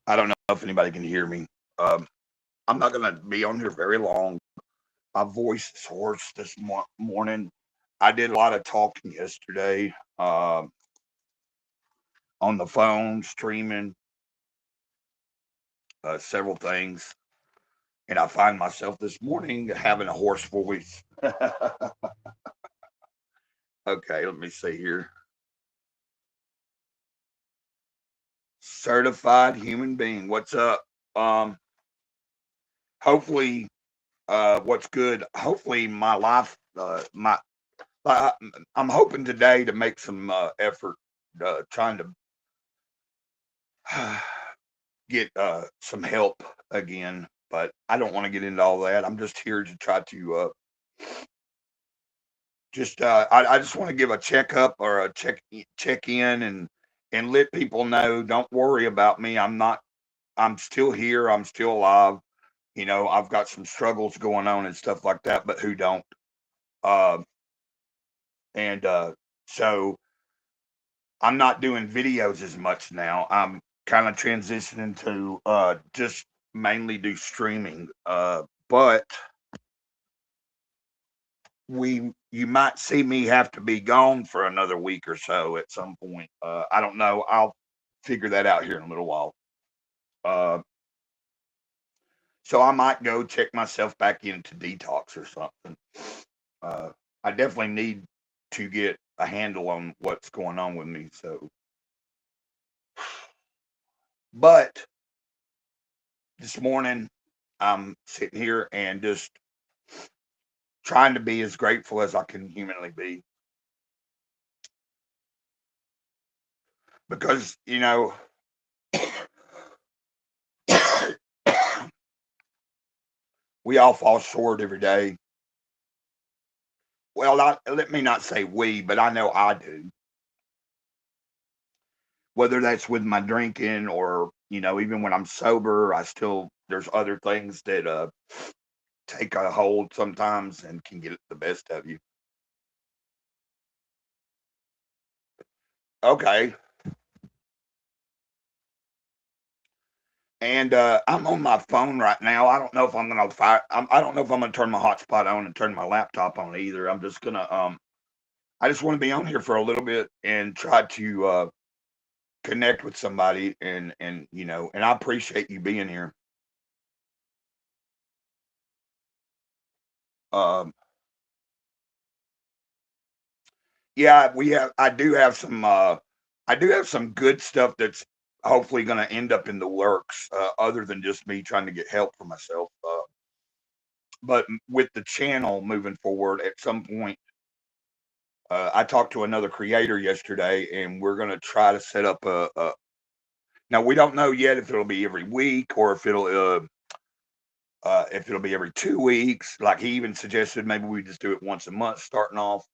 I don't know if anybody can hear me. I'm not going to be on here very long. My voice is hoarse this morning. I did a lot of talking yesterday on the phone, streaming several things. And I find myself this morning having a hoarse voice. Okay, let me see here. Certified human being. What's up? Um, hopefully, what's good? Hopefully, my life, I, I'm hoping today to make some effort, trying to get some help again. But I don't want to get into all that. I'm just here to try to I just want to give a checkup or a check in and let people know. Don't worry about me. I'm not. I'm still here. I'm still alive. I've got some struggles going on and stuff like that. But who don't? Uh, and so I'm not doing videos as much now. I'm kind of transitioning to just mainly do streaming. But you might see me have to be gone for another week or so at some point. I don't know. I'll figure that out here in a little while. Uh, so I might go check myself back into detox or something. Uh, I definitely need to get a handle on what's going on with me. But this morning I'm sitting here and just trying to be as grateful as I can humanly be because we all fall short every day. Well, let me not say we, but I know I do. Whether that's with my drinking or even when I'm sober, I still there's other things that take a hold sometimes and can get the best of you. Okay, and I'm on my phone right now. I don't know if I'm gonna fire. I don't know if I'm gonna turn my hotspot on and turn my laptop on either. I'm just gonna I just want to be on here for a little bit and try to connect with somebody and I appreciate you being here. Um, yeah, I do have some good stuff that's hopefully going to end up in the works other than just me trying to get help for myself. But with the channel moving forward at some point, I talked to another creator yesterday and we're going to try to set up a now we don't know yet if it'll be every week or if it'll be every 2 weeks. Like he even suggested maybe we just do it once a month starting off.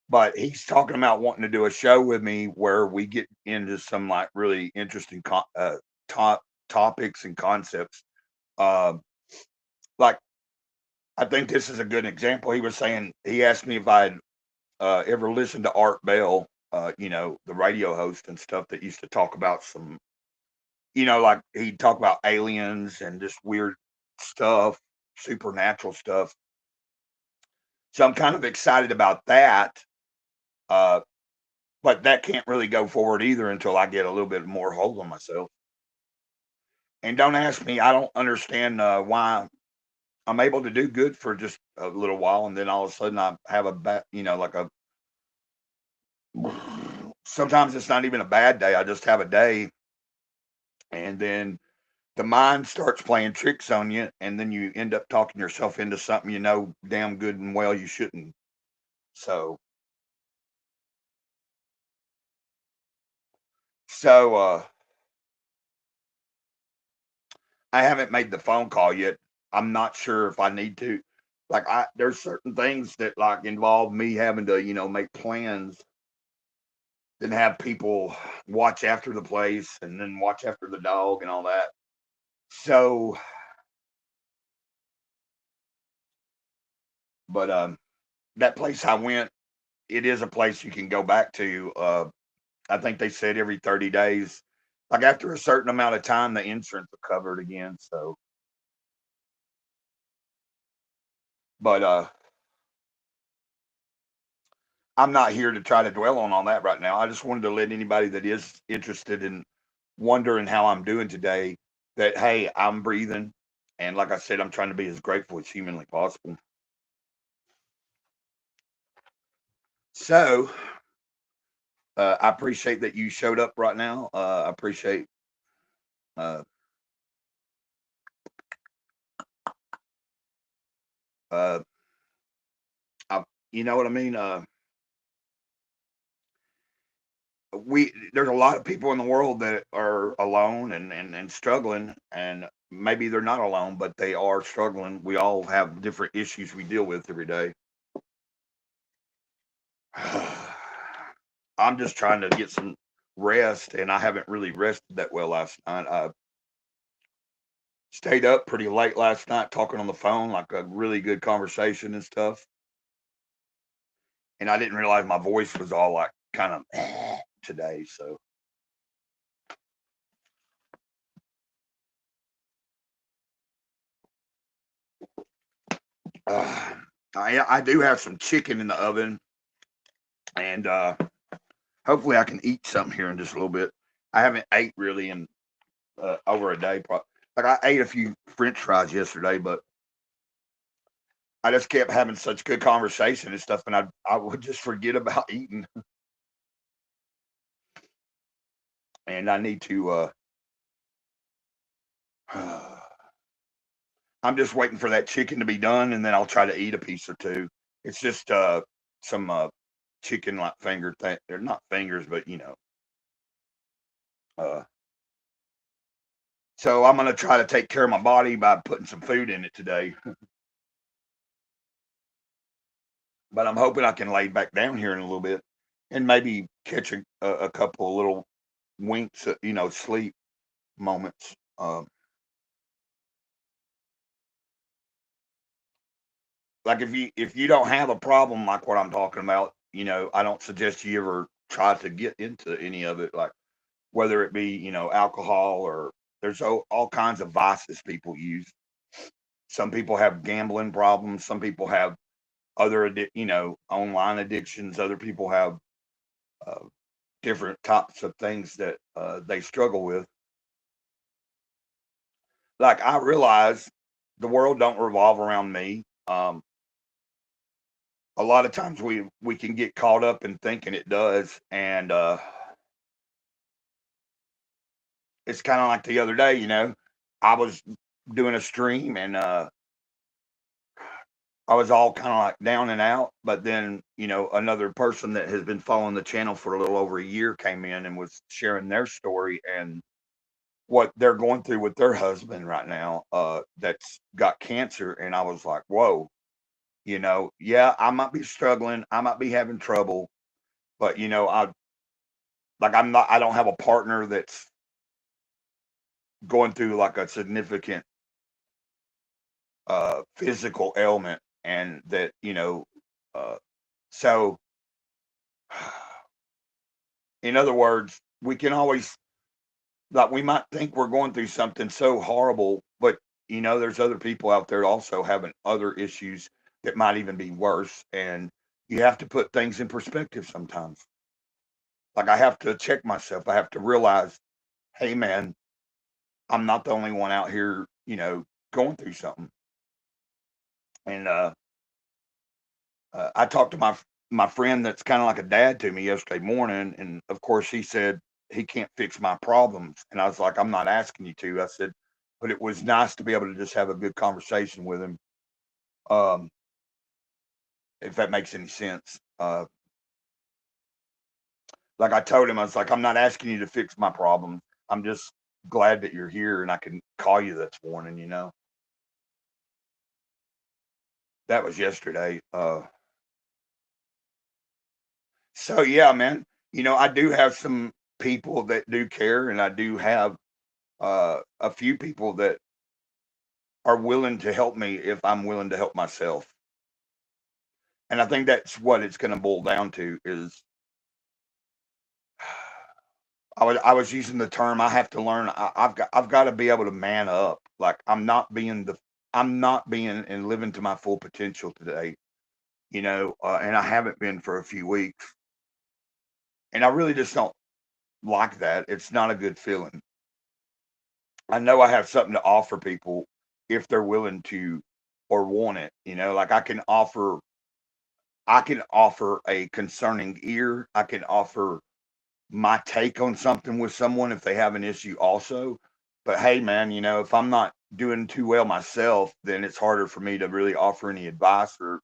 But he's talking about wanting to do a show with me where we get into some like really interesting top topics and concepts. Uh, like I think this is a good example. He was saying he asked me if I'd ever listened to Art Bell, the radio host and stuff that used to talk about some, like he'd talk about aliens and just weird stuff, supernatural stuff. So I'm kind of excited about that. Uh, but that can't really go forward either until I get a little bit more hold on myself. And don't ask me, I don't understand why I'm able to do good for just a little while, and then all of a sudden I have a bad, like a. Sometimes it's not even a bad day. I just have a day, and then the mind starts playing tricks on you, and then you end up talking yourself into something you know damn good and well you shouldn't. So, so I haven't made the phone call yet. I'm not sure if I need to. Like there's certain things that like involve me having to, make plans, then have people watch after the place and then watch after the dog and all that. So, but that place I went, it is a place you can go back to. I think they said every 30 days Like after a certain amount of time, the insurance will cover it again. So, but I'm not here to try to dwell on all that right now. I just wanted to let anybody that is interested in wondering how I'm doing today that hey, I'm breathing, and like I said, I'm trying to be as grateful as humanly possible. So, I appreciate that you showed up right now. I appreciate uh, uh, I, you know what I mean. We there's a lot of people in the world that are alone and struggling, and maybe they're not alone, but they are struggling. We all have different issues we deal with every day. I'm just trying to get some rest, and I haven't really rested that well last night. I stayed up pretty late last night talking on the phone, like a really good conversation and stuff. And I didn't realize my voice was all like kind of today. So uh, I do have some chicken in the oven, and hopefully I can eat something here in just a little bit. I haven't ate really in over a day. Like I ate a few French fries yesterday, but I just kept having such good conversation and stuff, and I would just forget about eating. And I need to. I'm just waiting for that chicken to be done, and then I'll try to eat a piece or two. It's just some chicken like finger thing. They're not fingers, but you know. Uh, so I'm gonna try to take care of my body by putting some food in it today. But I'm hoping I can lay back down here in a little bit and maybe catch a couple of little winks, sleep moments. Like if you don't have a problem like what I'm talking about, I don't suggest you ever try to get into any of it. Like whether it be alcohol or there's all kinds of vices people use. Some people have gambling problems. Some people have other online addictions. Other people have uh, different types of things that they struggle with. Like I realize the world don't revolve around me. A lot of times we can get caught up in thinking it does, and it's kind of like the other day. I was doing a stream, and I was all kind of like down and out, but then another person that has been following the channel for a little over a year came in and was sharing their story and what they're going through with their husband right now, that's got cancer. And I was like, whoa. Yeah, I might be struggling, I might be having trouble, but I don't have a partner that's going through like a significant physical ailment, and that uh so in other words, we can always, like, we might think we're going through something so horrible, but there's other people out there also having other issues that might even be worse, and you have to put things in perspective sometimes. Like I have to check myself. I have to realize, hey man, I'm not the only one out here, going through something. And I talked to my friend that's kind of like a dad to me yesterday morning, and of course he said he can't fix my problems, and I was like, I'm not asking you to. I said, but it was nice to be able to just have a good conversation with him, um, if that makes any sense. Like I told him, I was like, I'm not asking you to fix my problems. I'm just glad that you're here and I can call you this morning. That was yesterday. So yeah, man. I do have some people that do care, and I do have a few people that are willing to help me if I'm willing to help myself. And I think that's what it's going to boil down to is I was using the term I have to learn. I've got to be able to man up. Like I'm not being and living to my full potential today. And I haven't been for a few weeks, and I really just don't like that. It's not a good feeling. I know I have something to offer people if they're willing to or want it. Like I can offer a concerning ear. I can offer my take on something with someone if they have an issue also. But hey, man, if I'm not doing too well myself, then it's harder for me to really offer any advice or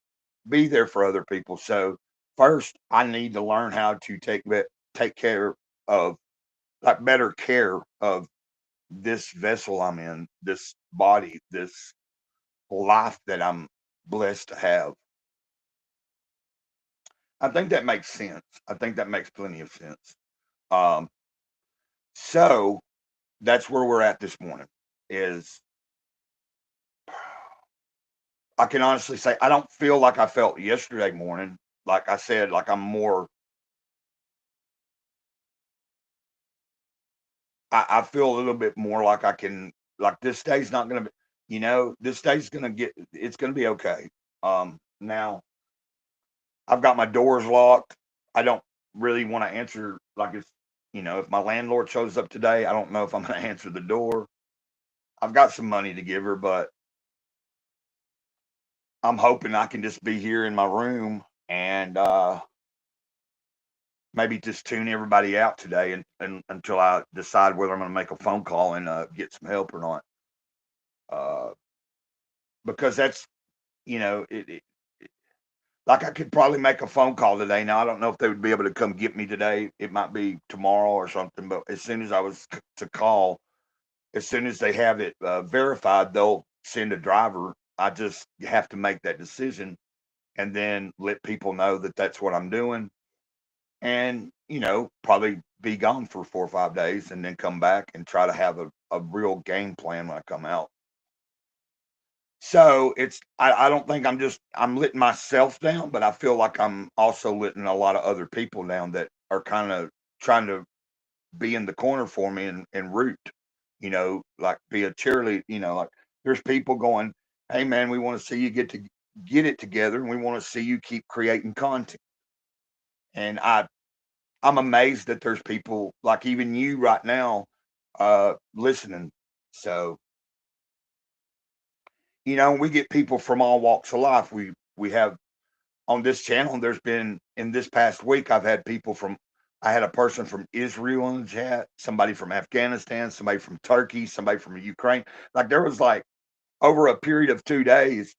be there for other people. So first, I need to learn how to take care of like better care of this vessel I'm in, this body, this life that I'm blessed to have. I think that makes sense. I think that makes plenty of sense. Um, so that's where we're at this morning. Is I can honestly say I don't feel like I felt yesterday morning. Like I said, like I feel a little bit more like I can, like this day's not gonna be, this day's it's gonna be okay. Now I've got my doors locked. I don't really want to answer like if my landlord shows up today, I don't know if I'm gonna answer the door. I've got some money to give her, but I'm hoping I can just be here in my room and maybe just tune everybody out today and until I decide whether I'm going to make a phone call and get some help or not. Uh, because that's like I could probably make a phone call today. Now I don't know if they would be able to come get me today. It might be tomorrow or something. But as soon as I was to call, as soon as they have it verified, they'll send a driver. I just have to make that decision and then let people know that that's what I'm doing, and probably be gone for 4 or 5 days and then come back and try to have a real game plan when I come out. So I don't think I'm letting myself down, but I feel like I'm also letting a lot of other people down that are kind of trying to be in the corner for me and root, like be a cheerleader, like there's people going, hey man, we want to see you get it together and we want to see you keep creating content. And I'm amazed that there's people like even you right now listening. So, we get people from all walks of life. We have on this channel, there's been in this past week, I had a person from Israel in the chat, somebody from Afghanistan, somebody from Turkey, somebody from Ukraine. Like there was like over a period of 2 days,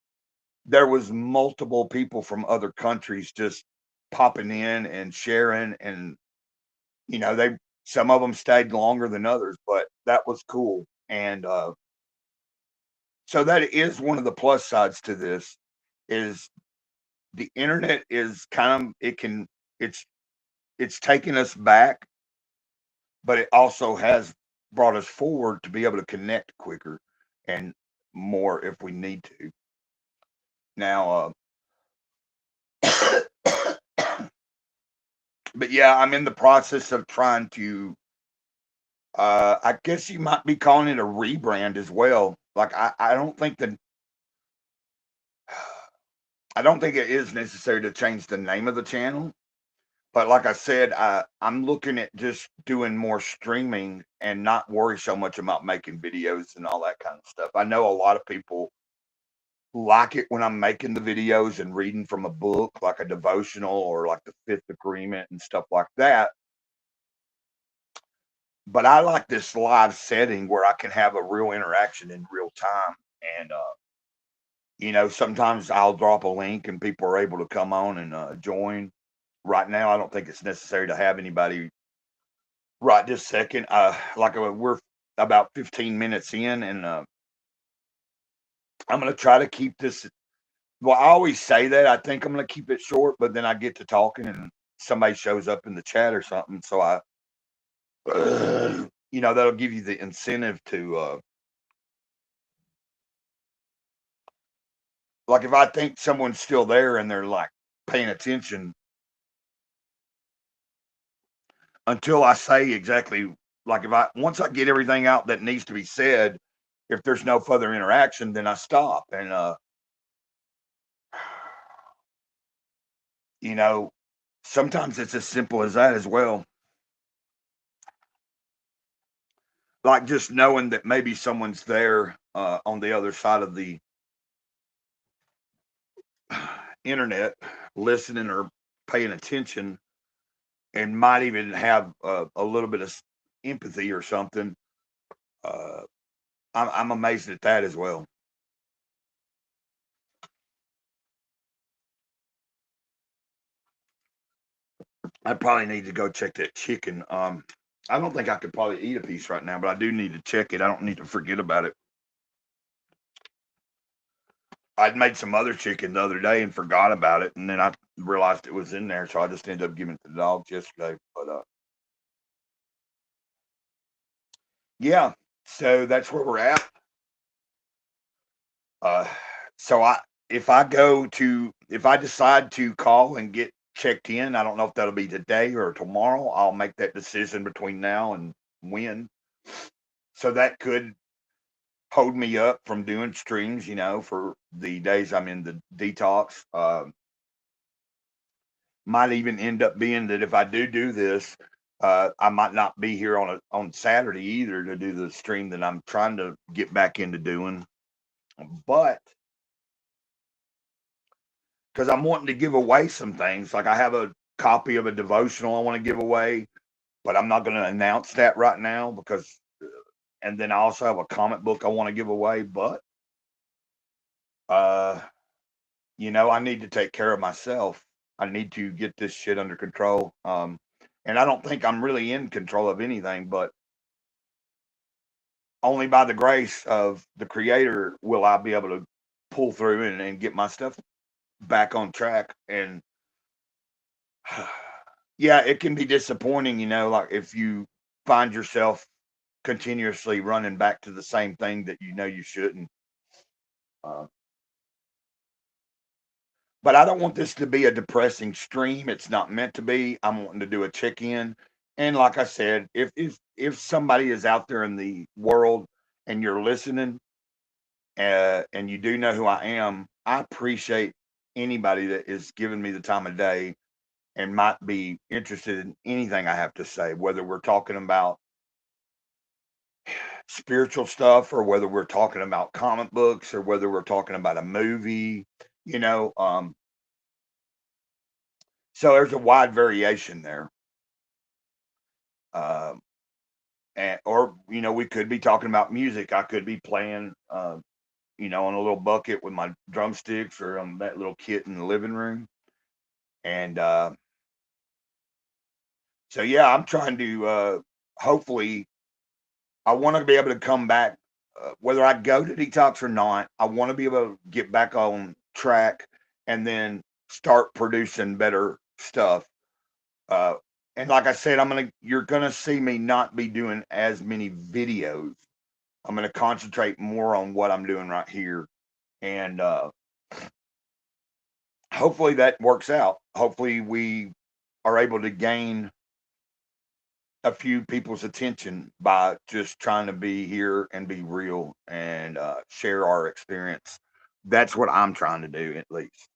there was multiple people from other countries just popping in and sharing, and they some of them stayed longer than others, but that was cool. And so that is one of the plus sides to this is the internet is kind of it's it's taken us back, but it also has brought us forward to be able to connect quicker and more if we need to. Now, but yeah, I'm in the process of trying to. I guess you might be calling it a rebrand as well. Like I don't think it is necessary to change the name of the channel. But like I said, I'm looking at just doing more streaming and not worry so much about making videos and all that kind of stuff. I know a lot of people like it when I'm making the videos and reading from a book, like a devotional or like the Fifth Agreement and stuff like that. But I like this live setting where I can have a real interaction in real time. And, sometimes I'll drop a link and people are able to come on and join. Right now, I don't think it's necessary to have anybody right this second. We're about 15 minutes in, and I'm going to try to keep this. Well, I always say that. I think I'm going to keep it short, but then I get to talking and somebody shows up in the chat or something. So that'll give you the incentive to, like, if I think someone's still there and they're like paying attention, until I say exactly, like, if I once I get everything out that needs to be said, if there's no further interaction, then I stop. And you know, sometimes it's as simple as that as well. Like just knowing that maybe someone's there on the other side of the internet, listening or paying attention, and might even have a little bit of empathy or something. Uh, I'm amazed at that as well. I probably need to go check that chicken. I don't think I could probably eat a piece right now, but I do need to check it. I don't need to forget about it. I'd made some other chicken the other day and forgot about it, and then I realized it was in there, so I just ended up giving it to the dogs yesterday. But yeah, so that's where we're at. Uh, so if I decide to call and get checked in, I don't know if that'll be today or tomorrow. I'll make that decision between now and when. So that could hold me up from doing streams, for the days I'm in the detox. Might even end up being that if I do this, I might not be here on Saturday either to do the stream that I'm trying to get back into doing. But because I'm wanting to give away some things, like I have a copy of a devotional I want to give away, but I'm not going to announce that right now because, and then I also have a comic book I want to give away, but uh, I need to take care of myself. I need to get this shit under control. And I don't think I'm really in control of anything, but only by the grace of the creator will I be able to pull through and get my stuff back on track. And yeah, it can be disappointing, like if you find yourself continuously running back to the same thing that you shouldn't. Uh, but I don't want this to be a depressing stream. It's not meant to be. I'm wanting to do a check in. And like I said, if somebody is out there in the world and you're listening, and you do know who I am, I appreciate anybody that is giving me the time of day and might be interested in anything I have to say, whether we're talking about spiritual stuff or whether we're talking about comic books or whether we're talking about a movie, you know. So there's a wide variation there. Um, or we could be talking about music. I could be playing, on a little bucket with my drumsticks or on that little kit in the living room. And so yeah, I'm trying to hopefully I want to be able to come back whether I go to detox or not. I want to be able to get back on track and then start producing better stuff. Uh, and like I said, you're gonna see me not be doing as many videos. I'm gonna concentrate more on what I'm doing right here, and hopefully that works out. Hopefully we are able to gain a few people's attention by just trying to be here and be real and share our experience. That's what I'm trying to do, at least.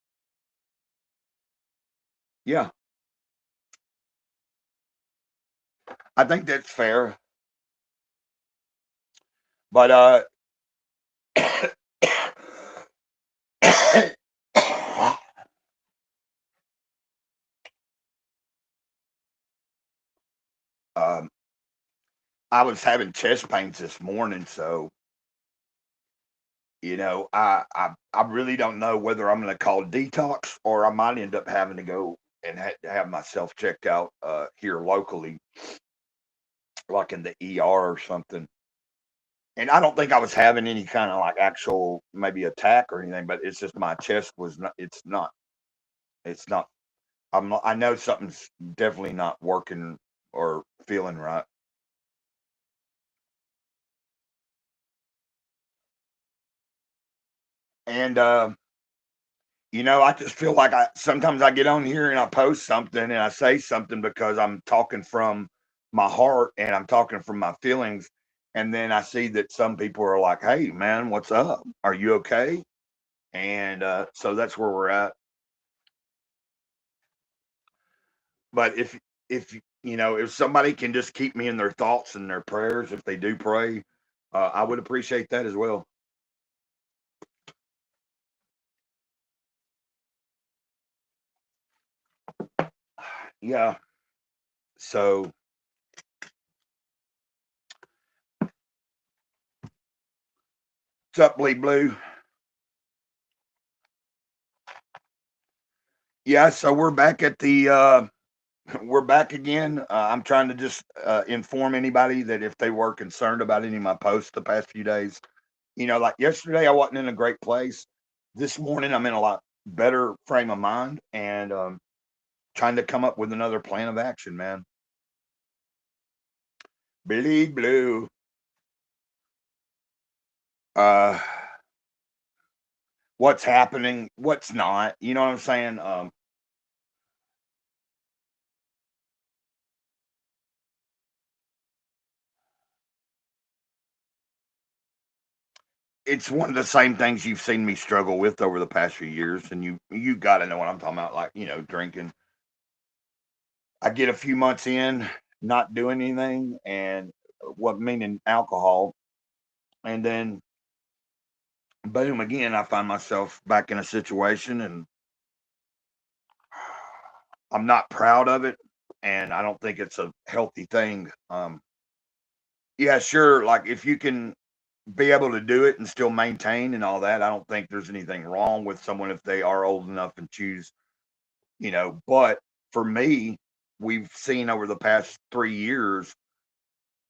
Yeah, I think that's fair. But um, I was having chest pains this morning, so I really don't know whether I'm going to call detox or I might end up having to go and have myself checked out here locally, like in the ER or something. And I don't think I was having any kind of like actual maybe attack or anything, but it's just my chest was not. It's not. I'm not. I know something's definitely not working or feeling right. And I just feel like I sometimes I get on here and I post something and I say something because I'm talking from my heart and I'm talking from my feelings. And then I see that some people are like, "Hey, man, what's up? Are you okay?" And so that's where we're at. But if if somebody can just keep me in their thoughts and their prayers, if they do pray, I would appreciate that as well. Yeah. So what's up, Bleed Blue? Yeah. So we're back at the. We're back again. I'm trying to just inform anybody that if they were concerned about any of my posts the past few days, like yesterday, I wasn't in a great place. This morning, I'm in a lot better frame of mind and trying to come up with another plan of action, man. Bleed Blue. Uh, what's happening? What's not? You know what I'm saying? It's one of the same things you've seen me struggle with over the past few years, and you got to know what I'm talking about. Like drinking. I get a few months in not doing anything, and what meaning alcohol, and then boom again. I find myself back in a situation, and I'm not proud of it, and I don't think it's a healthy thing. Yeah, sure. Like if you can be able to do it and still maintain and all that, I don't think there's anything wrong with someone if they are old enough and choose, But for me, we've seen over the past 3 years,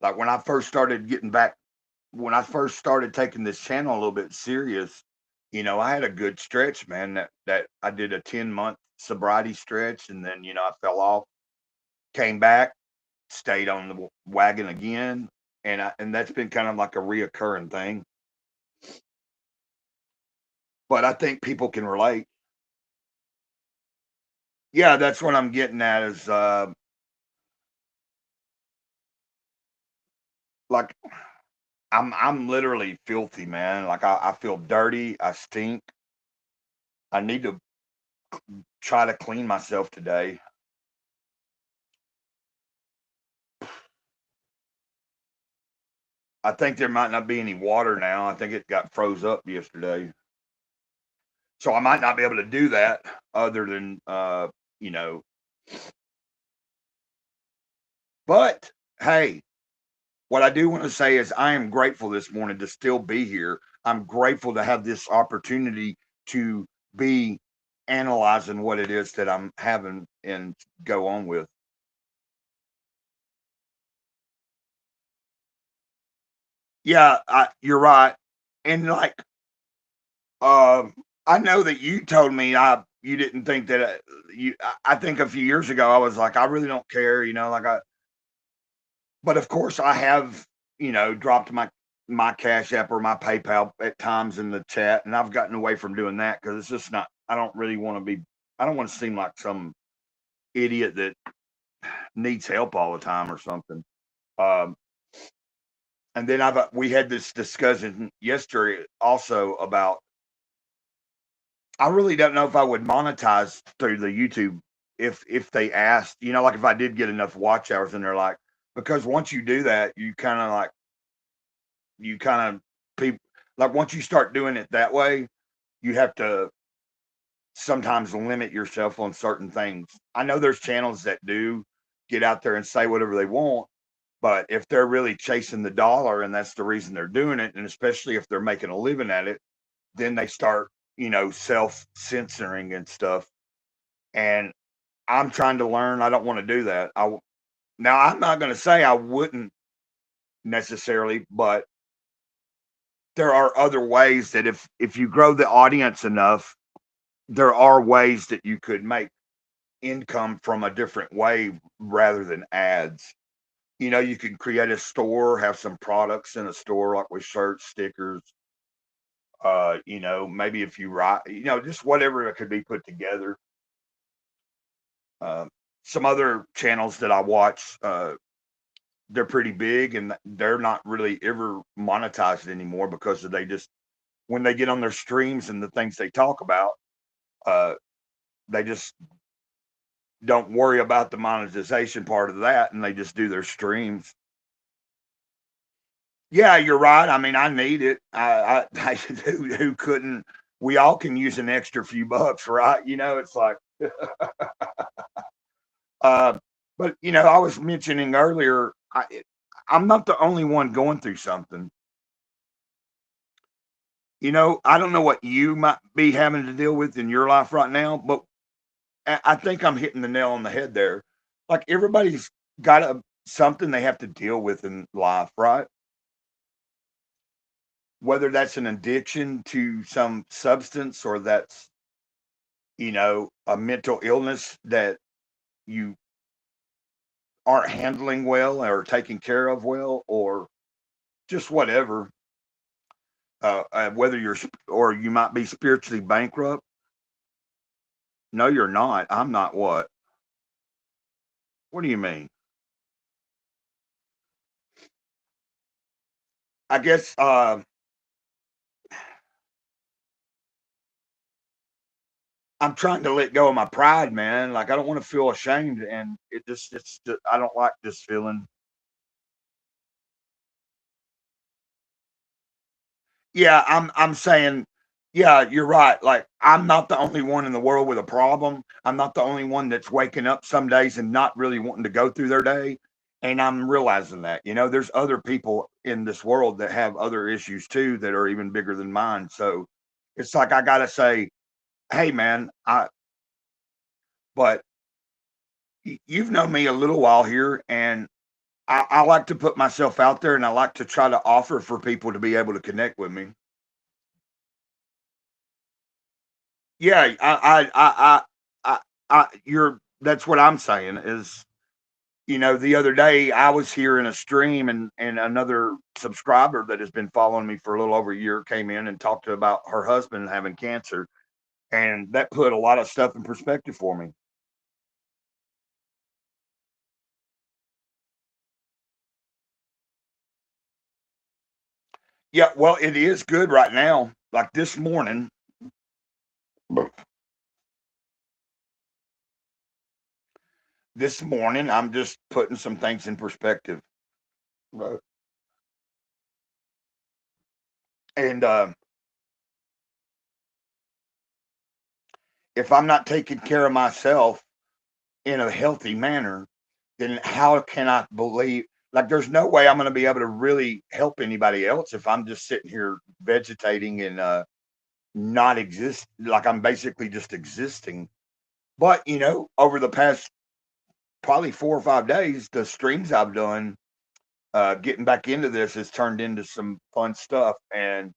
like when I first started taking this channel a little bit serious, I had a good stretch, man. That I did a 10-month sobriety stretch, and then I fell off, came back, stayed on the wagon again, and that's been kind of like a reoccurring thing. But I think people can relate. Yeah, that's what I'm getting at is like I'm literally filthy, man. Like I feel dirty, I stink. I need to try to clean myself today. I think there might not be any water now. I think it got froze up yesterday. So I might not be able to do that other than you know, but hey, what I do want to say is I am grateful this morning to still be here. I'm grateful to have this opportunity to be analyzing what it is that I'm having and go on with. Yeah, you're right. And like, I know that you told me you didn't think that I think a few years ago I was like I really don't care, like but of course I have dropped my Cash App or my PayPal at times in the chat, and I've gotten away from doing that because it's just not. I don't really want to be. I don't want to seem like some idiot that needs help all the time or something. Um, and then we had this discussion yesterday also about I really don't know if I would monetize through the YouTube if they asked, like if I did get enough watch hours and they're like, because once you do that, you kind of people like once you start doing it that way, you have to sometimes limit yourself on certain things. I know there's channels that do get out there and say whatever they want, but if they're really chasing the dollar and that's the reason they're doing it, and especially if they're making a living at it, then they start, self censoring and stuff. And I'm trying to learn. I don't want to do that. Now I'm not going to say I wouldn't necessarily, but there are other ways that if you grow the audience enough, there are ways that you could make income from a different way rather than ads. You can create a store, have some products in a store like with shirts, stickers, maybe if you write, just whatever it could be put together. Uh, some other channels that I watch, they're pretty big and they're not really ever monetized anymore because they just when they get on their streams and the things they talk about, uh, they just don't worry about the monetization part of that, and they just do their streams. Yeah, you're right. I mean, I need it. Who couldn't? We all can use an extra few bucks, right? It's like, uh, but I was mentioning earlier, I'm not the only one going through something. I don't know what you might be having to deal with in your life right now, but I think I'm hitting the nail on the head there. Like everybody's got something they have to deal with in life, right? Whether that's an addiction to some substance or that's, a mental illness that you aren't handling well or taking care of well or just whatever. Whether or you might be spiritually bankrupt. No, you're not. I'm not what? What do you mean? I guess I'm trying to let go of my pride, man. Like I don't want to feel ashamed, and I don't like this feeling. Yeah, I'm saying, yeah, you're right. Like I'm not the only one in the world with a problem. I'm not the only one that's waking up some days and not really wanting to go through their day. And I'm realizing that, there's other people in this world that have other issues too that are even bigger than mine. So it's like I gotta say, hey man, but you've known me a little while here, and I like to put myself out there, and I like to try to offer for people to be able to connect with me. Yeah, you're. That's what I'm saying. Is the other day I was here in a stream, and another subscriber that has been following me for a little over a year came in and talked about her husband having cancer, and that put a lot of stuff in perspective for me. Yeah, well, it is good right now. Like this morning, I'm just putting some things in perspective. Right. And if I'm not taking care of myself in a healthy manner, then how can I believe? Like, there's no way I'm going to be able to really help anybody else if I'm just sitting here vegetating and not exist. Like, I'm basically just existing. But, over the past probably 4 or 5 days, the streams I've done, getting back into this has turned into some fun stuff. And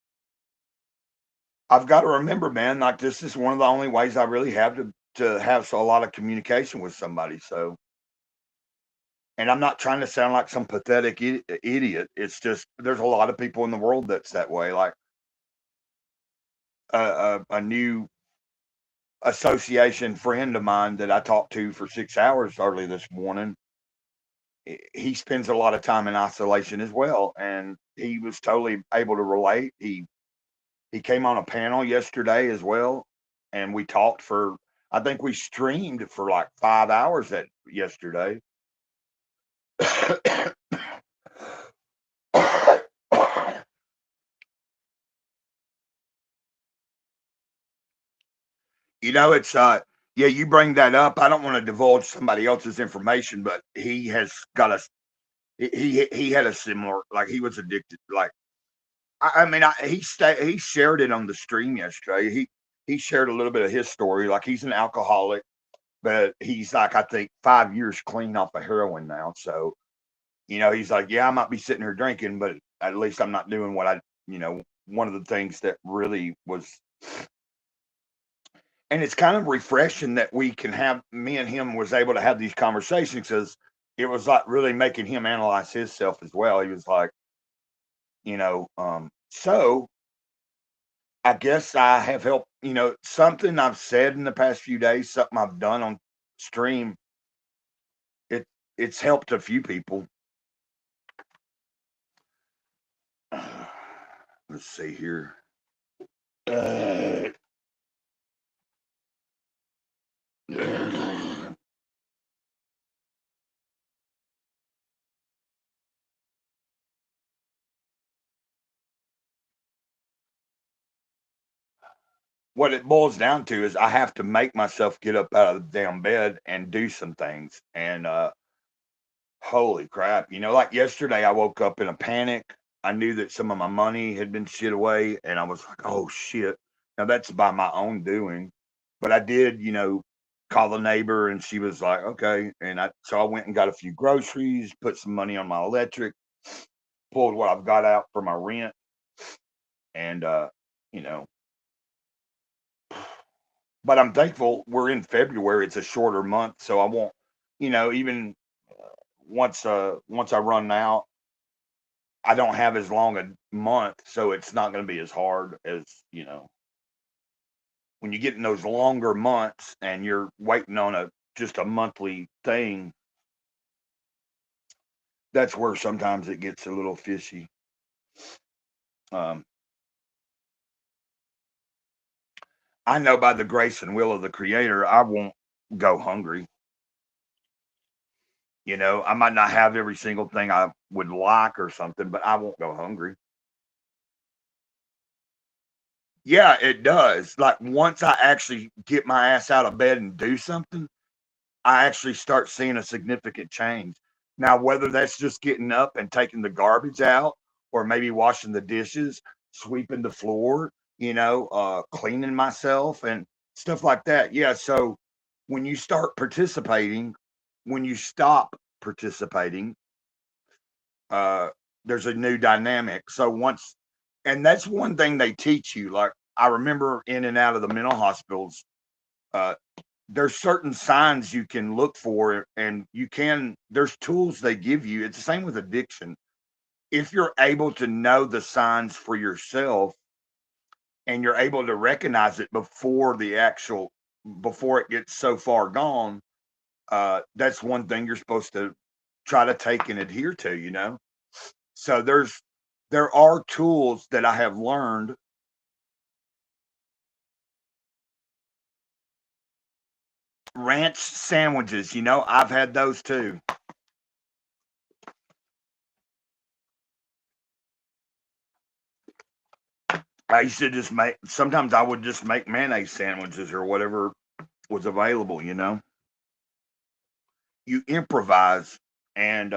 I've got to remember, man, like this is one of the only ways I really have to have a lot of communication with somebody. So, and I'm not trying to sound like some pathetic idiot. It's just there's a lot of people in the world that's that way. Like a new association friend of mine that I talked to for 6 hours early this morning. He spends a lot of time in isolation as well, and he was totally able to relate. He came on a panel yesterday as well, and we talked for. I think we streamed for like 5 hours that yesterday. It's yeah, you bring that up. I don't want to divulge somebody else's information, but he has got a he had a similar, like he was addicted. Like I mean, he shared it on the stream yesterday. He shared a little bit of his story. Like he's an alcoholic, but he's like I think 5 years clean off of heroin now. So he's like, yeah, I might be sitting here drinking, but at least I'm not doing what one of the things that really was, and it's kind of refreshing that we can have, me and him was able to have these conversations because it was like really making him analyze himself as well. He was like, so I guess I have helped, something I've said in the past few days, something I've done on stream, it it's helped a few people. Let's see here. Uh, what it boils down to is I have to make myself get up out of the damn bed and do some things. And holy crap, like yesterday, I woke up in a panic. I knew that some of my money had been shit away, and I was like, oh shit. Now that's by my own doing. But I did, call the neighbor, and she was like, okay. And so I went and got a few groceries, put some money on my electric, pulled what I've got out for my rent, and you know, but I'm thankful we're in February. It's a shorter month, so I won't, even once I run out, I don't have as long a month, so it's not going to be as hard as when you get in those longer months and you're waiting on just a monthly thing. That's where sometimes it gets a little fishy. Um, I know by the grace and will of the Creator, I won't go hungry. I might not have every single thing I would like or something, but I won't go hungry. Yeah, it does. Like once I actually get my ass out of bed and do something, I actually start seeing a significant change. Now, whether that's just getting up and taking the garbage out, or maybe washing the dishes, sweeping the floor, cleaning myself and stuff like that. Yeah. So when you start participating, when you stop participating, uh, there's a new dynamic. So and that's one thing they teach you. Like I remember in and out of the mental hospitals, uh, there's certain signs you can look for, and there's tools they give you. It's the same with addiction. If you're able to know the signs for yourself and you're able to recognize it before it gets so far gone, that's one thing you're supposed to try to take and adhere to. So there are tools that I have learned. Ranch sandwiches, I've had those too. I used to just sometimes I would just make mayonnaise sandwiches or whatever was available. You improvise and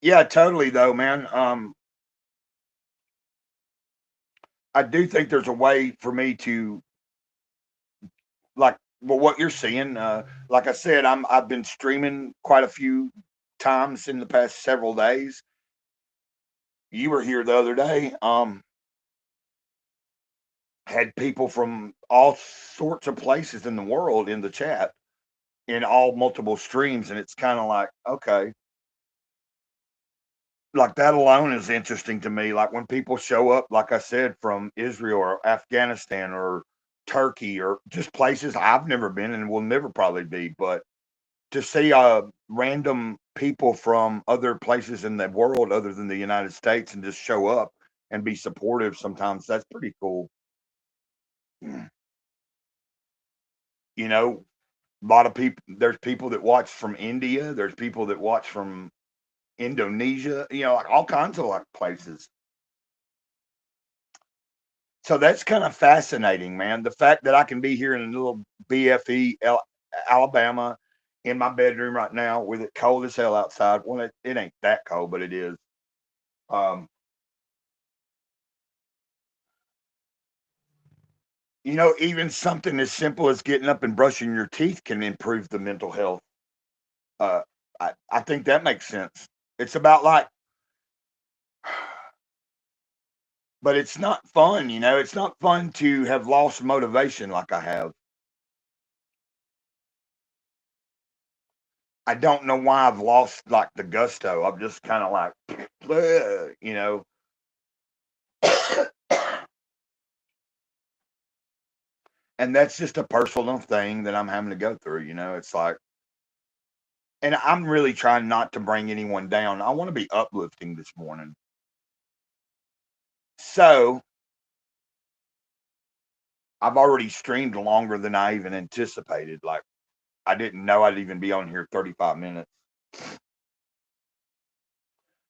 yeah, totally though, man. I do think there's a way for me to like well what you're seeing. Like I said, I've been streaming quite a few times in the past several days. You were here the other day. Had people from all sorts of places in the world in the chat in all multiple streams, and it's kind of like, okay, like that alone is interesting to me. Like when people show up, like I said, from Israel or Afghanistan or Turkey or just places I've never been and will never probably be, but to see random people from other places in the world other than the United States and just show up and be supportive sometimes, that's pretty cool. You know, a lot of people, there's people that watch from India, there's people that watch from Indonesia, like all kinds of like places. So that's kind of fascinating, man. The fact that I can be here in a little BFE, Alabama, in my bedroom right now with it cold as hell outside. Well, it ain't that cold, but it is. Um, even something as simple as getting up and brushing your teeth can improve the mental health. Uh, I think that makes sense. It's about like, but it's not fun. It's not fun to have lost motivation like I have. I don't know why I've lost like the gusto. I'm just kind of like, bleh, And that's just a personal thing that I'm having to go through. It's like, and I'm really trying not to bring anyone down. I want to be uplifting this morning. So I've already streamed longer than I even anticipated. Like, I didn't know I'd even be on here 35 minutes.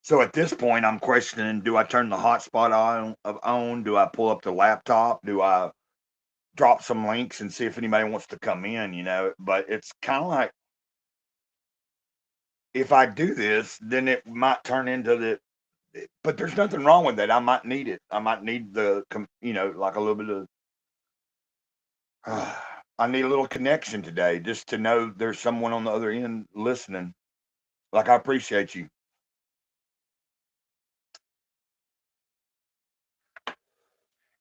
So at this point, I'm questioning: do I turn the hotspot on? Do I pull up the laptop? Do I drop some links and see if anybody wants to come in? But it's kind of like, if I do this, then it might turn into but there's nothing wrong with that. I might need it. I might need like a little bit of, I need a little connection today just to know there's someone on the other end listening. Like, I appreciate you.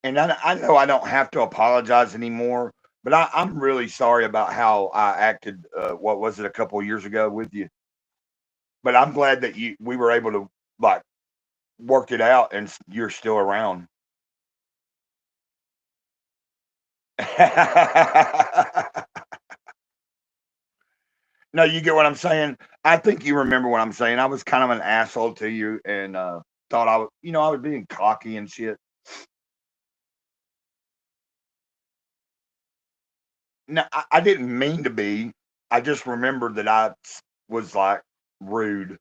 And I know I don't have to apologize anymore, but I'm really sorry about how I acted. What was it, a couple of years ago with you? But I'm glad that we were able to, like, work it out, and you're still around. No, you get what I'm saying. I think you remember what I'm saying. I was kind of an asshole to you, and thought I was being cocky and shit. No, I didn't mean to be. I just remembered that I was like rude.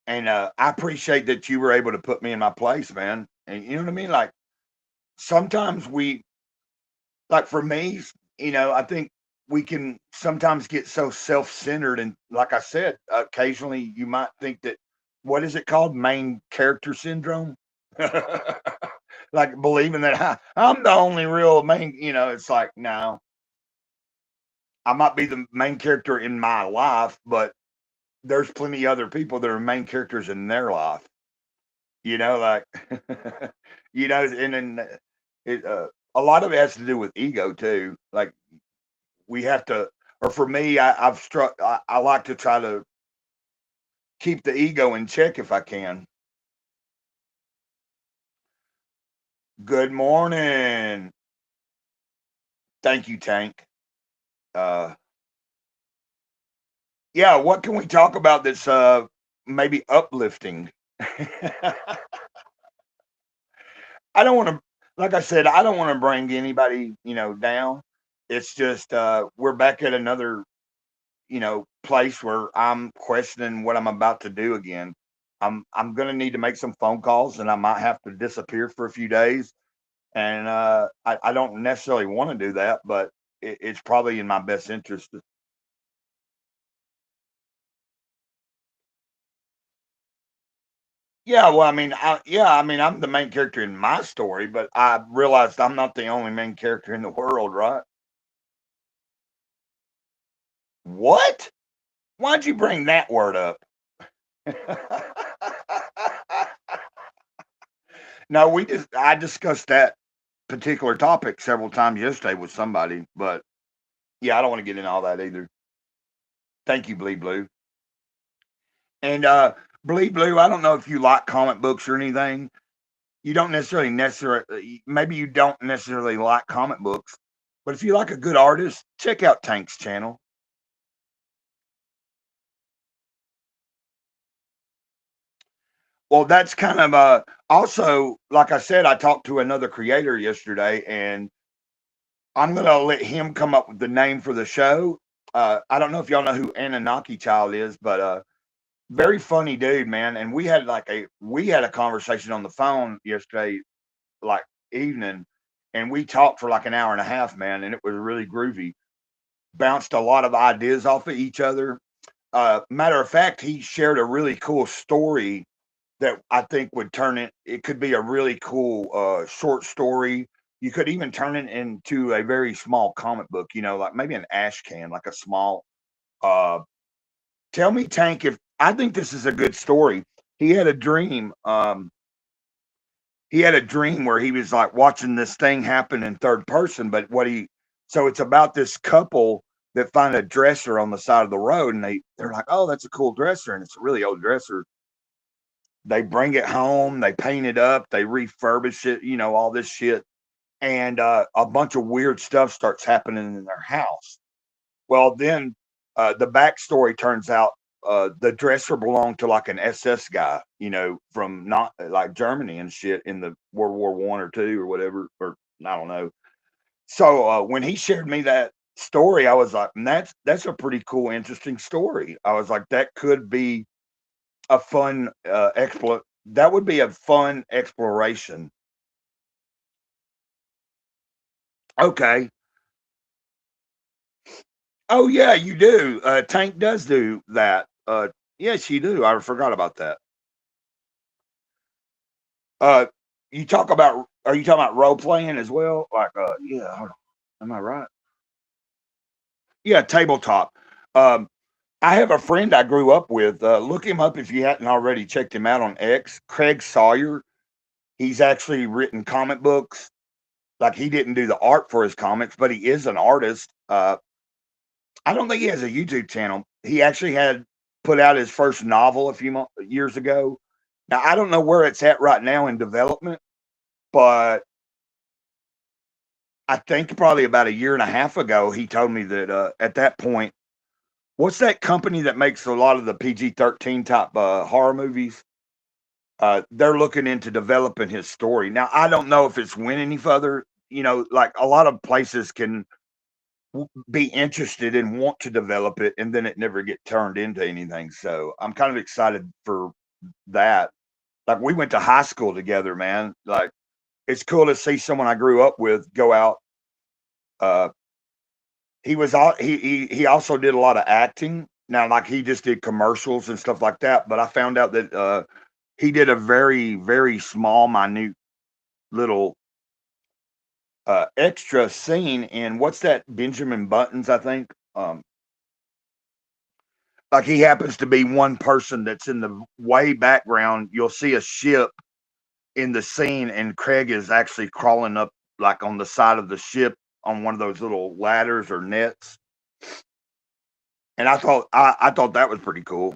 And I appreciate that you were able to put me in my place, man. And you know what I mean? Like, sometimes like, for me, I think we can sometimes get so self centered. And like I said, occasionally you might think that, what is it called? Main character syndrome? Like, believing that I'm the only real main, it's like, no, I might be the main character in my life, but there's plenty other people that are main characters in their life. Like, and then it a lot of it has to do with ego too. Like, we have to, or for me, I've struck. I like to try to keep the ego in check if I can. Good morning. Thank you, Tank. Uh, yeah, what can we talk about that's maybe uplifting? I don't want to, like I said, I don't want to bring anybody, down. It's just we're back at another, place where I'm questioning what I'm about to do again. I'm gonna need to make some phone calls, and I might have to disappear for a few days. And I don't necessarily want to do that, but it's probably in my best interest. Yeah, well, I mean, I'm the main character in my story, but I realized I'm not the only main character in the world, right? What? Why'd you bring that word up? No, I discussed that particular topic several times yesterday with somebody, but yeah, I don't want to get into all that either. Thank you, Bleed Blue. And Bleed Blue, I don't know if you like comic books or anything. You don't necessarily, maybe you don't necessarily like comic books, but if you like a good artist, check out Tank's channel. Well, that's kind of also, like I said, I talked to another creator yesterday, and I'm gonna let him come up with the name for the show. I don't know if y'all know who Anunnaki Child is, but very funny dude, man. And we had a conversation on the phone yesterday, like, evening, and we talked for like an hour and a half, man, and it was really groovy. Bounced a lot of ideas off of each other. Matter of fact, he shared a really cool story that I think would turn it. It could be a really cool short story. You could even turn it into a very small comic book. Like maybe an ash can, like a small. Uh, Tell me, Tank, if I think this is a good story. He had a dream. He had a dream where he was like watching this thing happen in third person, but so it's about this couple that find a dresser on the side of the road, and they're like, oh, that's a cool dresser, and it's a really old dresser. They bring it home, they paint it up, they refurbish it, all this shit. and a bunch of weird stuff starts happening in their house. Well, then the backstory turns out the dresser belonged to like an SS guy, from not like Germany and shit in the World War I or two or whatever, or I don't know. So when he shared me that story, I was like, that's a pretty cool, interesting story. I was like, that could be a fun That would be a fun exploration. Okay. Oh yeah, you do. Tank does do that. Yes, you do. I forgot about that. Uh, you talk about Are you talking about role playing as well? Like, yeah, hold on. Am I right? Yeah, tabletop. Um, I have a friend I grew up with. Look him up if you hadn't already checked him out on X. Craig Sawyer. He's actually written comic books. Like he didn't do the art for his comics, but he is an artist. I don't think he has a YouTube channel. He actually had put out his first novel a few years ago. Now I don't know where it's at right now in development, but I think probably about a year and a half ago he told me that at that point, what's that company that makes a lot of the PG-13 type horror movies? They're looking into developing his story. Now I don't know if it's went any further. Like a lot of places can be interested and want to develop it, and then it never get turned into anything. So I'm kind of excited for that. Like we went to high school together, man. Like it's cool to see someone I grew up with go out. Uh, he also did a lot of acting. Now, like he just did commercials and stuff like that. But I found out that he did a very very small, minute little extra scene in what's that Benjamin Buttons, I think. Like he happens to be one person that's in the way background. You'll see a ship in the scene, and Craig is actually crawling up like on the side of the ship on one of those little ladders or nets. And I thought that was pretty cool.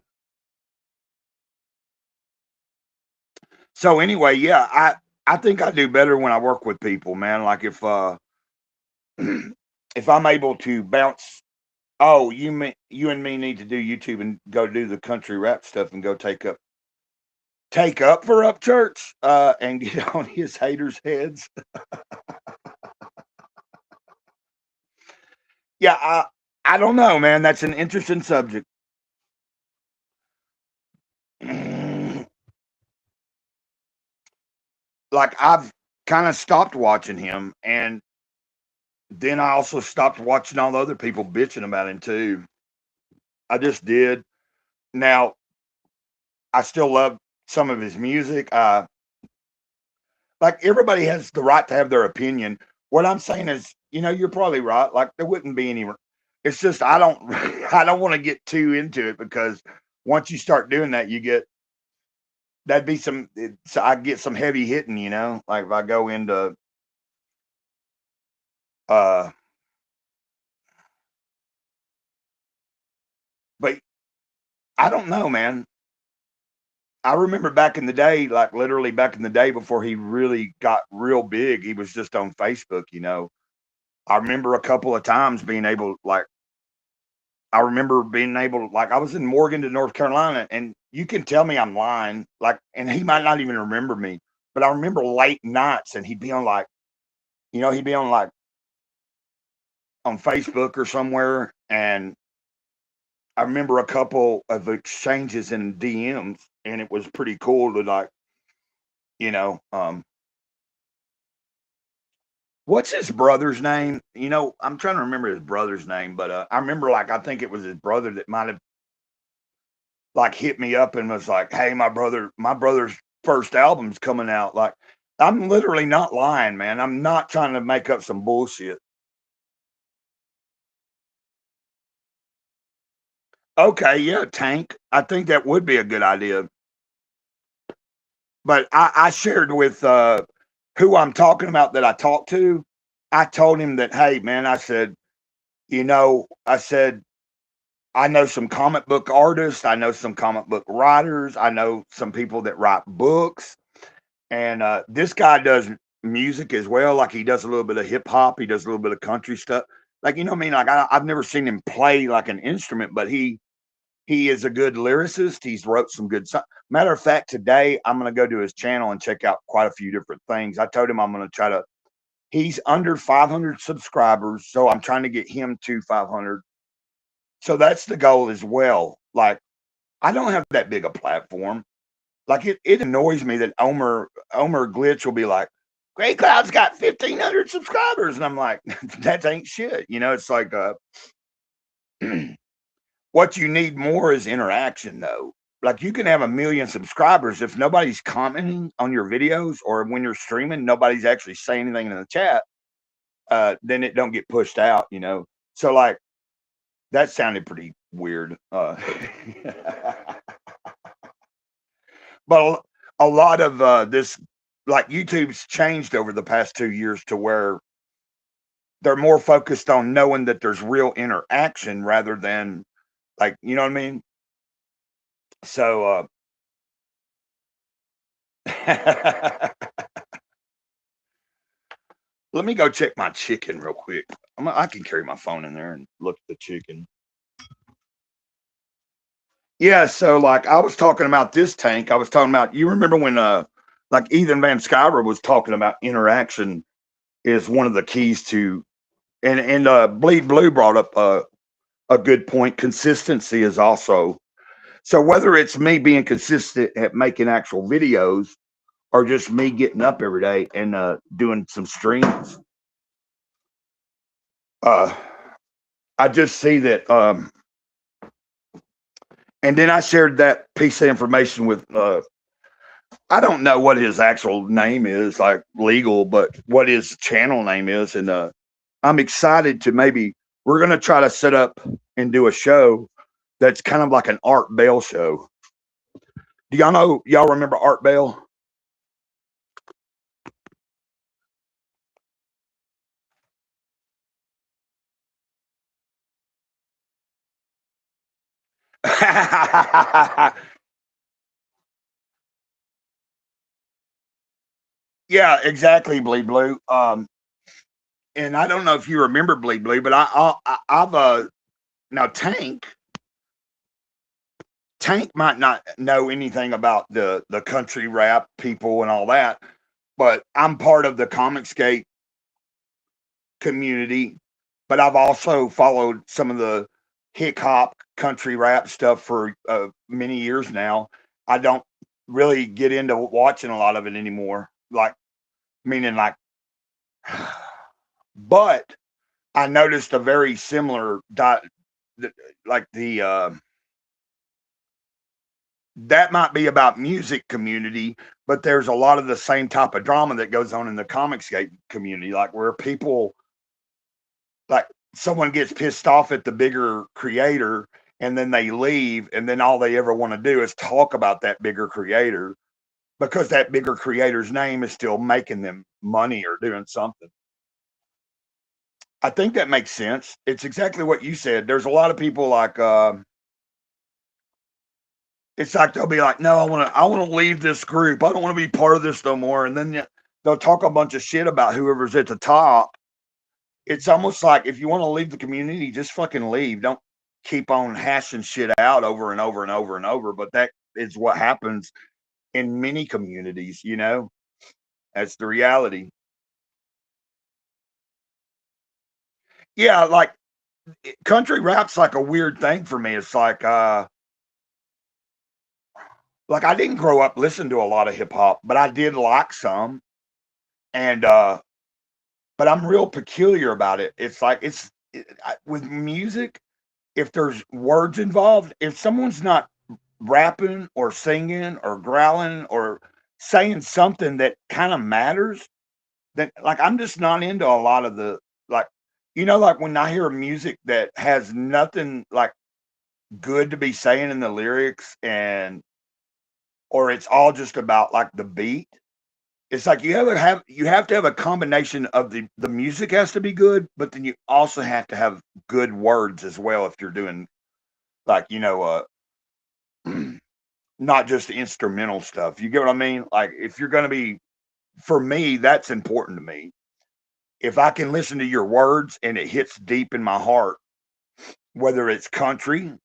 So anyway, yeah, I think I do better when I work with people, man. Like if if I'm able to bounce. Oh, you and me need to do YouTube and go do the country rap stuff and go take up for Up Church, and get on his haters' heads. Yeah, I don't know, man. That's an interesting subject. Like I've kind of stopped watching him, and then I also stopped watching all the other people bitching about him too. I just did. Now I still love some of his music. Like everybody has the right to have their opinion. What I'm saying is, you're probably right. Like there wouldn't be any. It's just I don't I don't want to get too into it because once you start doing that, you get that'd be so I get some heavy hitting. Like if I go into uh, but I don't know, man. I remember back in the day, like literally back in the day before he really got real big, he was just on Facebook. I remember a couple of times being able, like, I remember being able, like, I was in Morganton, North Carolina, and you can tell me I'm lying, like, and he might not even remember me, but I remember late nights and he'd be on, like, he'd be on, like, on Facebook or somewhere. And I remember a couple of exchanges in DMs, and it was pretty cool to, like, you know, um, what's his brother's name? I'm trying to remember his brother's name, but I remember, like, I think it was his brother that might have like hit me up and was like, "Hey, my brother's first album's coming out." Like, I'm literally not lying, man. I'm not trying to make up some bullshit. Okay, yeah, Tank. I think that would be a good idea. But I shared with who I'm talking about that I talked to. I told him that, hey, man, I said, I know some comic book artists, I know some comic book writers, I know some people that write books. And this guy does. music as well. Like he does a little bit of hip hop, he does a little bit of country stuff. Like you know what I mean? Like I've never seen him play like an instrument, but he is a good lyricist. He's wrote some good songs. Matter of fact, today I'm gonna go to his channel and check out quite a few different things. I told him I'm gonna try to. He's under 500 subscribers, so I'm trying to get him to 500. So that's the goal as well. Like I don't have that big a platform. Like it annoys me that Omer Glitch will be like, Gray Cloud's got 1,500 subscribers, and I'm like, that ain't shit. You know, it's like what you need more is interaction, though. Like you can have 1 million subscribers if nobody's commenting on your videos or when you're streaming, nobody's actually saying anything in the chat. Then it don't get pushed out. You know, so like that sounded pretty weird. But a lot of this, like YouTube's changed over the past 2 years to where they're more focused on knowing that there's real interaction rather than like, you know what I mean? So, let me go check my chicken real quick. I can carry my phone in there and look at the chicken. Yeah, so like I was talking about this tank. I was talking about you remember when like Ethan Van Sciver was talking about interaction is one of the keys to and Bleed Blue brought up a good point. Consistency is also so whether it's me being consistent at making actual videos or just me getting up every day and doing some streams, uh, I just see that. And then I shared that piece of information with. I don't know what his actual name is, like legal, but what his channel name is, and I'm excited to maybe we're gonna try to set up and do a show that's kind of like an Art Bell show. Do y'all know? Y'all remember Art Bell? Yeah, exactly, Bleed Blue. And I don't know if you remember Bleed Blue, but I've now Tank might not know anything about the country rap people and all that, but I'm part of the Comicsgate community. But I've also followed some of the hip hop country rap stuff for many years now. I don't really get into watching a lot of it anymore. Like meaning like, but I noticed a very similar like the that might be about music community, but there's a lot of the same type of drama that goes on in the Comicsgate community, like where people like someone gets pissed off at the bigger creator and then they leave and then all they ever want to do is talk about that bigger creator because that bigger creator's name is still making them money or doing something. I think that makes sense. It's exactly what you said. There's a lot of people like it's like they'll be like, "No, I want to leave this group. I don't want to be part of this no more." And then they'll talk a bunch of shit about whoever's at the top. It's almost like if you want to leave the community, just fucking leave. Don't keep on hashing shit out over and over and over and over. But that is what happens in many communities. You know, that's the reality. Yeah, like country rap's like a weird thing for me. It's like I didn't grow up listening to a lot of hip hop, but I did like some. And but I'm real peculiar about it. It's like with music, if there's words involved, if someone's not rapping or singing or growling or saying something that kind of matters, then like I'm just not into a lot of the like like when I hear music that has nothing like good to be saying in the lyrics and or it's all just about like the beat. It's like you have to have a combination of the music has to be good, but then you also have to have good words as well if you're doing like, not just the instrumental stuff. You get what I mean? Like if you're gonna be for me, that's important to me. If I can listen to your words and it hits deep in my heart, whether it's country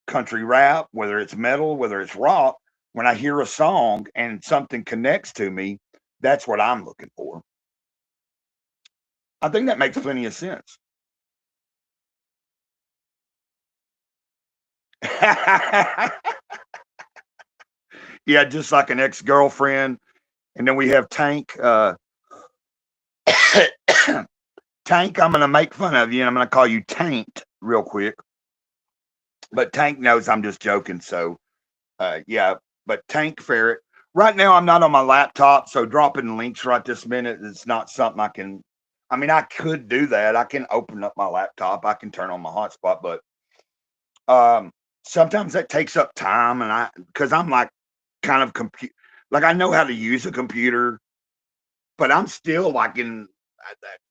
rap, whether it's metal, whether it's rock, when I hear a song and something connects to me, that's what I'm looking for. I think that makes plenty of sense. Yeah, just like an ex girlfriend. And then we have Tank. Tank, I'm going to make fun of you and I'm going to call you Taint real quick. But Tank knows I'm just joking. So, yeah, but Tank Ferret. Right now, I'm not on my laptop. So, dropping links right this minute is not something I can. I mean, I could do that. I can open up my laptop, I can turn on my hotspot, but um, sometimes that takes up time. And because I'm like kind of like I know how to use a computer, but I'm still like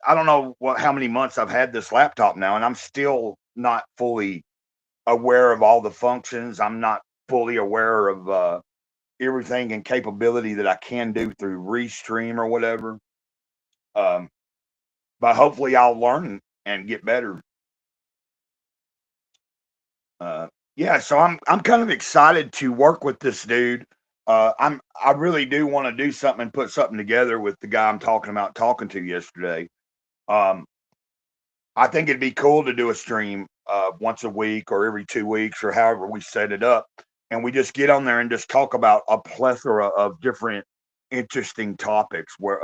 I don't know how many months I've had this laptop now, and I'm still not fully aware of all the functions. I'm not fully aware of everything and capability that I can do through Restream or whatever. Um, but hopefully I'll learn and get better. Uh, yeah, so I'm kind of excited to work with this dude. I really do want to do something and put something together with the guy I'm talking to yesterday. Um, I think it'd be cool to do a stream once a week or every 2 weeks or however we set it up, and we just get on there and just talk about a plethora of different interesting topics. Where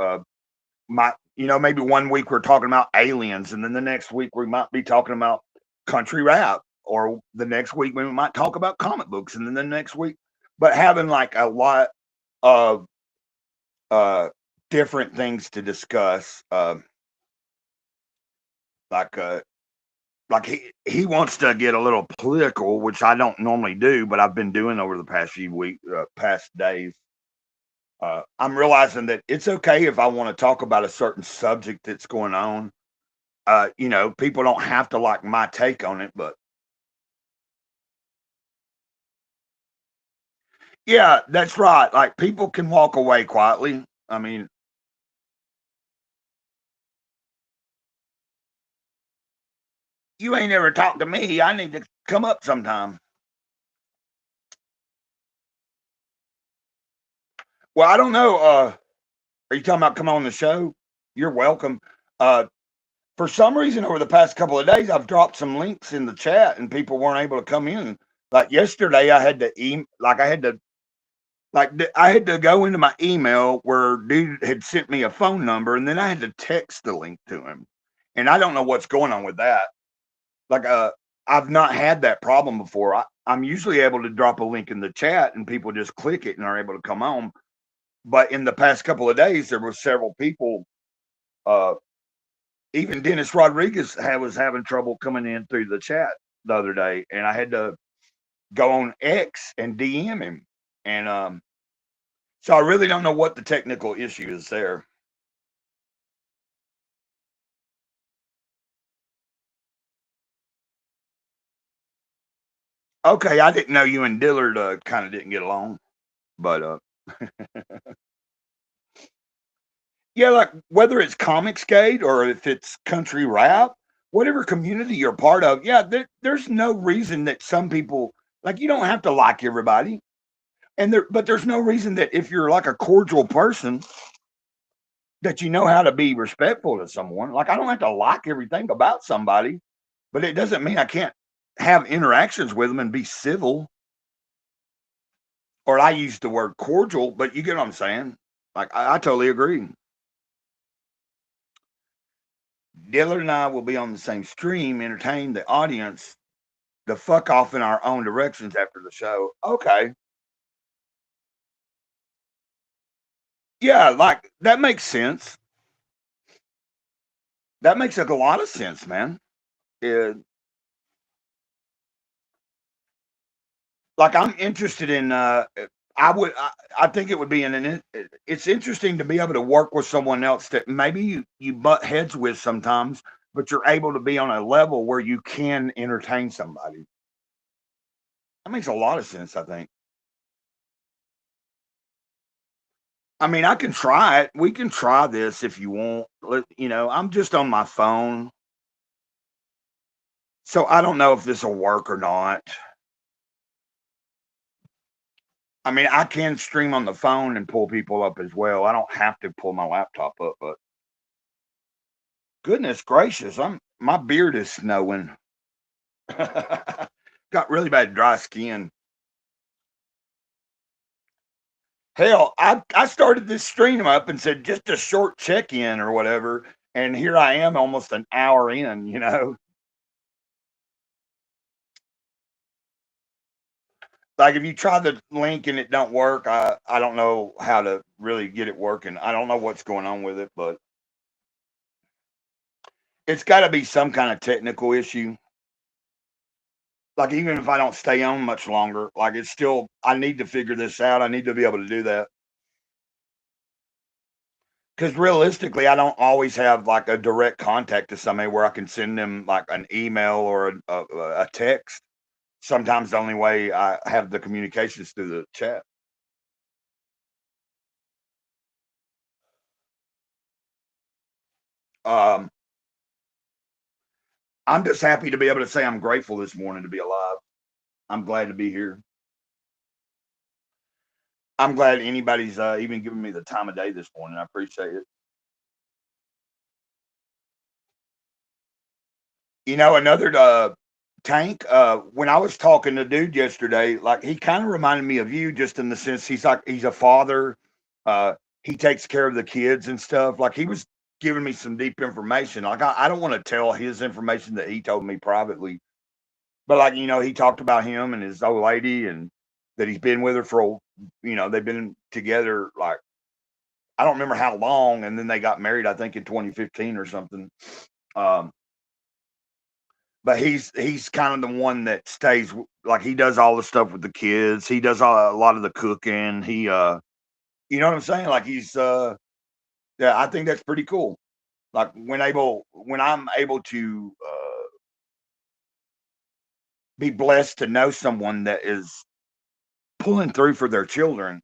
maybe one week we're talking about aliens, and then the next week we might be talking about country rap, or the next week we might talk about comic books, and then the next week, but having like a lot of uh, different things to discuss, like he wants to get a little political, which I don't normally do, but I've been doing over the past few weeks, past days. I'm realizing that it's okay if I want to talk about a certain subject that's going on. People don't have to like my take on it, but yeah, that's right. Like people can walk away quietly. I mean, you ain't ever talked to me. I need to come up sometime. Well, I don't know. Are you talking about come on the show? You're welcome. Uh, for some reason, over the past couple of days, I've dropped some links in the chat, and people weren't able to come in. Like yesterday, I had to I had to go into my email where dude had sent me a phone number, and then I had to text the link to him. And I don't know what's going on with that. Like, I've not had that problem before. I'm usually able to drop a link in the chat, and people just click it and are able to come on. But in the past couple of days, there were several people. Uh, Even Dennis Rodriguez was having trouble coming in through the chat the other day, and I had to go on X and DM him. And so I really don't know what the technical issue is there. Okay, I didn't know you and Dillard kind of didn't get along, but yeah, like whether it's Comicsgate or if it's country rap, whatever community you're part of, yeah, there's no reason that some people like you don't have to like everybody, but there's no reason that if you're like a cordial person that you know how to be respectful to someone. Like I don't have to like everything about somebody, but it doesn't mean I can't have interactions with them and be civil. Or I use the word cordial, but you get what I'm saying. Like I totally agree. Dillard and I will be on the same stream, entertain the audience, the fuck off in our own directions after the show. Okay. Yeah, like that makes sense. That makes like a lot of sense, man. It, like I'm interested in I think it would be it's interesting to be able to work with someone else that maybe you butt heads with sometimes, but you're able to be on a level where you can entertain somebody. That makes a lot of sense, I think. I mean, I can try it. We can try this if you want. I'm just on my phone, so I don't know if this will work or not. I mean, I can stream on the phone and pull people up as well. I don't have to pull my laptop up, but goodness gracious, my beard is snowing. Got really bad dry skin. Hell, I started this stream up and said just a short check in or whatever, and here I am almost an hour in. Like if you try the link and it don't work, I don't know how to really get it working. I don't know what's going on with it, but it's got to be some kind of technical issue. Like even if I don't stay on much longer, like it's still I need to figure this out. I need to be able to do that. Because realistically, I don't always have like a direct contact to somebody where I can send them like an email or a text. Sometimes the only way I have the communications through the chat. Um, I'm just happy to be able to say I'm grateful this morning to be alive. I'm glad to be here. I'm glad anybody's even giving me the time of day this morning. I appreciate it. Another Tank. When I was talking to dude yesterday, like he kind of reminded me of you, just in the sense he's a father. He takes care of the kids and stuff. Like he was giving me some deep information. Like I don't want to tell his information that he told me privately, but like he talked about him and his old lady and that he's been with her for they've been together like I don't remember how long, and then they got married I think in 2015 or something. Um, but he's kind of the one that stays like he does all the stuff with the kids. He does a lot of the cooking. You know what I'm saying? Like yeah, I think that's pretty cool. Like when I'm able to be blessed to know someone that is pulling through for their children.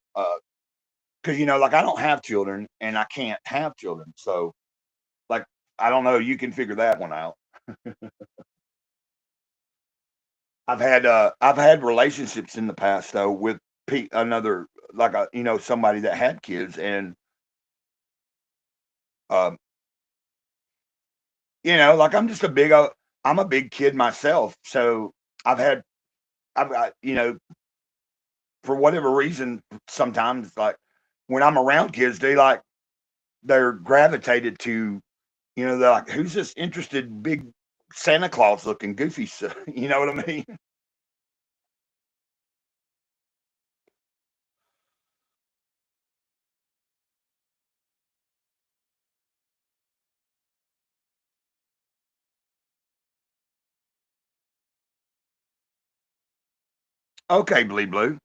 Because like I don't have children and I can't have children, so like I don't know. You can figure that one out. I've had relationships in the past though with another like a somebody that had kids and um like I'm a big kid myself, so I've had I've got for whatever reason sometimes like when I'm around kids they're gravitated to they're like who's this interested big Santa Claus looking goofy you know what I mean. Okay, Bleed Blue.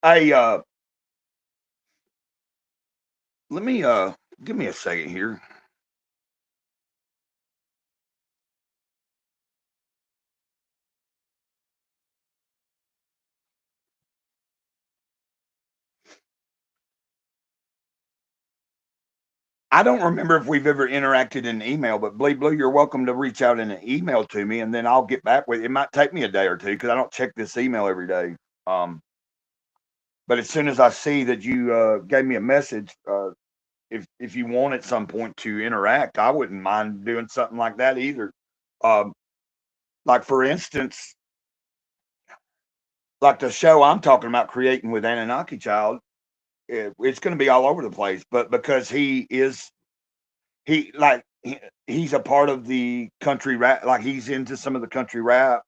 Hey, let me give me a second here. I don't remember if we've ever interacted in email, but Bleed Blue, you're welcome to reach out in an email to me, and then I'll get back with you. It might take me a day or two because I don't check this email every day. But as soon as I see that you gave me a message, if you want at some point to interact, I wouldn't mind doing something like that either. Um, like for instance, like the show I'm talking about creating with Anunnaki Child, it's going to be all over the place. But because he's a part of the country rap, like he's into some of the country rap.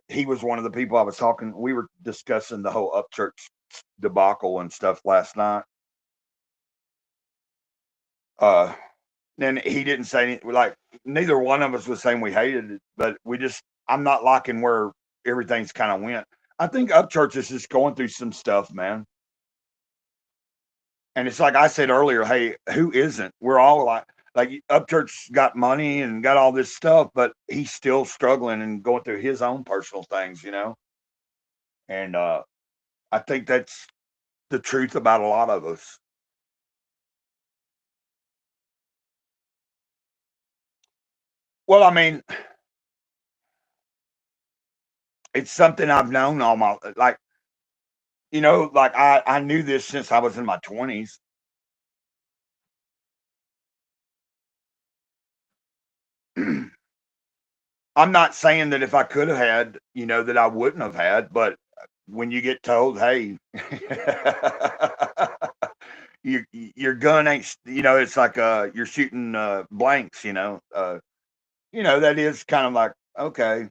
He was one of the people I was talking. We were discussing the whole Upchurch debacle and stuff last night. Uh, and he didn't say anything. Like neither one of us was saying we hated it, but I'm not liking where everything's kind of went. I think Upchurch is just going through some stuff, man. And it's like I said earlier, hey, who isn't? We're all like Upchurch got money and got all this stuff, but he's still struggling and going through his own personal things. And I think the truth about a lot of us. Well, I mean, it's something I've known all my like, like I knew this since I was in my 20s. I'm not saying that if I could have had, that I wouldn't have had, but when you get told, "Hey, your gun ain't," it's like you're shooting blanks, that is kind of like, okay.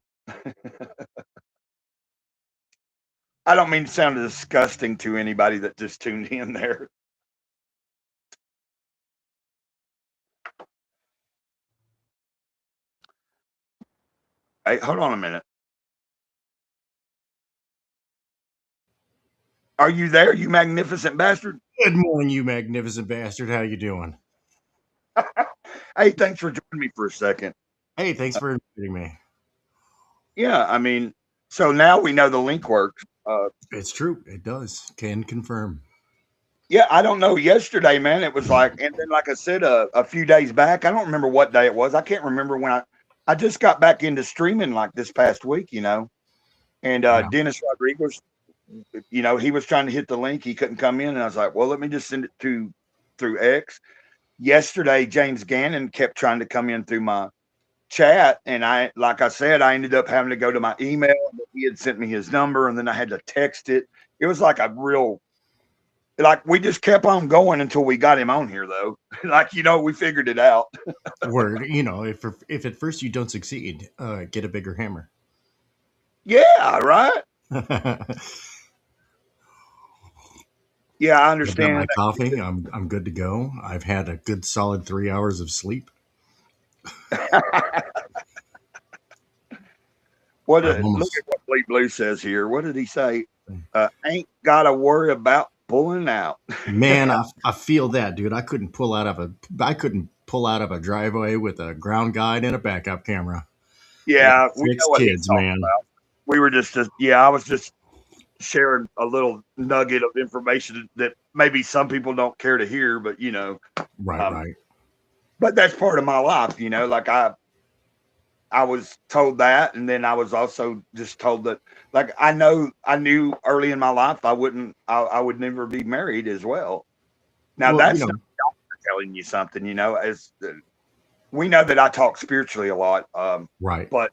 I don't mean to sound disgusting to anybody that just tuned in there. Hey, hold on a minute. Are you there, you magnificent bastard? Good morning, you magnificent bastard. How you doing? Hey, thanks for joining me for a second. Hey, thanks for inviting me. Yeah, I mean, so now we know the link works. It's true. It does. Can confirm. Yeah, I don't know. Yesterday, man, it was like, and then like I said, a few days back, I don't remember what day it was. I can't remember when I just got back into streaming like this past week, and Yeah. Dennis Rodriguez, he was trying to hit the link, he couldn't come in, and I was like, well, let me just send it to through X. Yesterday, James Gannon kept trying to come in through my chat, and like I said, I ended up having to go to my email. He had sent me his number, and then I had to text it. It was like a real, like we just kept on going until we got him on here, though. Like we figured it out. Word. If at first you don't succeed, get a bigger hammer. Yeah, right. I've Yeah, I got understand my coffee. I'm good to go. I've had a good solid 3 hours of sleep. that. What? I'm Look almost at what Lee Blue says here. What did he say? Ain't got to worry about pulling out. man. I feel that, dude. I couldn't pull out of a driveway with a ground guide and a backup camera. With Yeah, we know six what he's kids, talking man. about. We were yeah, I was just sharing a little nugget of information that maybe some people don't care to hear, but Right, um, right. but that's part of my life. Like I was told that, and then I was also just told that, like I knew early in my life I would never be married as well. Now Well, that's not telling you something, as we know that I talk spiritually a lot, right. but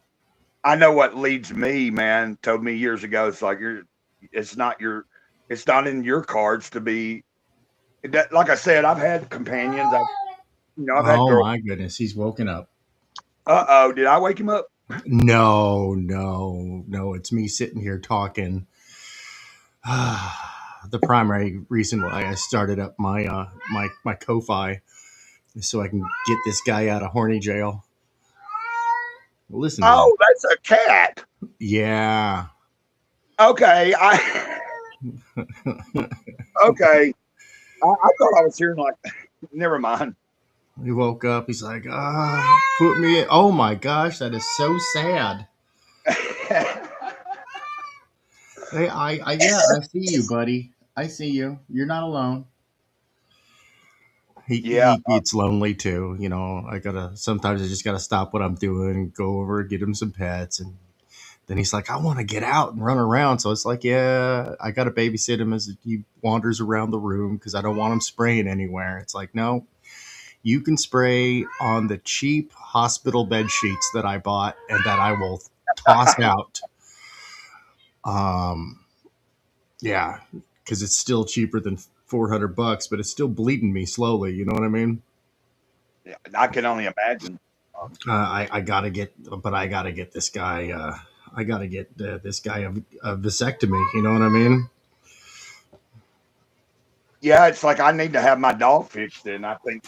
I know what leads me, man, told me years ago. It's like it's not your, it's not in your cards to be. Like I said, I've had companions. I've had Oh girls. my goodness, he's woken up. Oh, did I wake him up? No, no, no. It's me sitting here talking. The primary reason why I started up my Ko-fi is so I can get this guy out of horny jail. Listen to that. Oh, that's a cat. Yeah. Okay, I okay. I thought I was hearing like. Never mind. He woke up. He's like, put me in. Oh my gosh, that is so sad. Hey, yeah, I see you, buddy. I see you. You're not alone. Yeah. He gets lonely too. I gotta sometimes I just gotta stop what I'm doing, go over, get him some pets, and then he's like, I want to get out and run around. So it's like, yeah, I gotta babysit him as he wanders around the room because I don't want him spraying anywhere. It's like, no, you can spray on the cheap hospital bed sheets that I bought and that I will toss out. Um, yeah, because it's still cheaper than $400, but it's still bleeding me slowly. You know what I mean? Yeah, I can only imagine. I gotta get, but I gotta get this guy. I gotta get this guy a vasectomy. You know what I mean? Yeah, it's like I need to have my dog fixed, and I think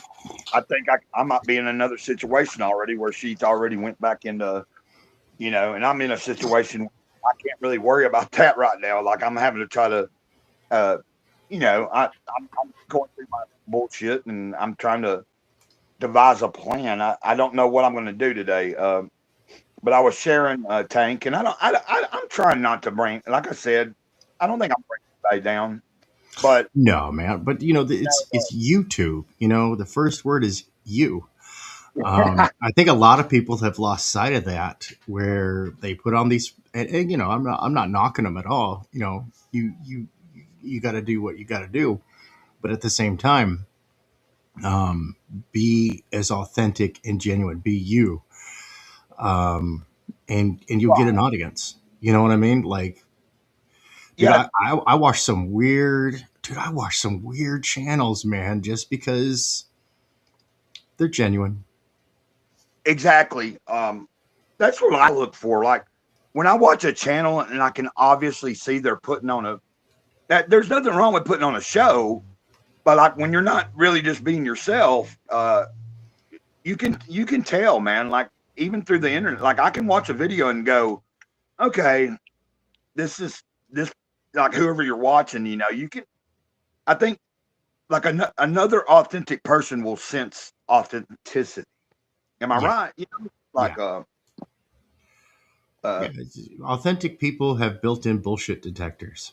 I might be in another situation already where she's already went back into, and I'm in a situation I can't really worry about that right now. Like I'm having to try to, uh, I'm going through my bullshit, and I'm trying to devise a plan. I don't know what I'm going to do today. But I was sharing a Tank, and I'm trying not to bring, like I said, I don't think I'm bringing anybody down. But No, man. But it's YouTube. The first word is you. I think a lot of people have lost sight of that, where they put on these, and I'm not knocking them at all. You got to do what you got to do, but at the same time, be as authentic and genuine. Be you, and you'll get an audience. You know what I mean? Like, dude, yeah, I watch some weird, dude. I watch some weird channels, man, just because they're genuine. exactly. That's what I look for. Like when I watch a channel and I can obviously see they're putting on a that there's nothing wrong with putting on a show, but like when you're not really just being yourself, you can tell, man. Like even through the internet, like I can watch a video and go, okay, this is this like whoever you're watching, you can. I think like another authentic person will sense authenticity. Am I Yeah, right? yeah, Like uh, yeah. Authentic people have built-in bullshit detectors.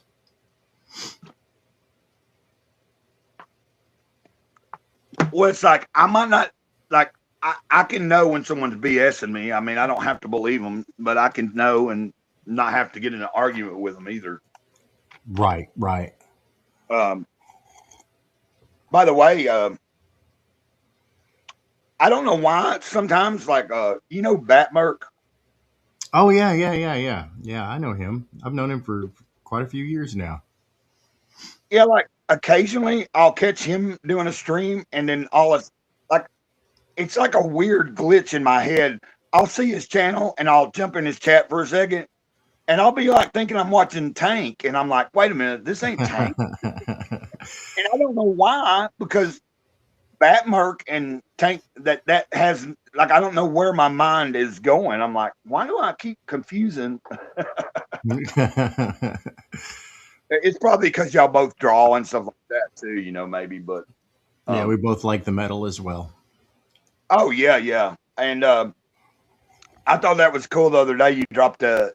well, it's like I might not like I can know when someone's BSing me. I mean, I don't have to believe them, but I can know and not have to get in an argument with them either. Right, right. Um, by the way, I don't know why sometimes like Batmerk. Oh yeah, yeah, yeah, yeah, yeah. I know him. I've known him for quite a few years now. Yeah, like occasionally I'll catch him doing a stream, and then like it's like a weird glitch in my head. I'll see his channel and I'll jump in his chat for a second, and I'll be like thinking I'm watching Tank, and I'm like, wait a minute, this ain't Tank, and I don't know why because Batmerk and Tank that has like I don't know where my mind is going. I'm like, why do I keep confusing? It's probably because y'all both draw and stuff like that too, maybe. But Yeah, um, we both like the metal as well. oh yeah, yeah, and I thought that was cool the other day. You dropped a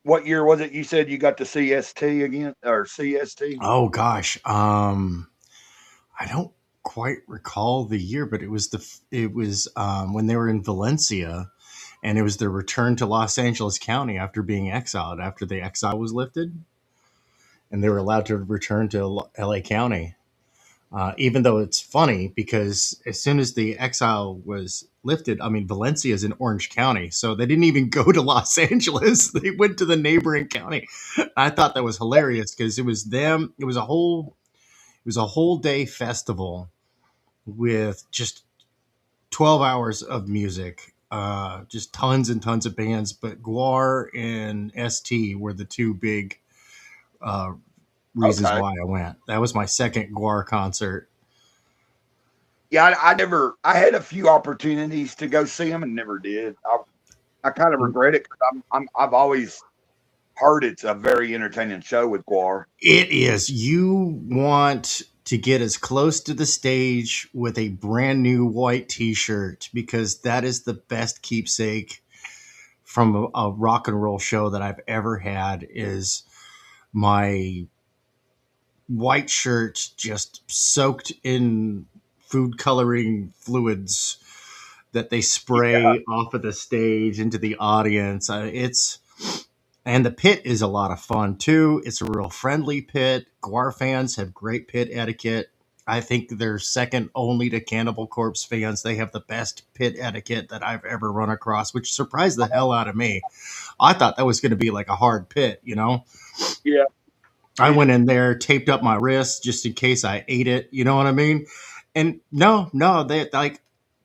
what year was it? You said you got the CST again or CST? Oh gosh, I don't quite recall the year, but it was when they were in Valencia, and it was their return to Los Angeles County after being exiled, after the exile was lifted, and they were allowed to return to LA County. Even though it's funny because as soon as the exile was lifted, I mean, Valencia is in Orange County, so they didn't even go to Los Angeles. They went to the neighboring county. I thought that was hilarious because it was them. It was a whole day festival with just 12 hours of music, just tons and tons of bands. But Guar and ST were the two big uh, reasons Okay. why I went. That was my second Guar concert. Yeah, I never. I had a few opportunities to go see them and never did. I kind of regret it because I've always heard it's a very entertaining show with Guar. It is. You want to get as close to the stage with a brand new white t shirt because that is the best keepsake from a rock and roll show that I've ever had is my white shirt just soaked in food coloring fluids that they Yeah. spray off of the stage into the audience. It's and the pit is a lot of fun too. It's a real friendly pit. Guar fans have great pit etiquette. I think they're second only to Cannibal Corpse fans. They have the best pit etiquette that I've ever run across, which surprised the hell out of me. I thought that was going to be like a hard pit. Yeah. I went in there, taped up my wrist just in case I ate it. You know what I mean? And no, no,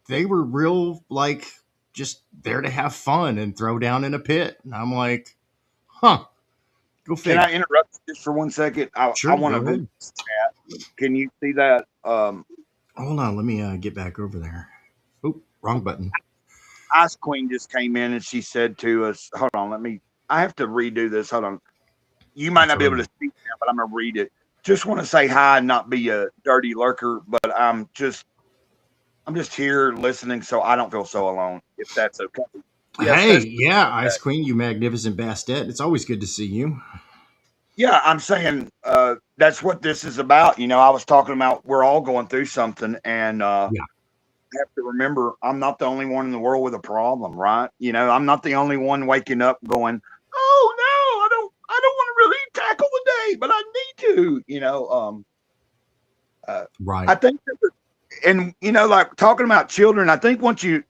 they were real like just there to have fun and throw down in a pit. And I'm like, huh, go Can figure. I interrupt you just for 1 second? I Sure, want to go visit ahead. this chat. Can you see that? Hold on, let me get back over there. Oh, wrong button. Ice Queen just came in and she said to us, "Hold on, let me. I have to redo this. Hold on. You might That's not all be able to right. speak now, but I'm gonna read it. Just want to say hi and not be a dirty lurker, but I'm just here listening, so I don't feel so alone. If that's okay. Yes, Hey, that's yeah, okay. Ice Queen, you magnificent bastet. It's always good to see you. Yeah, I'm saying that's what this is about. I was talking about we're all going through something, and Yeah. have to remember I'm not the only one in the world with a problem, right? I'm not the only one waking up going, "Oh no, I don't want to really tackle the day, but I need to." I Right. think, and like talking about children, I think once you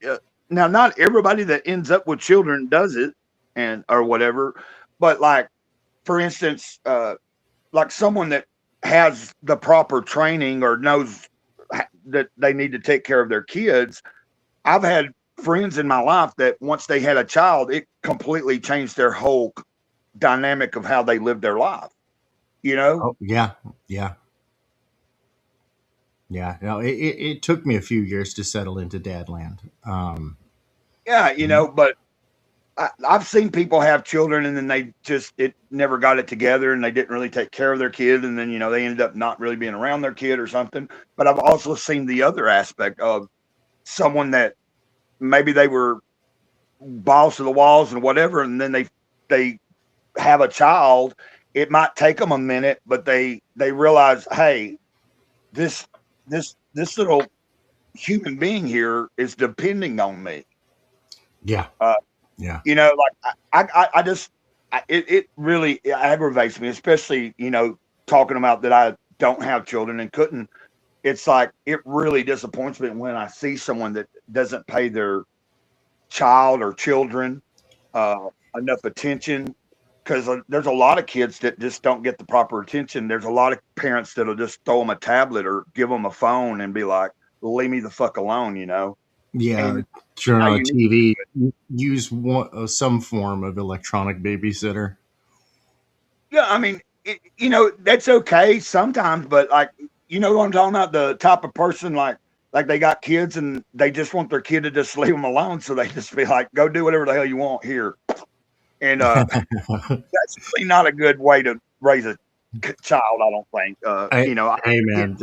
now, not everybody that ends up with children does it, and or whatever, but like for instance, like someone that has the proper training or knows that they need to take care of their kids. I've had friends in my life that once they had a child, it completely changed their whole dynamic of how they live their life. You know? Oh yeah. Yeah. Yeah. No, it took me a few years to settle into Dadland. Yeah, Mhm. but I've seen people have children and then they just it never got it together and they didn't really take care of their kid and then they ended up not really being around their kid or something. But I've also seen the other aspect of someone that maybe they were balls to the walls and whatever, and then they have a child. It might take them a minute, but they realize, hey, this this little human being here is depending on me. Yeah. Uh, Yeah. like I just it really aggravates me, especially talking about that I don't have children and couldn't. It's like it really disappoints me when I see someone that doesn't pay their child or children uh, enough attention because there's a lot of kids that just don't get the proper attention. There's a lot of parents that'll just throw them a tablet or give them a phone and be like, "Leave me the fuck alone." Yeah. And Turn how on a you need TV. Use some form of electronic babysitter. Yeah, I mean, that's okay sometimes, but like, you know what I'm talking about? The type of person like they got kids and they just want their kid to just leave them alone, so they just be like, "Go do whatever the hell you want here," and that's really not a good way to raise a child. I don't think. I, You know, I, hey it, man,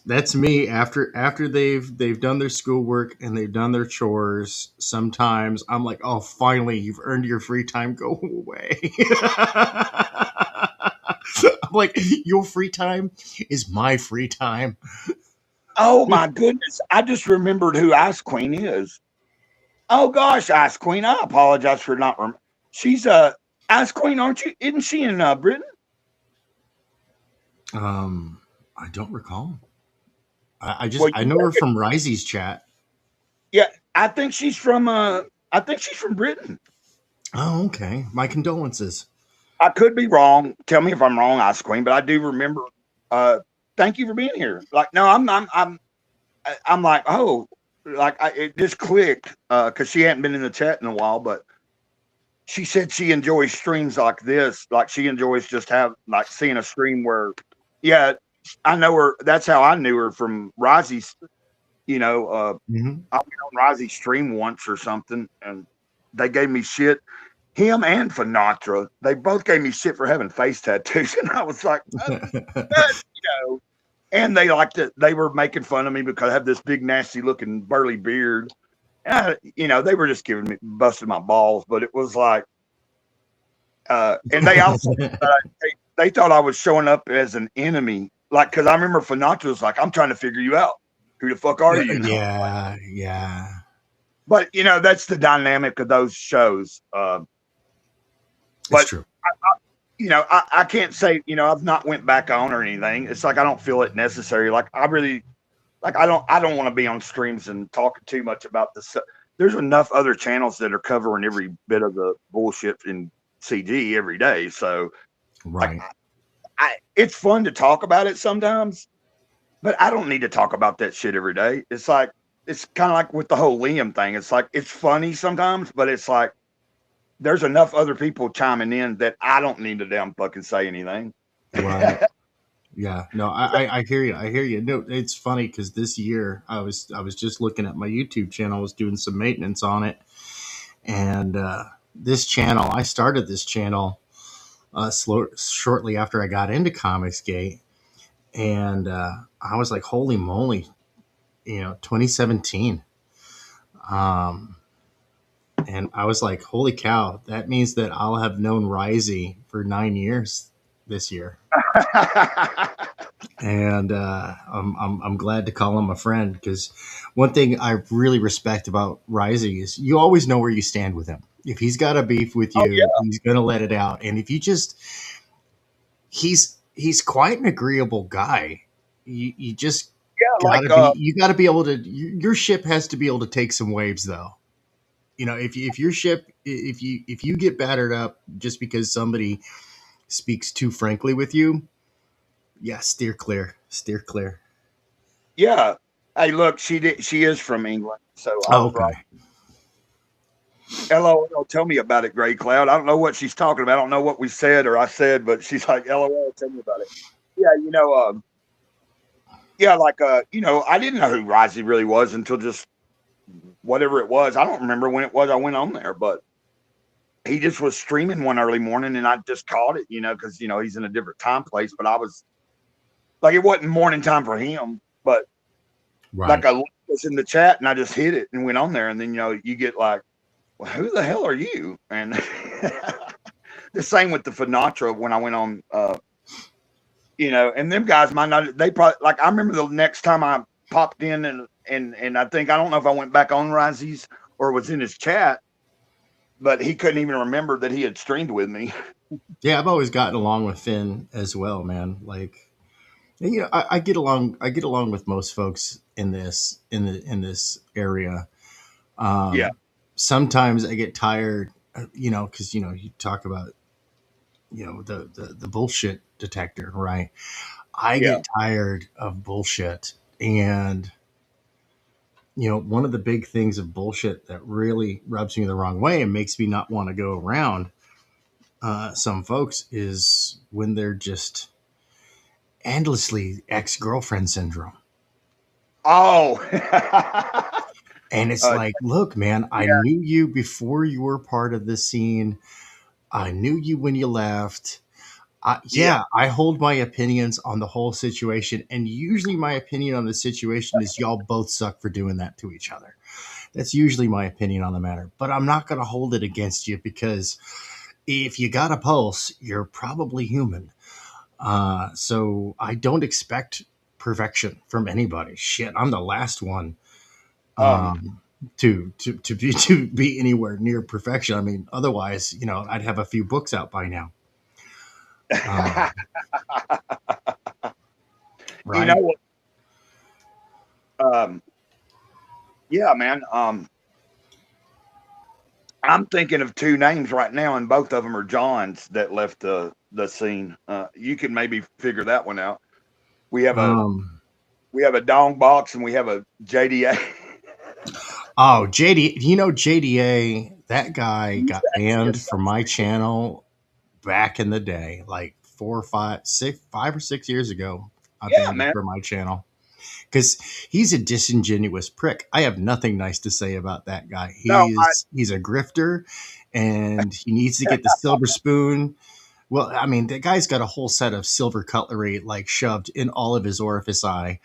that's me. After they've done their schoolwork and they've done their chores. Sometimes I'm like, oh, finally, you've earned your free time. Go away. I'm like, your free time is my free time. oh my goodness, I just remembered who Ice Queen is. Oh gosh, Ice Queen, I apologize for not. She's Ice Queen, aren't you? Isn't she in Britain? I don't recall. I just Well, I you know her from Risey's chat. Yeah, I think she's from. I think she's from Britain. Oh, okay. My condolences. I could be wrong. Tell me if I'm wrong, Ice Queen. But I do remember. Uh, thank you for being here. Like, no, I'm like, oh, like it just clicked because she hadn't been in the chat in a while. But she said she enjoys streams like this. Like she enjoys just have like seeing a stream where, yeah, I know her. That's how I knew her from Risey's. You know, Hmm. I went on Risey's stream once or something, and they gave me shit. Him and Finatra, they both gave me shit for having face tattoos, and I was like, you know. And they liked it. They were making fun of me because I have this big, nasty looking burly beard. And they were just giving me busting my balls, but it was like, and they also they thought I was showing up as an enemy, like because I remember Finatra was like, "I'm trying to figure you out. Who the fuck are you?" And I was like, Yeah, yeah. but that's the dynamic of those shows. It's But true. I can't say, I've not went back on or anything. It's like I don't feel it necessary. Like I really like I don't want to be on streams and talking too much about this. There's enough other channels that are covering every bit of the bullshit in CG every day. So like Right. it's fun to talk about it sometimes, but I don't need to talk about that shit every day. It's like it's kind of like with the whole Liam thing. It's like it's funny sometimes, but it's like there's enough other people chiming in that I don't need to damn fucking say anything. Right. Yeah. No, I hear you. I hear you. No, it's funny because this year I was just looking at my YouTube channel. I was doing some maintenance on it, and this channel I started this channel shortly after I got into Comicsgate, and I was like, holy moly, 2017. Um, and I was like, holy cow, that means that I'll have known Risey for 9 years this year, and I'm glad to call him a friend because one thing I really respect about Rising is you always know where you stand with him. If he's got a beef with Oh you, yeah, he's gonna let it out, and if you just he's quite an agreeable guy. You just yeah. gotta be you gotta be able to your ship has to be able to take some waves though. You know, if your ship if you get battered up just because somebody speaks too frankly with you, yeah, steer clear. yeah. Hey, look, she is from England, so I Oh, was right. okay. LOL, tell me about it, Gray Cloud. I don't know what she's talking about. I don't know what we said or I said, but she's like, LOL, tell me about it. Yeah, yeah, like I didn't know who Risey really was until just whatever it was. I don't remember when it was I went on there, but he just was streaming one early morning and I just caught it, because he's in a different time place. But I was like, it wasn't morning time for him, but like Right. I was in the chat and I just hit it and went on there, and then you get like, well, who the hell are you? And the same with the Finatra when I went on, and them guys might not. They probably like. I remember the next time I popped in and I don't know if I went back on Risey's or was in his chat, but he couldn't even remember that he had streamed with me. Yeah, I've always gotten along with Finn as well, man. Like, you know, I get along with most folks in this area. Yeah, Sometimes I get tired, because you talk about the bullshit detector, right? I yeah. get tired of bullshit, and one of the big things of bullshit that really rubs me the wrong way and makes me not want to go around some folks is when they're just endlessly ex-girlfriend syndrome. Oh, And it's uh, like, look, man, I yeah, knew you before you were part of the scene. I knew you when you left. yeah. Yeah, I hold my opinions on the whole situation. And usually my opinion on the situation is y'all both suck for doing that to each other. That's usually my opinion on the matter. But I'm not going to hold it against you because if you got a pulse, you're probably human. So I don't expect perfection from anybody. Shit, I'm the last one Um, to be anywhere near perfection. I mean, otherwise, I'd have a few books out by now. Um, you know right? what? Um, yeah, man. I'm thinking of two names right now, and both of them are Johns that left the scene. You can maybe figure that one out. We have a Um, we have a Dong Box and we have a JDA. oh, JDA, that guy He's got actually a banned from my substitute. channel back in the day, like 5 or 6 years ago. I Yeah, banned him man. from my channel because he's a disingenuous prick. I have nothing nice to say about that guy. No, He's a grifter, and he needs to get the silver spoon. Well, I mean, the guy's got a whole set of silver cutlery like shoved in all of his orifice eye.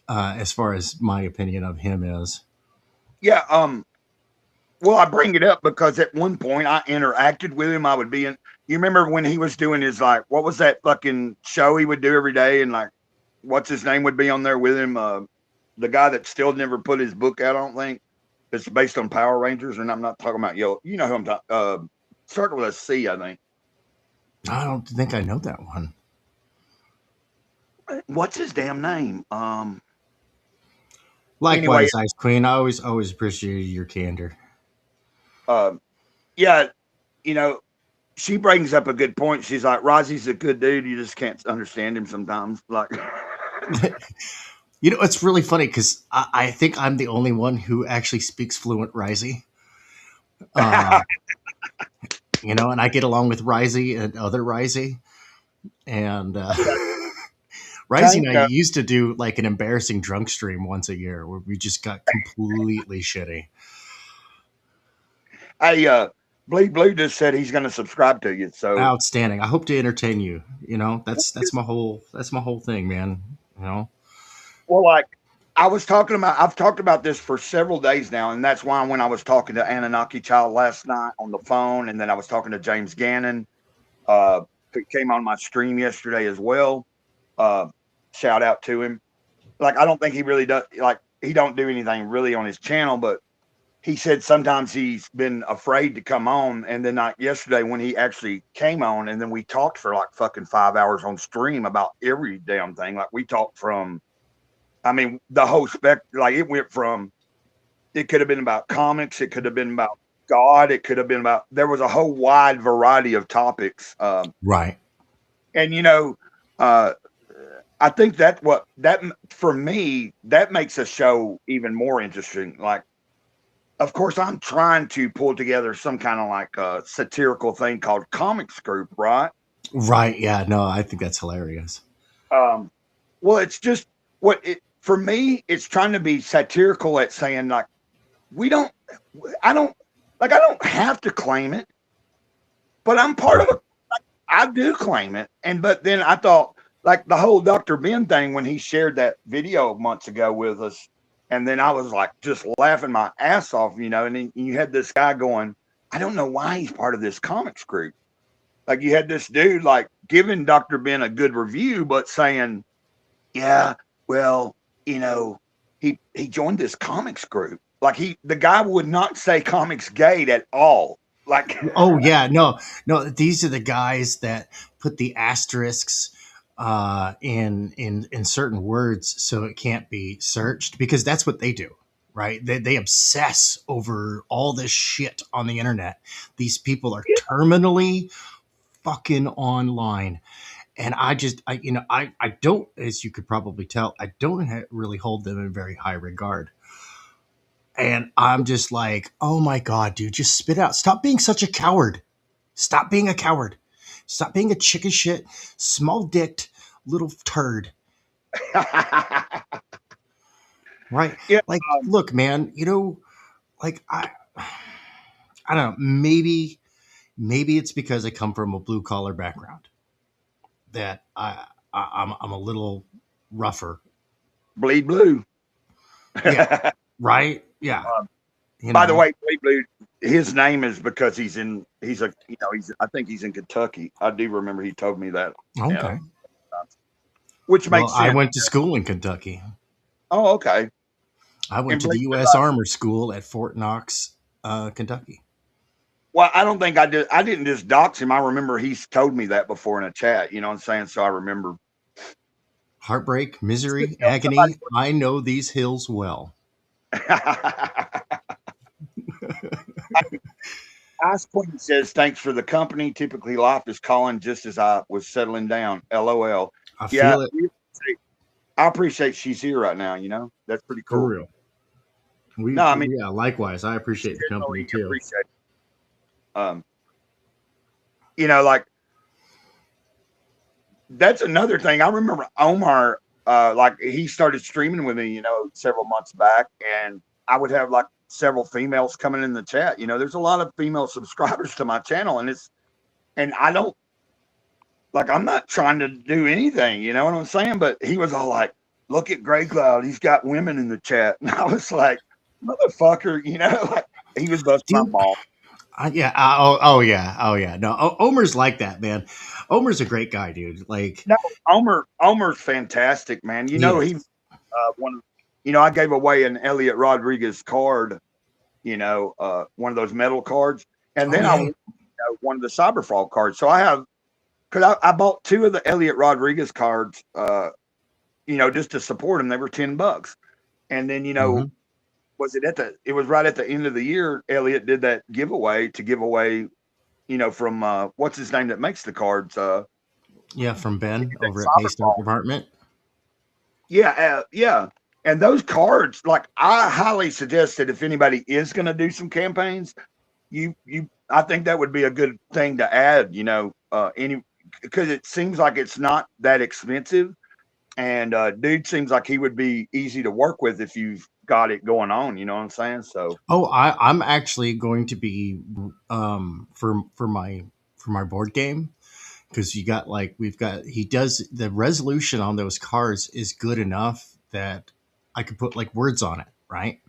As far as my opinion of him is, yeah. Well, I bring it up because at one point I interacted with him. I would be in. You remember when he was doing his like what was that fucking show he would do every day, and like what's his name would be on there with him. The guy that still never put his book out. I don't think it's based on Power Rangers, and I'm not talking about yo. You know who I'm talking. Started with a C, I think. I don't think I know that one. What's his damn name? Anyway, Likewise, Ice Queen. I always appreciate your candor. uh, yeah, you know, she brings up a good point. She's like, Rozzy's a good dude. You just can't understand him sometimes. Like, It's really funny because I think I'm the only one who actually speaks fluent Risey. Uh, and I get along with Risey and other Risey. And Risey and Tank. I used to do like an embarrassing drunk stream once a year where we just got completely shitty. Hey, Bleed Blue just said he's going to subscribe to you. So, Outstanding. I hope to entertain you. That's my whole thing, man. You know. well, like I've talked about this for several days now, and that's why when I was talking to Anunnaki Child last night on the phone, and then I was talking to James Gannon, uh, came on my stream yesterday as well. Uh, Shout out to him. Like I don't think he really does. Like he don't do anything really on his channel, but he said sometimes he's been afraid to come on. And then like yesterday when he actually came on, and then we talked for like fucking 5 hours on stream about every damn thing. Like we talked from, I mean, the whole spec. Like it went from, it could have been about comics, it could have been about God, it could have been about. There was a whole wide variety of topics. Right. And uh, I think that what that for me that makes a show even more interesting. Like, of course, I'm trying to pull together some kind of like a satirical thing called Comics Group, right? Right. Yeah. No, I think that's hilarious. Um, well, it's just what it for me. It's trying to be satirical at saying like we don't, I don't like I don't have to claim it, but I'm part of Right. a. I do claim it, and but then I thought like the whole Dr. Ben thing when he shared that video months ago with us, and then I was like just laughing my ass off, and then you had this guy going, I don't know why he's part of this comics group. Like you had this dude like giving Dr. Ben a good review, but saying, yeah, well, you know, he joined this comics group. Like the guy would not say comics gate at all. Like Oh yeah, no, no. These are the guys that put the asterisks in certain words so it can't be searched because that's what they do, right? They obsess over all this shit on the internet. These people are terminally fucking online, and I don't, as you could probably tell, I don't really hold them in very high regard. And I'm just like, oh my god, dude, just spit out. Stop being such a coward. Stop being a coward. Stop being a chicken shit, small dicked little turd. Right? yeah, Like, look, man, like I don't know, maybe it's because I come from a blue collar background that I'm a little rougher. bleed blue. Yeah. Right? Yeah. You By the know. way, Bleed Blue, his name is because he's I think he's in Kentucky. I do remember he told me that. Yeah, Okay. which Well, makes I sense. went to school in Kentucky. Oh, okay. I went And to the Bleed Blue, U.S. Armor School at Fort Knox, Kentucky. well, I don't think I did. I didn't just dox him. I remember he's told me that before in a chat. You know what I'm saying? So I remember. Heartbreak, It's good misery, to know agony. I know these hills well. somebody. Ice Queen says, "Thanks for the company. Typically, life is calling just as I was settling down. LOL." I Yeah, feel it I appreciate she's here right now. That's pretty for cool. real. No, I mean, Yeah, likewise. I appreciate the company genuinely too. appreciate it. Um, like that's another thing. I remember Omar, like he started streaming with me, several months back, and I would have like several females coming in the chat. There's a lot of female subscribers to my channel, and I don't like, I'm not trying to do anything, you know what I'm saying? But he was all like, look at Gray Cloud, he's got women in the chat. And I was like, motherfucker, like he was busting my Dude, ball. yeah. Oh, yeah. Oh, yeah. No, Omer's like that, man. Omer's a great guy, dude. Like, No, Omer's fantastic, man. he He is. one I gave away an Elliot Rodriguez card, one of those metal cards. And Oh, then I yeah. won, one of the Cyberfall cards. So I have, because I bought two of the Elliot Rodriguez cards, just to support him. They were $10. And then, Hmm. it was right at the end of the year, Elliot did that giveaway to give away, from, what's his name that makes the cards? Yeah, from Ben That over at Paste Art Cyberfall. Department. Yeah, yeah. And those cards, like I highly suggest that if anybody is going to do some campaigns, I think that would be a good thing to add, because it seems like it's not that expensive. And dude seems like he would be easy to work with if you've got it going on, you know what I'm saying? So, Oh, I'm actually going to be for my board game because we've got he does the resolution on those cards is good enough that I could put like words on it, right?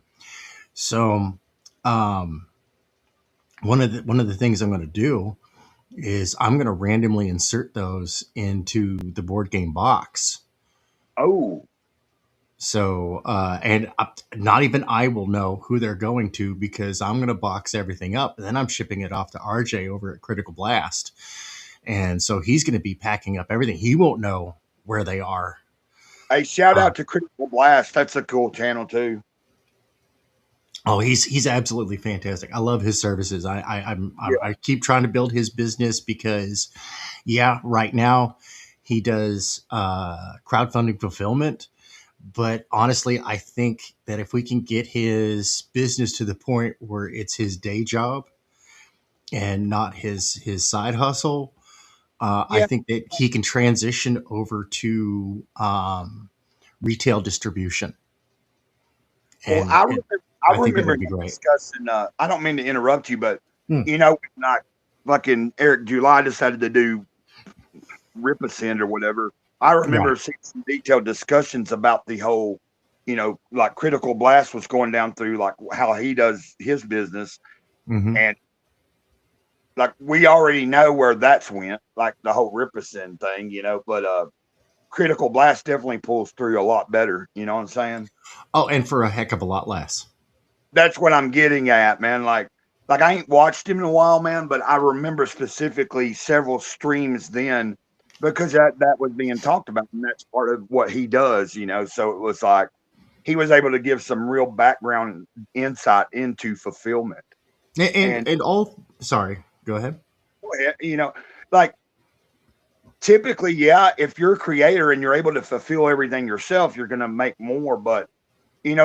So, um, one of the things I'm going to do is I'm going to randomly insert those into the board game box. Oh, So, and not even I will know who they're going to because I'm going to box everything up and then I'm shipping it off to RJ over at Critical Blast. And so he's going to be packing up everything. He won't know where they are. hey, shout Uh, out to Critical Blast. That's a cool channel too. oh, he's absolutely fantastic. I love his services. Yeah, I keep trying to build his business because, yeah, right now he does crowdfunding fulfillment. But honestly, I think that if we can get his business to the point where it's his day job and not his side hustle, I yeah. think that he can transition over to retail distribution, Well, and I I think that remember would be great. discussing. I don't mean to interrupt you, but Hmm. not fucking Eric July decided to do Ripascend or whatever. I Right. remember seeing some detailed discussions about the whole, like Critical Blast was going down through like how he does his business, Hmm. and like we already know where that's went, like the whole Ripascend thing, but Critical Blast definitely pulls through a lot better. You know what I'm saying? Oh, and for a heck of a lot less. That's what I'm getting at, man. Like I ain't watched him in a while, man, but I remember specifically several streams then because that was being talked about, and that's part of what he does. So it was like he was able to give some real background insight into fulfillment. And And all. Sorry. Go ahead. like typically, yeah, if you're a creator and you're able to fulfill everything yourself, you're gonna make more. But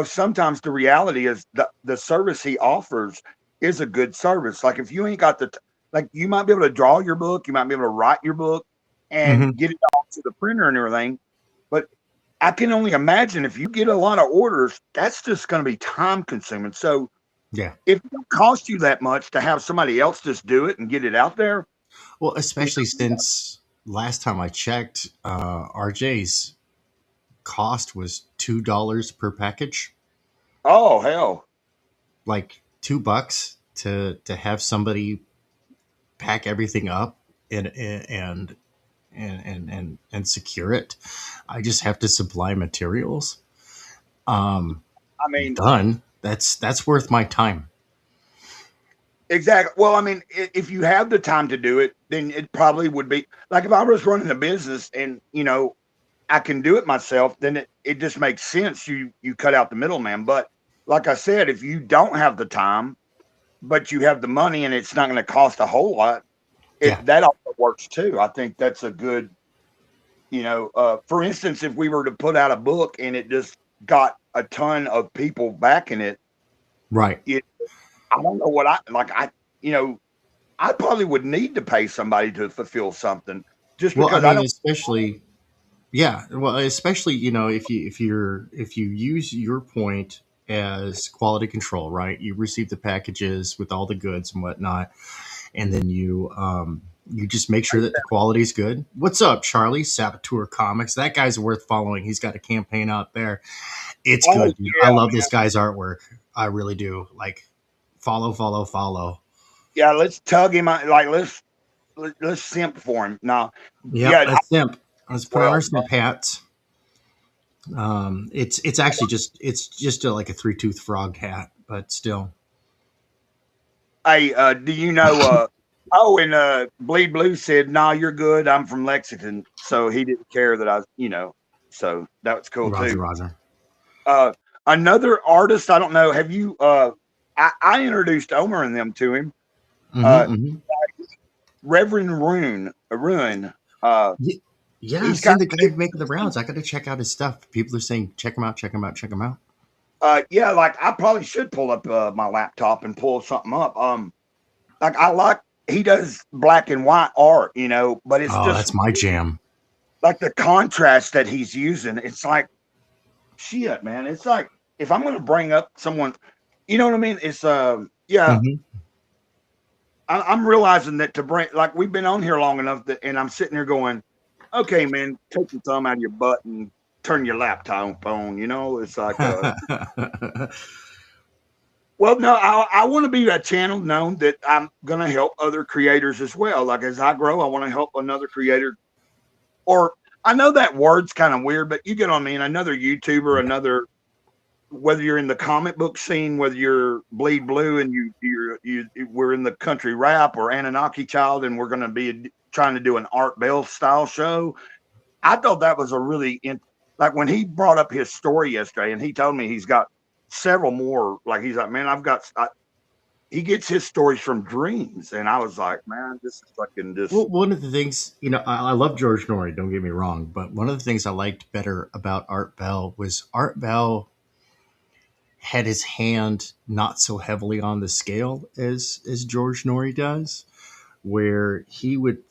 sometimes the reality is the service he offers is a good service. Like if you ain't got like you might be able to draw your book, you might be able to write your book and Hmm. get it off to the printer and everything. But I can only imagine if you get a lot of orders, that's just going to be time consuming. So Yeah. if it don't cost you that much to have somebody else just do it and get it out there, Well, you especially since last time I checked, RJ's cost was $2 per package, oh hell, like $2 to have somebody pack everything up and secure it. I just have to supply materials. Um, I mean, Done. That's worth my time. exactly. Well, I mean, if you have the time to do it, then it probably would be like if I was running a business and I can do it myself, then it just makes sense. You cut out the middleman. But like I said, if you don't have the time, but you have the money and it's not going to cost a whole lot, Yeah. that also works too. I think that's a good, for instance, if we were to put out a book and it just got a ton of people backing it, Right. it I don't know what I like. You know, I probably would need to pay somebody to fulfill something just Well, I because I mean, don't. especially yeah. Well, especially if you use your point as quality control, right? You receive the packages with all the goods and whatnot, and then you just make sure that the quality is good. What's up, Charlie? Saboteur Comics. That guy's worth following. He's got a campaign out there. It's Oh good. Dude. I yeah, love this guy's artwork. I really do. Like follow, follow, follow. yeah. Let's tug him out. Like let's simp for him. No, Yep, yeah, I that's simp. Let's put on our well. simp hats. It's actually just like a three tooth frog hat, but still. Hey, do you know? Oh, and Bleed Blue said, "Nah, you're good. I'm from Lexington," so he didn't care that I. So that was cool Roger, too. Roger. Uh, Another artist. I don't know. Have you? I introduced Omer and them to him. Uh, Mm-hmm, mm-hmm. Reverend Ruin. Uh, Yeah, I've he's kind seen the of guy making the rounds. I got to check out his stuff. People are saying check him out, check him out, check him out. yeah. Like I probably should pull up my laptop and pull something up. Like I like he does black and white art, but it's Oh, just that's my jam. like the contrast that he's using. It's like shit, man. It's like if I'm gonna bring up someone, you know what I mean? It's yeah. Hmm. I'm realizing that to bring like we've been on here long enough that, and I'm sitting here going, okay, man, take your thumb out of your butt and turn your laptop on. It's like Well, no, I want to be a channel known that I'm going to help other creators as well. Like as I grow, I want to help another creator. Or I know that word's kind of weird, but you get what I mean. Another YouTuber, Yeah. another, whether you're in the comic book scene, whether you're Bleed Blue and we're in the country rap, or Anunnaki Child, and we're going to be trying to do an Art Bell style show. I thought that was a like when he brought up his story yesterday, and he told me he's got several more. Like he's like, man, he gets his stories from dreams, and I was like, man, this is fucking just. Well, one of the things, I love George Norrie, don't get me wrong, but one of the things I liked better about Art Bell was Art Bell had his hand not so heavily on the scale as George Norrie does, where he would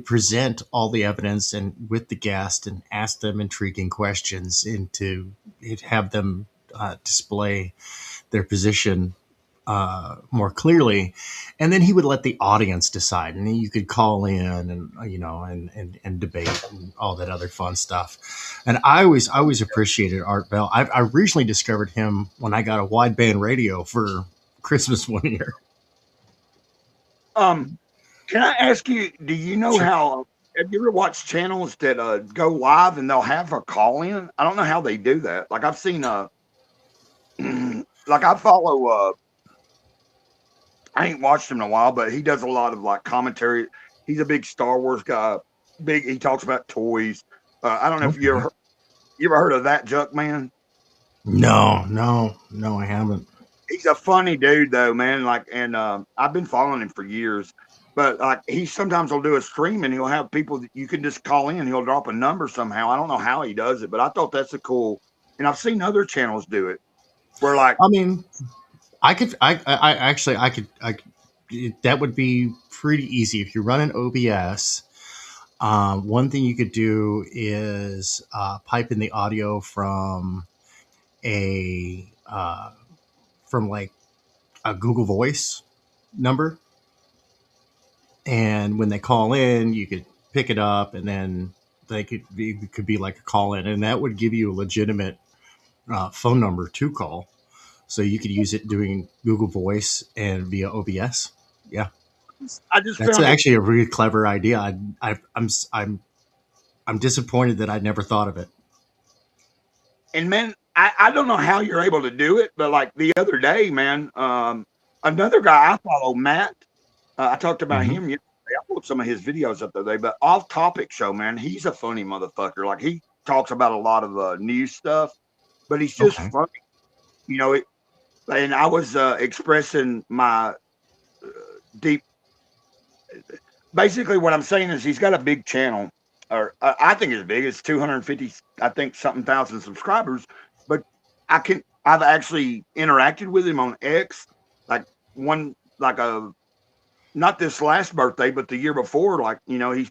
present all the evidence and with the guest and ask them intriguing questions and to have them display their position more clearly, and then he would let the audience decide, and then you could call in and and debate and all that other fun stuff. And I always appreciated Art Bell. I recently discovered him when I got a wideband radio for Christmas one year. Um, can I ask you? Do you know Sure. how? Have you ever watched channels that go live and they'll have a call in? I don't know how they do that. Like I've seen like I follow I ain't watched him in a while, but he does a lot of like commentary. He's a big Star Wars guy. Big. He talks about toys. I don't know if Okay. you ever heard of that Junk Man. No, no, no, I haven't. He's a funny dude though, man. Like, and I've been following him for years. But like, he sometimes will do a stream and he'll have people that you can just call in. He'll drop a number somehow. I don't know how he does it, but I thought that's a cool. And I've seen other channels do it where like, I mean, I actually, that would be pretty easy if you run an OBS. One thing you could do is pipe in the audio a from like a Google Voice number, and when they call in, you could pick it up, and then it could be like a call in, and that would give you a legitimate phone number to call, so you could use it doing Google Voice and via OBS. Yeah, I just that's found it. actually a really clever idea. I'm disappointed that I never thought of it. And man, I don't know how you're able to do it, but like the other day, man, another guy I follow, Matt, I talked about Hmm. him yesterday. I put some of his videos up today, but off topic show, man, he's a funny motherfucker. Like he talks about a lot of news stuff, but he's just Okay. funny, you know. And I was expressing my deep. Basically, what I'm saying is he's got a big channel, or I think it's big. It's 250, I think, something thousand subscribers. But I've actually interacted with him on X, like like a not this last birthday, but the year before. Like he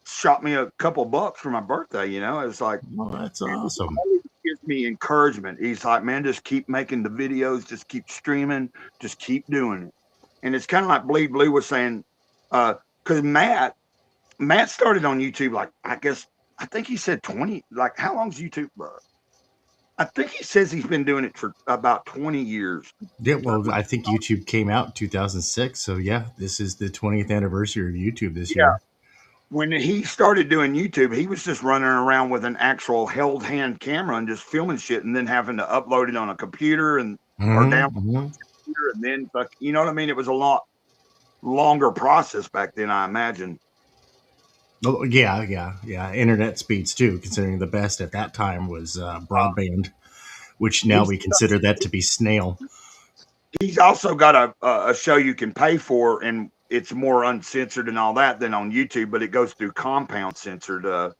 shot me a couple bucks for my birthday. It's like, Well, that's and he awesome. always gives me encouragement. He's like, man, just keep making the videos, just keep streaming, just keep doing it. And it's kind of like Bleed Blue was saying, because Matt started on YouTube, like I guess I think he said 20. Like how long's YouTube? I think he says he's been doing it for about 20 years. Yeah, But well, I think YouTube came out in 2006, so yeah, this is the 20th anniversary of YouTube this yeah, year. when he started doing YouTube, he was just running around with an actual held hand camera and just filming shit, and then having to upload it on a computer and or down Hmm. Hmm. computer, and then you know what I mean? It was a lot longer process back then, I imagine. Oh, yeah, yeah, yeah. Internet speeds too, considering the best at that time was broadband, which now He's we consider that to be snail. he's also got a show you can pay for, and it's more uncensored and all that than on YouTube, but it goes through compound censored. I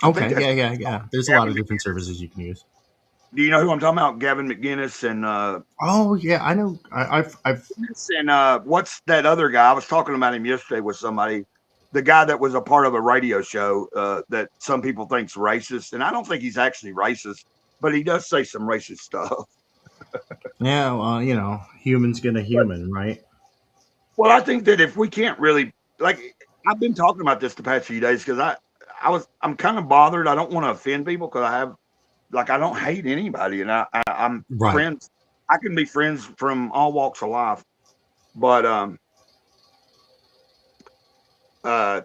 think Okay, that's yeah, yeah, yeah. There's a lot Gavin. of different services you can use. Do you know who I'm talking about? Gavin McGinnis and Oh yeah, I know. what's that other guy? I was talking about him yesterday with somebody. The guy that was a part of a radio show that some people think's racist, and I don't think he's actually racist, but he does say some racist stuff. Yeah, well, humans gonna But human, right? well, I think that if we can't really like, I've been talking about this the past few days because I'm kind of bothered. I don't want to offend people because I don't hate anybody, and I'm Right. friends. I can be friends from all walks of life, but uh,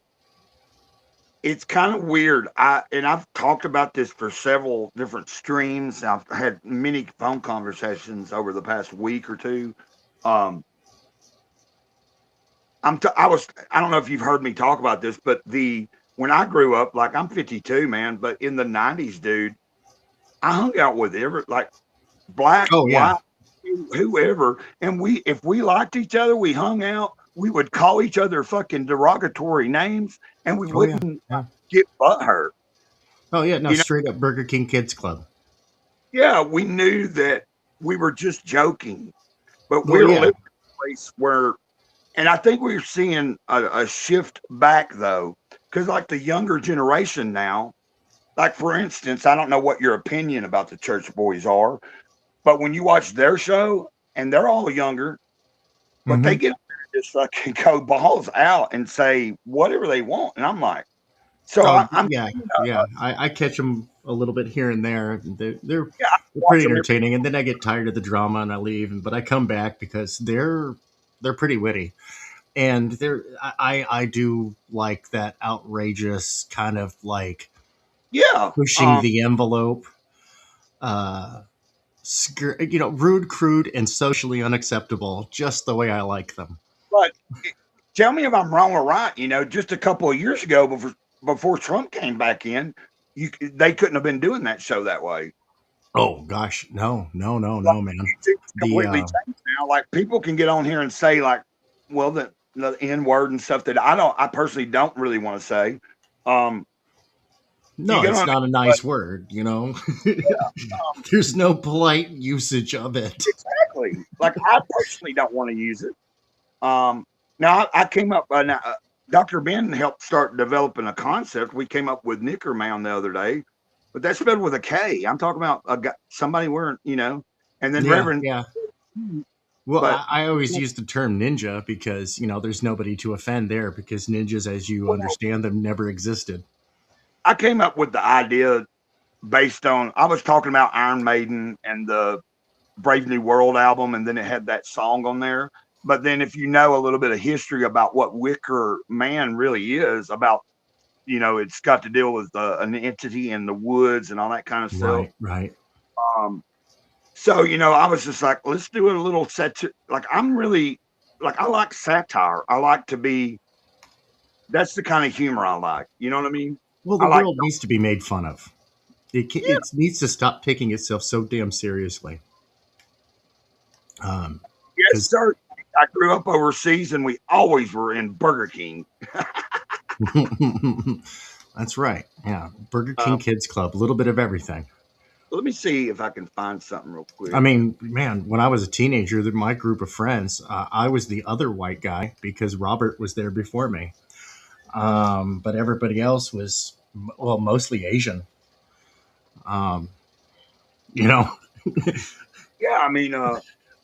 it's kind of weird. I've talked about this for several different streams. I've had many phone conversations over the past week or two. Um, I don't know if you've heard me talk about this, but the when I grew up, like I'm 52, man, but in the 90s, dude, I hung out with like black, Oh yeah, white, whoever, and we if we liked each other, we hung out. We would call each other fucking derogatory names, and we oh yeah, wouldn't yeah. get butthurt. Oh yeah, no, You know, straight up Burger King Kids Club. yeah, we knew that we were just joking, but Well, we're yeah. living in a place where, and I think we're seeing a shift back though, because like the younger generation now, like for instance, I don't know what your opinion about the Church Boys are, but when you watch their show, and they're all younger, but Mm-hmm. they get up there and just fucking go balls out and say whatever they want, and I'm like, so Oh I'm yeah, seeing, yeah. I catch them a little bit here and there. yeah, I They're watch pretty them every. entertaining, and then I get tired of the drama and I leave. But I come back because they're pretty witty, and I do like that outrageous kind of like Yeah, pushing the envelope, rude, crude, and socially unacceptable, just the way I like them. but tell me if I'm wrong or right. Just a couple of years ago, before Trump came back in, they couldn't have been doing that show that way. Oh gosh, no, no, no, Like no, man. it's The completely changed now. Like people can get on here and say like, well, the N word and stuff that I personally don't really want to say. Um, you No, get it's on, not a but nice word, you know. um, There's no polite usage of it. exactly. Like I personally don't want to use it. Um, now I came up. Dr. Ben helped start developing a concept. We came up with Knicker Man the other day, but that's spelled with a K. I'm talking about somebody wearing, and then Yeah, Reverend. yeah. Well, But I always use the term ninja because there's nobody to offend there because ninjas, as you well, understand them, never existed. I came up with the idea based on I was talking about Iron Maiden and the Brave New World album, and then it had that song on there. But then, if you know a little bit of history about what Wicker Man really is, about it's got to deal with an entity in the woods and all that kind of stuff. Right, right. Um, so I was just like, let's do it a little set. Like I'm really like I like satire. I like to be. That's the kind of humor I like. You know what I mean? Well, the I like. world needs to be made fun of. Yeah, It needs to stop taking itself so damn seriously. yes, Because sir. I grew up overseas, and we always were in Burger King. that's right. Yeah, Burger King Um, Kids Club, a little bit of everything. Let me see if I can find something real I quick. mean, man, when I was a teenager, my group of friends, I was the other white guy because Robert was there before me. But everybody else was, well, mostly Asian. Um, you know, Yeah, I mean,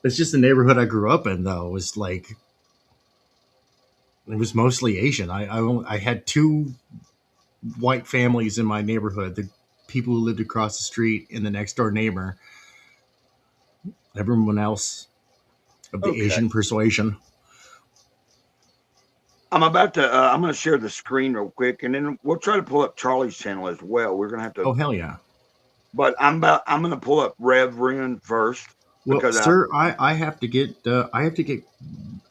it's just the neighborhood I grew up in, though, was like, it was mostly Asian. I had two white families in my neighborhood. The people who lived across the street and the next door neighbor. Everyone else of the okay. Asian persuasion. I'm going to share the screen real quick, and then we'll try to pull up Charlie's channel as well. We're going to have to, Oh hell yeah! but I'm going to pull up Rev Run first Well, because sir, I have to get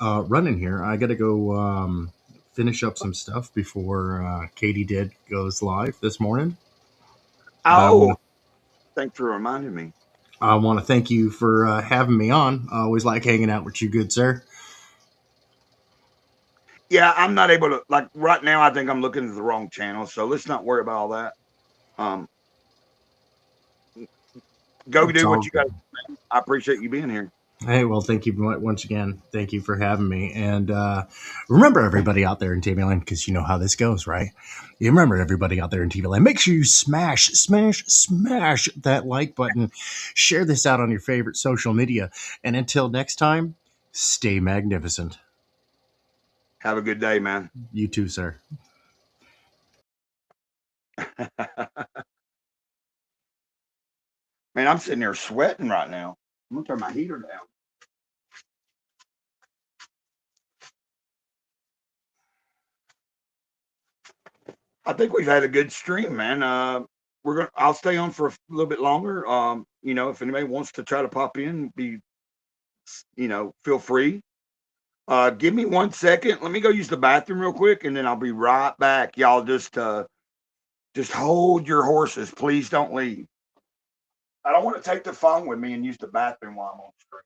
running here. I got to go finish up some stuff before Katie did goes live this morning. But oh, thanks for reminding me. I want to thank you for having me on. I always like hanging out with you, good sir. Yeah, I'm not able to like right now. I think I'm looking at the wrong channel, so let's not worry about all that. Um, go It's do all what you got good. to do, man. I appreciate you being here. Hey, well, thank you once again. Thank you for having me. And remember, everybody out there in TV land, because you know how this goes, right? You remember everybody out there in TV land. Make sure you smash, smash, smash that like button. Share this out on your favorite social media. And until next time, stay magnificent. Have a good day, man. You too, sir. Man, I'm sitting there sweating right now. I'm gonna turn my heater down. I think we've had a good stream, man. I'll stay on for a little bit longer. If anybody wants to try to pop in, feel free. Give me 1 second. Let me go use the bathroom real quick, and then I'll be right back. Y'all just hold your horses. Please don't leave. I don't want to take the phone with me and use the bathroom while I'm on screen.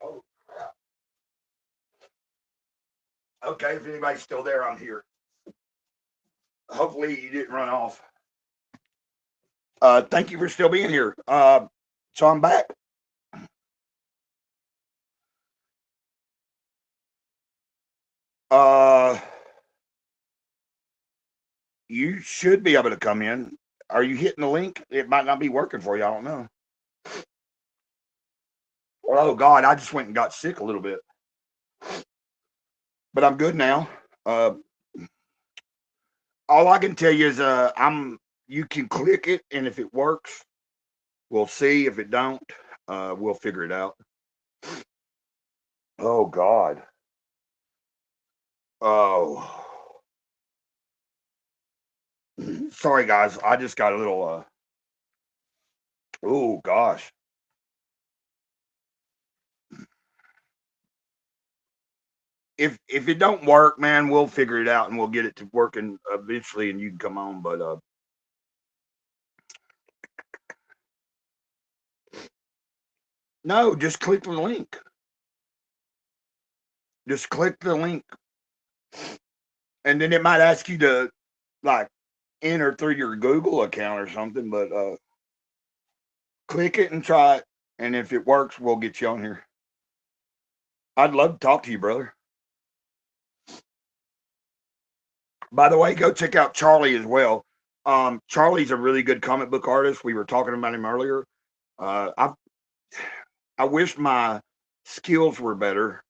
Oh, okay. If anybody's still there, I'm here. Hopefully, you didn't run off. Thank you for still being here. So I'm back. Uh, you should be able to come in. Are you hitting the link? It might not be working for you. I don't know. Oh God, I just went and got sick a little bit, but I'm good now. Uh, all I can tell you is, I'm. You can click it, and if it works, we'll see. If it don't, we'll figure it out. Oh God. Oh, sorry guys. I just got a little. Oh gosh. If it don't work, man, we'll figure it out and we'll get it to working eventually, and you can come on. But no, just click the link. Just click the link, and then it might ask you to like enter through your Google account or something. But click it and try it, and if it works, we'll get you on here. I'd love to talk to you, brother. By the way, go check out Charlie as well. Charlie's a really good comic book artist. We were talking about him earlier. Uh, I I wish my skills were better.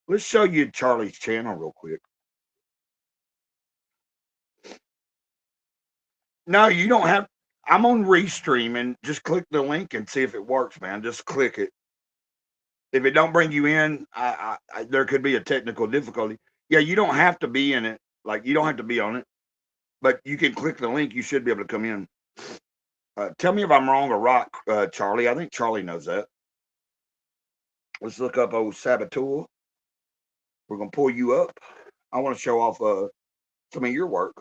Let's show you Charlie's channel real quick. No, you don't have. I'm on Restream, and just click the link and see if it works, man. Just click it. If it don't bring you in, there could be a technical difficulty. Yeah, you don't have to be in it. Like you don't have to be on it, but you can click the link. You should be able to come in. Tell me if I'm wrong or right, Charlie. I think Charlie knows that. Let's look up old Saboteur. We're gonna pull you up. I want to show off some of your work.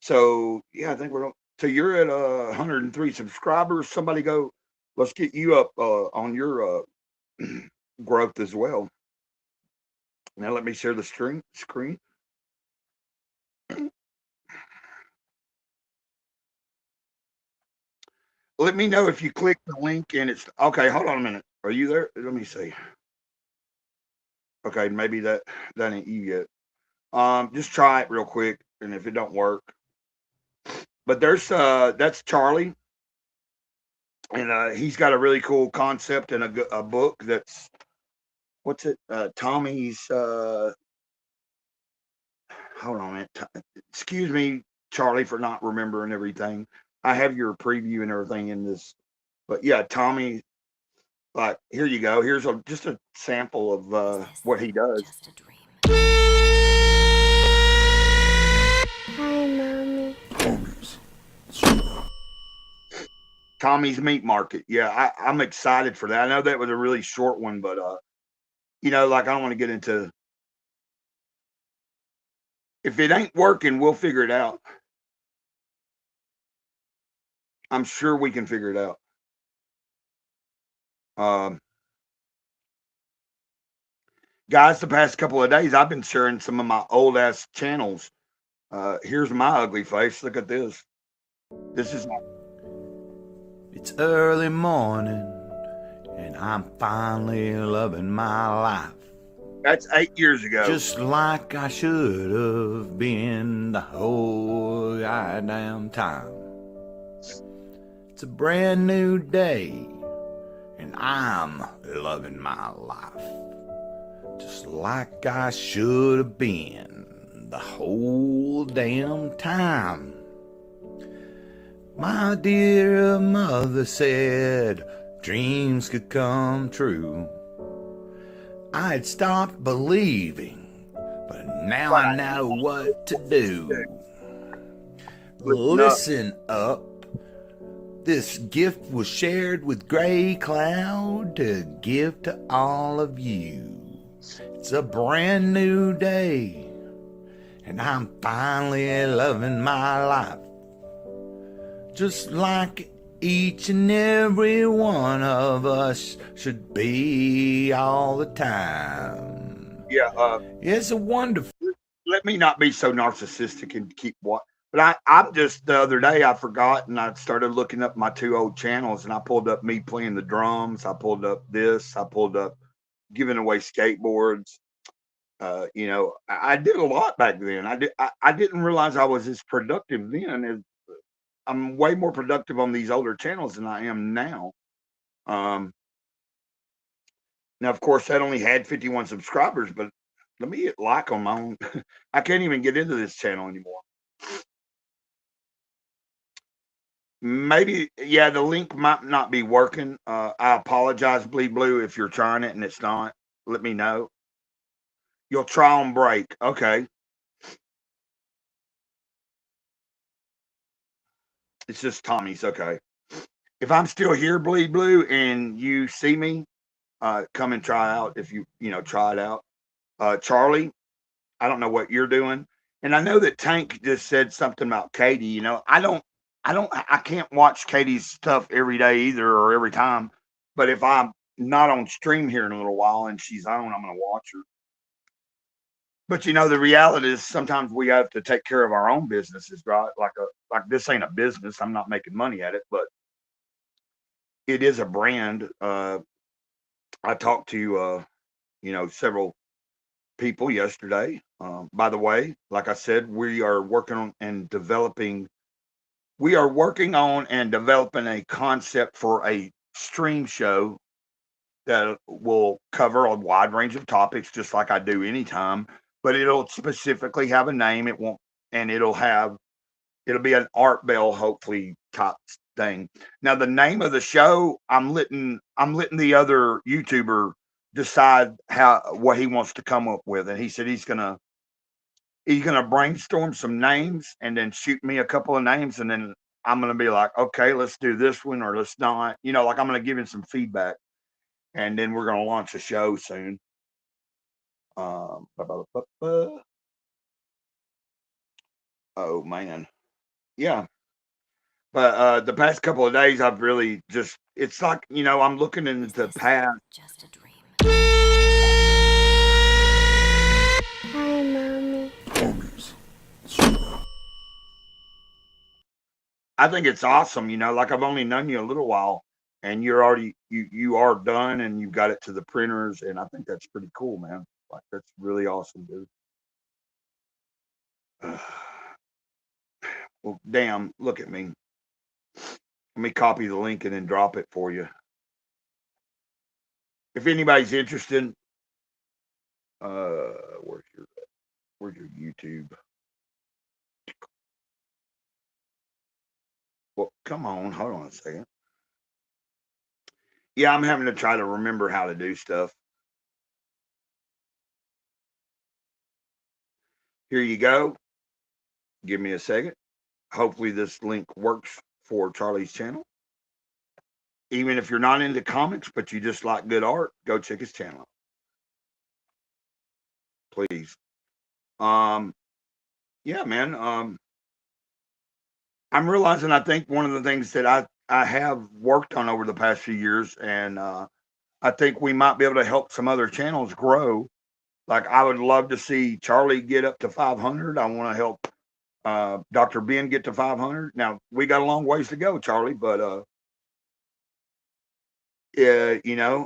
So yeah, I think we're. So you're at 103 subscribers. Somebody go. Let's get you up on your growth as well. Now let me share the screen. Let me know if you click the link and it's okay. Hold on a minute. Are you there? Let me see. Okay, maybe that ain't you yet. Just try it real quick, and if it don't work, but there's that's Charlie, and he's got a really cool concept and a book that's what's it? Tommy's. Hold on a minute. Excuse me, Charlie, for not remembering everything. I have your preview and everything in this, but yeah, Tommy. Like here you go. Here's just a sample of what he does. Just a dream. Hi, Mommy. Tommy's Meat Market. Yeah, I'm excited for that. I know that was a really short one, but like I don't want to get into. If it ain't working, we'll figure it out. I'm sure we can figure it out. Um, Guys, the past couple of days, I've been sharing some of my old ass channels. Here's my ugly face. Look at this. This is. It's early morning, and I'm finally loving my life. That's 8 years ago. Just like I should have been the whole goddamn time. It's a brand new day, and I'm loving my life. Just like I should have been the whole damn time. My dear mother said dreams could come true. I had stopped believing, but now I know what to do. Listen up. This gift was shared with Gray Cloud to give to all of you. It's a brand new day, and I'm finally loving my life. Just like each and every one of us should be all the time. Yeah. It's a wonderful. Let me not be so narcissistic and keep what. But I'm just the other day I forgot and I started looking up my two old channels and I pulled up me playing the drums. I pulled up this. I pulled up giving away skateboards. I did a lot back then. I didn't realize I was as productive then as I'm way more productive on these older channels than I am now. Um, Now, of course, that only had 51 subscribers, but let me hit like on my own. I can't even get into this channel anymore. Maybe, yeah, the link might not be working. I apologize, Bleed Blue, if you're trying it and it's not. Let me know. You'll try on break. Okay. It's just Tommy's. Okay. If I'm still here, Bleed Blue, and you see me, come and try out. If try it out. Charlie, I don't know what you're doing. And I know that Tank just said something about Katie. I can't watch Katie's stuff every day either or every time. But if I'm not on stream here in a little while and she's on, I'm going to watch her. But the reality is sometimes we have to take care of our own businesses, right? Like this ain't a business. I'm not making money at it, but it is a brand. I talked to several people yesterday. By the way, like I said, we are working on and developing. We are working on and developing a concept for a stream show that will cover a wide range of topics, just like I do anytime. But it'll specifically have a name. It won't, and it'll be an art bell, hopefully type thing. Now, the name of the show, I'm letting the other YouTuber decide what he wants to come up with, and he said he's gonna brainstorm some names and then shoot me a couple of names, and then I'm gonna be like, okay, let's do this one or let's not. Like I'm gonna give him some feedback, and then we're gonna launch a show soon. Ba, ba, ba, ba. Oh man, yeah. But the past couple of days, I've really it's like, I'm looking into Is the this past. just a dream? Hi, Mommy. I think it's awesome, like I've only known you a little while and you are done and you've got it to the printers. And I think that's pretty cool, man. Like that's really awesome, dude. Well, damn, look at me. Let me copy the link and then drop it for you. If anybody's interested, uh, where's your, where's your YouTube? Well, come on, hold on a second. Yeah, I'm having to try to remember how to do stuff. Here you go. Give me a second. Hopefully, this link works for Charlie's channel. Even if you're not into comics, but you just like good art, go check his channel out, please. Um, yeah, man. I'm realizing I think one of the things that I have worked on over the past few years, and I think we might be able to help some other channels grow. Like I would love to see Charlie get up to 500. I want to help Dr. Ben get to 500. Now we got a long ways to go, Charlie, but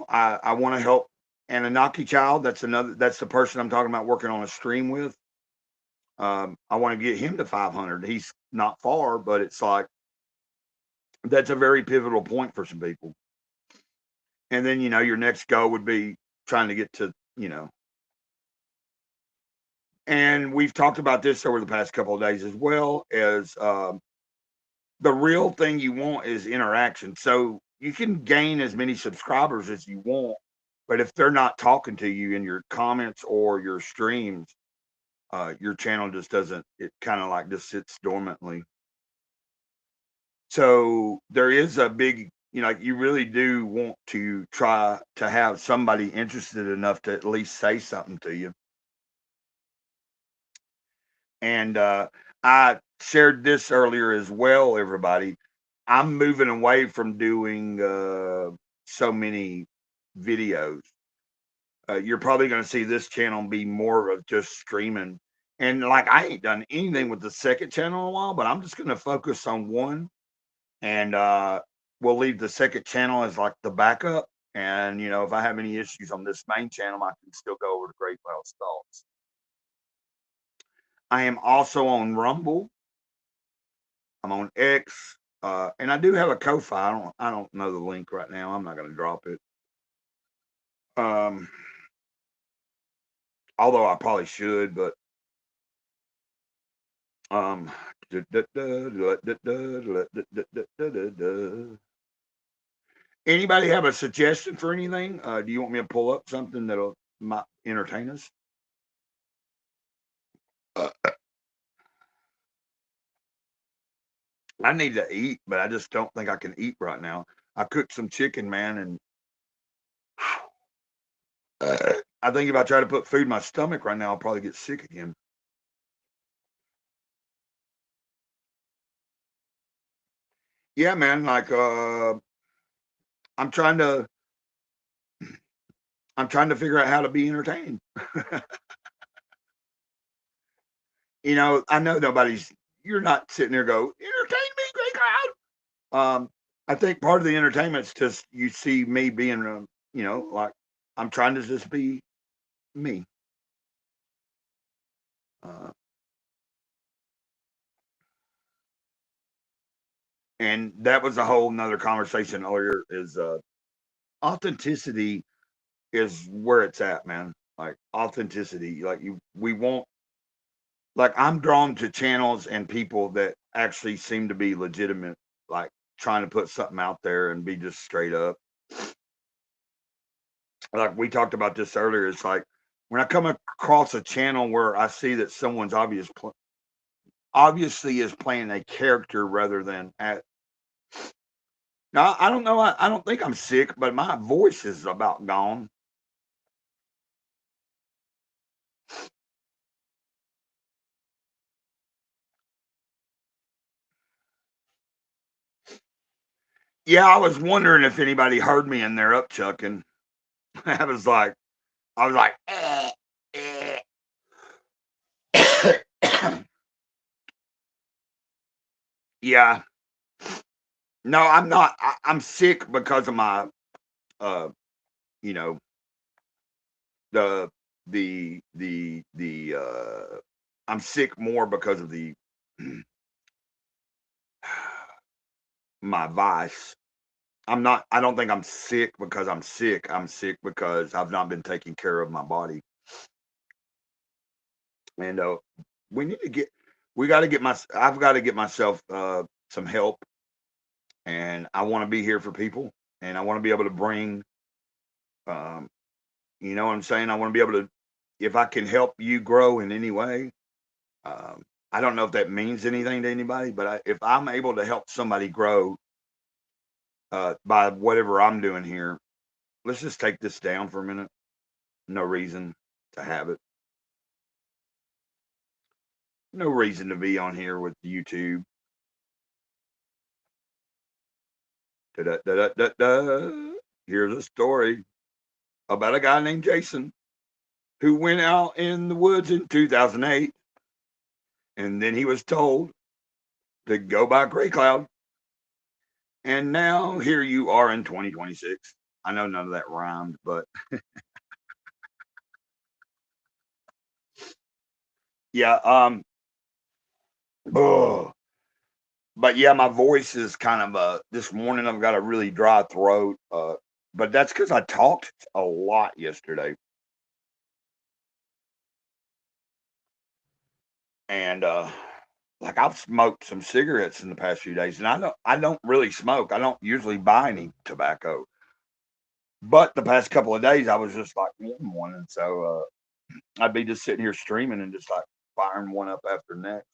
I want to help Anunnaki Child. That's the person I'm talking about working on a stream with. I want to get him to 500. He's not far, but it's like that's a very pivotal point for some people. And then your next goal would be trying to get to and we've talked about this over the past couple of days as well as the real thing you want is interaction. So you can gain as many subscribers as you want, but if they're not talking to you in your comments or your streams, your channel just doesn't. It kind of like just sits dormantly. So there is a big, like you really do want to try to have somebody interested enough to at least say something to you. And I shared this earlier as well, everybody. I'm moving away from doing so many videos. You're probably going to see this channel be more of just streaming. And like I ain't done anything with the second channel in a while, but I'm just going to focus on one. And we'll leave the second channel as like the backup. And, if I have any issues on this main channel, I can still go over to Great Wells Thoughts. I am also on Rumble. I'm on X, and I do have a Ko-fi. I don't know the link right now. I'm not going to drop it. Although I probably should, but anybody have a suggestion for anything? Do you want me to pull up something that'll might entertain us? I need to eat, but I just don't think I can eat right now. I cooked some chicken, man, and I think if I try to put food in my stomach right now, I'll probably get sick again. Yeah, man. Like, I'm trying to, I'm trying to figure out how to be entertained. I know nobody's. You're not sitting there go entertain me, great crowd. I think part of the entertainment's just you see me being, like I'm trying to just be me. Uh, and that was a whole nother conversation earlier. Is authenticity is where it's at, man. Like authenticity. Like we want. Like I'm drawn to channels and people that actually seem to be legitimate. Like trying to put something out there and be just straight up. like we talked about this earlier. It's like when I come across a channel where I see that someone's obviously is playing a character rather than at. Now I don't know. I don't think I'm sick, but my voice is about gone. Yeah, I was wondering if anybody heard me in there upchucking. I was like, I was like, yeah. No, I'm not. I'm sick because of my, uh, you know, the the. I'm sick more because of the my vice. I'm not. I don't think I'm sick because I'm sick. I'm sick because I've not been taking care of my body, and we need to get. We got to get my. I've got to get myself some help, and I want to be here for people, and I want to be able to bring. Um, you know what I'm saying? I want to be able to. If I can help you grow in any way, I don't know if that means anything to anybody, but if I'm able to help somebody grow by whatever I'm doing here, let's just take this down for a minute. No reason to have it. No reason to be on here with YouTube. Da-da-da-da-da-da. Here's a story about a guy named Jason who went out in the woods in 2008, and then he was told to go by Gray Cloud, and now here you are in 2026. I know none of that rhymed, but yeah. Oh, but yeah, my voice is kind of this morning. I've got a really dry throat, but that's because I talked a lot yesterday, and like I've smoked some cigarettes in the past few days, and I don't really smoke. I don't usually buy any tobacco, but the past couple of days I was just like wanting one, and so I'd be just sitting here streaming and just like firing one up after the next.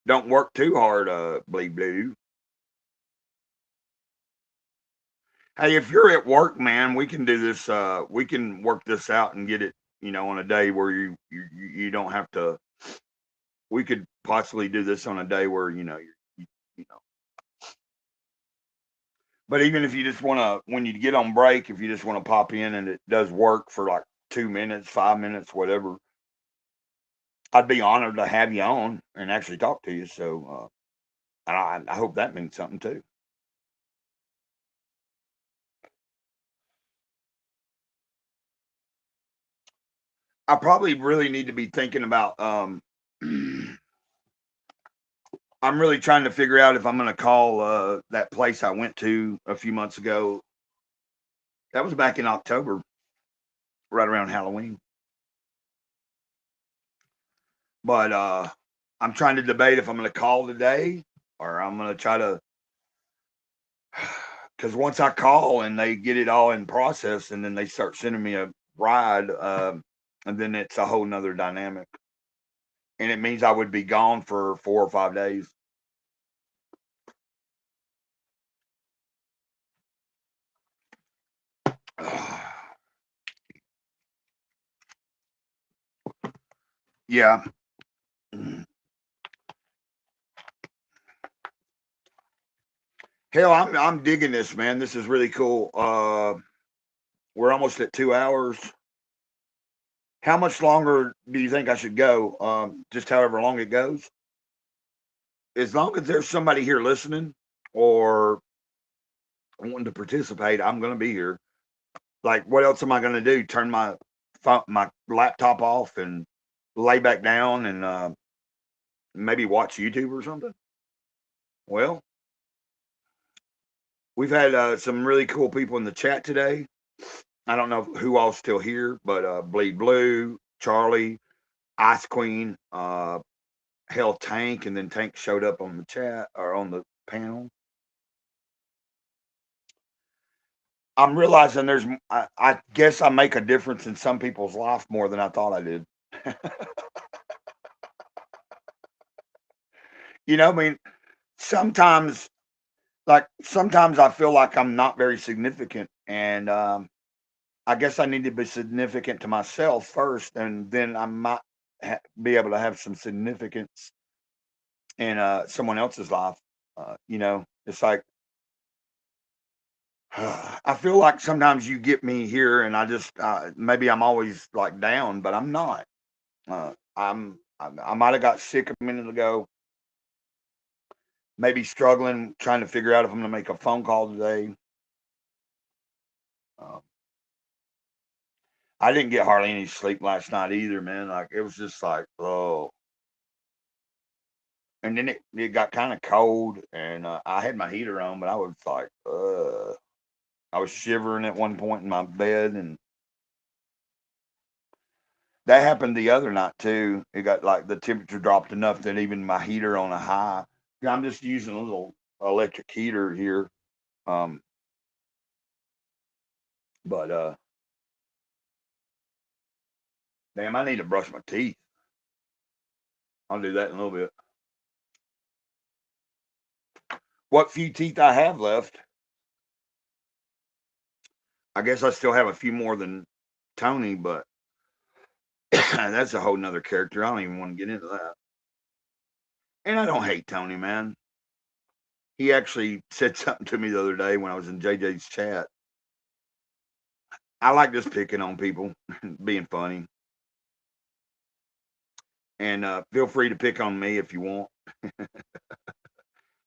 Don't work too hard, bleed blue. Hey, if you're at work, man, we can do this. We can work this out and get it. On a day where you don't have to. We could possibly do this on a day where you know. But even if you just want to, when you get on break, if you just want to pop in and it does work for like 2 minutes, 5 minutes, whatever, I'd be honored to have you on and actually talk to you. So, I hope that means something too. I probably really need to be thinking about. I'm really trying to figure out if I'm going to call that place I went to a few months ago. That was back in October, right around Halloween. But I'm trying to debate if I'm going to call today or I'm going to try to. Because once I call and they get it all in process and then they start sending me a ride, and then it's a whole nother dynamic. And it means I would be gone for 4 or 5 days. Yeah. Hell, I'm digging this, man. This is really cool. We're almost at 2 hours. How much longer do you think I should go? Just however long it goes. As long as there's somebody here listening or wanting to participate, I'm going to be here. Like, what else am I going to do? Turn my laptop off and lay back down and maybe watch YouTube or something? Well, we've had some really cool people in the chat today. I don't know who all's still here, but Bleed Blue, Charlie, Ice Queen, held Tank, and then Tank showed up on the chat or on the panel. I'm realizing I guess I make a difference in some people's life more than I thought I did. I mean, sometimes, sometimes I feel like I'm not very significant, and I guess I need to be significant to myself first, and then I might be able to have some significance in someone else's life. It's like I feel like sometimes you get me here, and I just maybe I'm always like down, but I'm not. I might have got sick a minute ago. Maybe struggling, trying to figure out if I'm going to make a phone call today. Uh, I didn't get hardly any sleep last night either, man. Like it was just like, oh. And then it got kind of cold, and I had my heater on, but I was like, I was shivering at one point in my bed, and that happened the other night too. It got like the temperature dropped enough that even my heater on a high. Yeah, I'm just using a little electric heater here, um, but damn, I need to brush my teeth. I'll do that in a little bit. What few teeth I have left, I guess I still have a few more than Tony, but that's a whole nother character. I don't even want to get into that. And I don't hate Tony, man. He actually said something to me the other day when I was in JJ's chat. I like just picking on people, being funny. And feel free to pick on me if you want.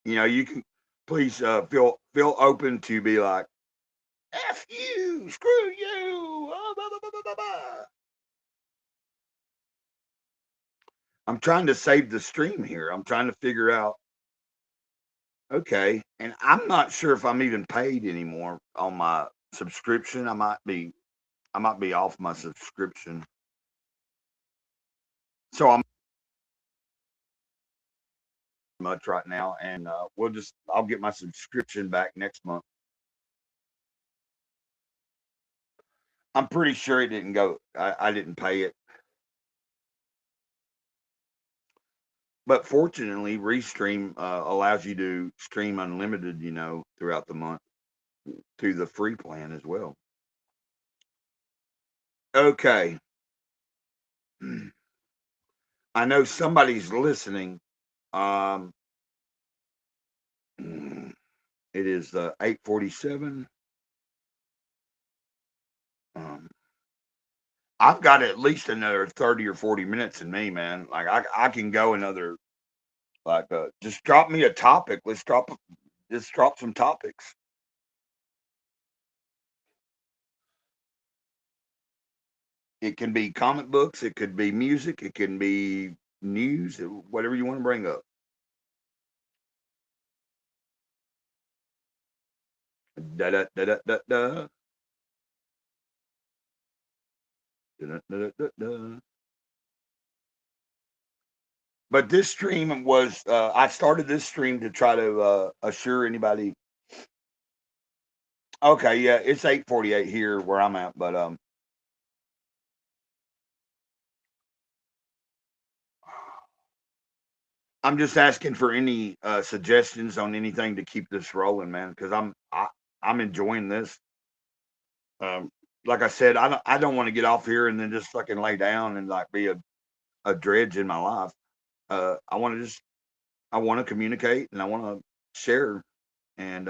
You can please feel open to be like, F you, screw you. Blah, blah, blah, blah, blah. I'm trying to save the stream here. I'm trying to figure out, okay, and I'm not sure if I'm even paid anymore on my subscription. I might be off my subscription. So I'm much right now, and I'll get my subscription back next month. I'm pretty sure it didn't go. I didn't pay it, but fortunately, Restream allows you to stream unlimited, throughout the month through the free plan as well. Okay, I know somebody's listening. Um, it is 8:47. Um, I've got at least another 30 or 40 minutes in me, man. Like I can go another like just drop me a topic. Let's drop some topics. It can be comic books, it could be music, it can be news, whatever you want to bring up. Da da da da da da. Da, da, da, da, da. But this stream was I started this stream to try to assure anybody. Okay, yeah, it's 8:48 here where I'm at, but I'm just asking for any suggestions on anything to keep this rolling, man, because I'm enjoying this. Um, like I said, I don't want to get off here and then just fucking lay down and like be a dredge in my life. I want to communicate and I want to share, and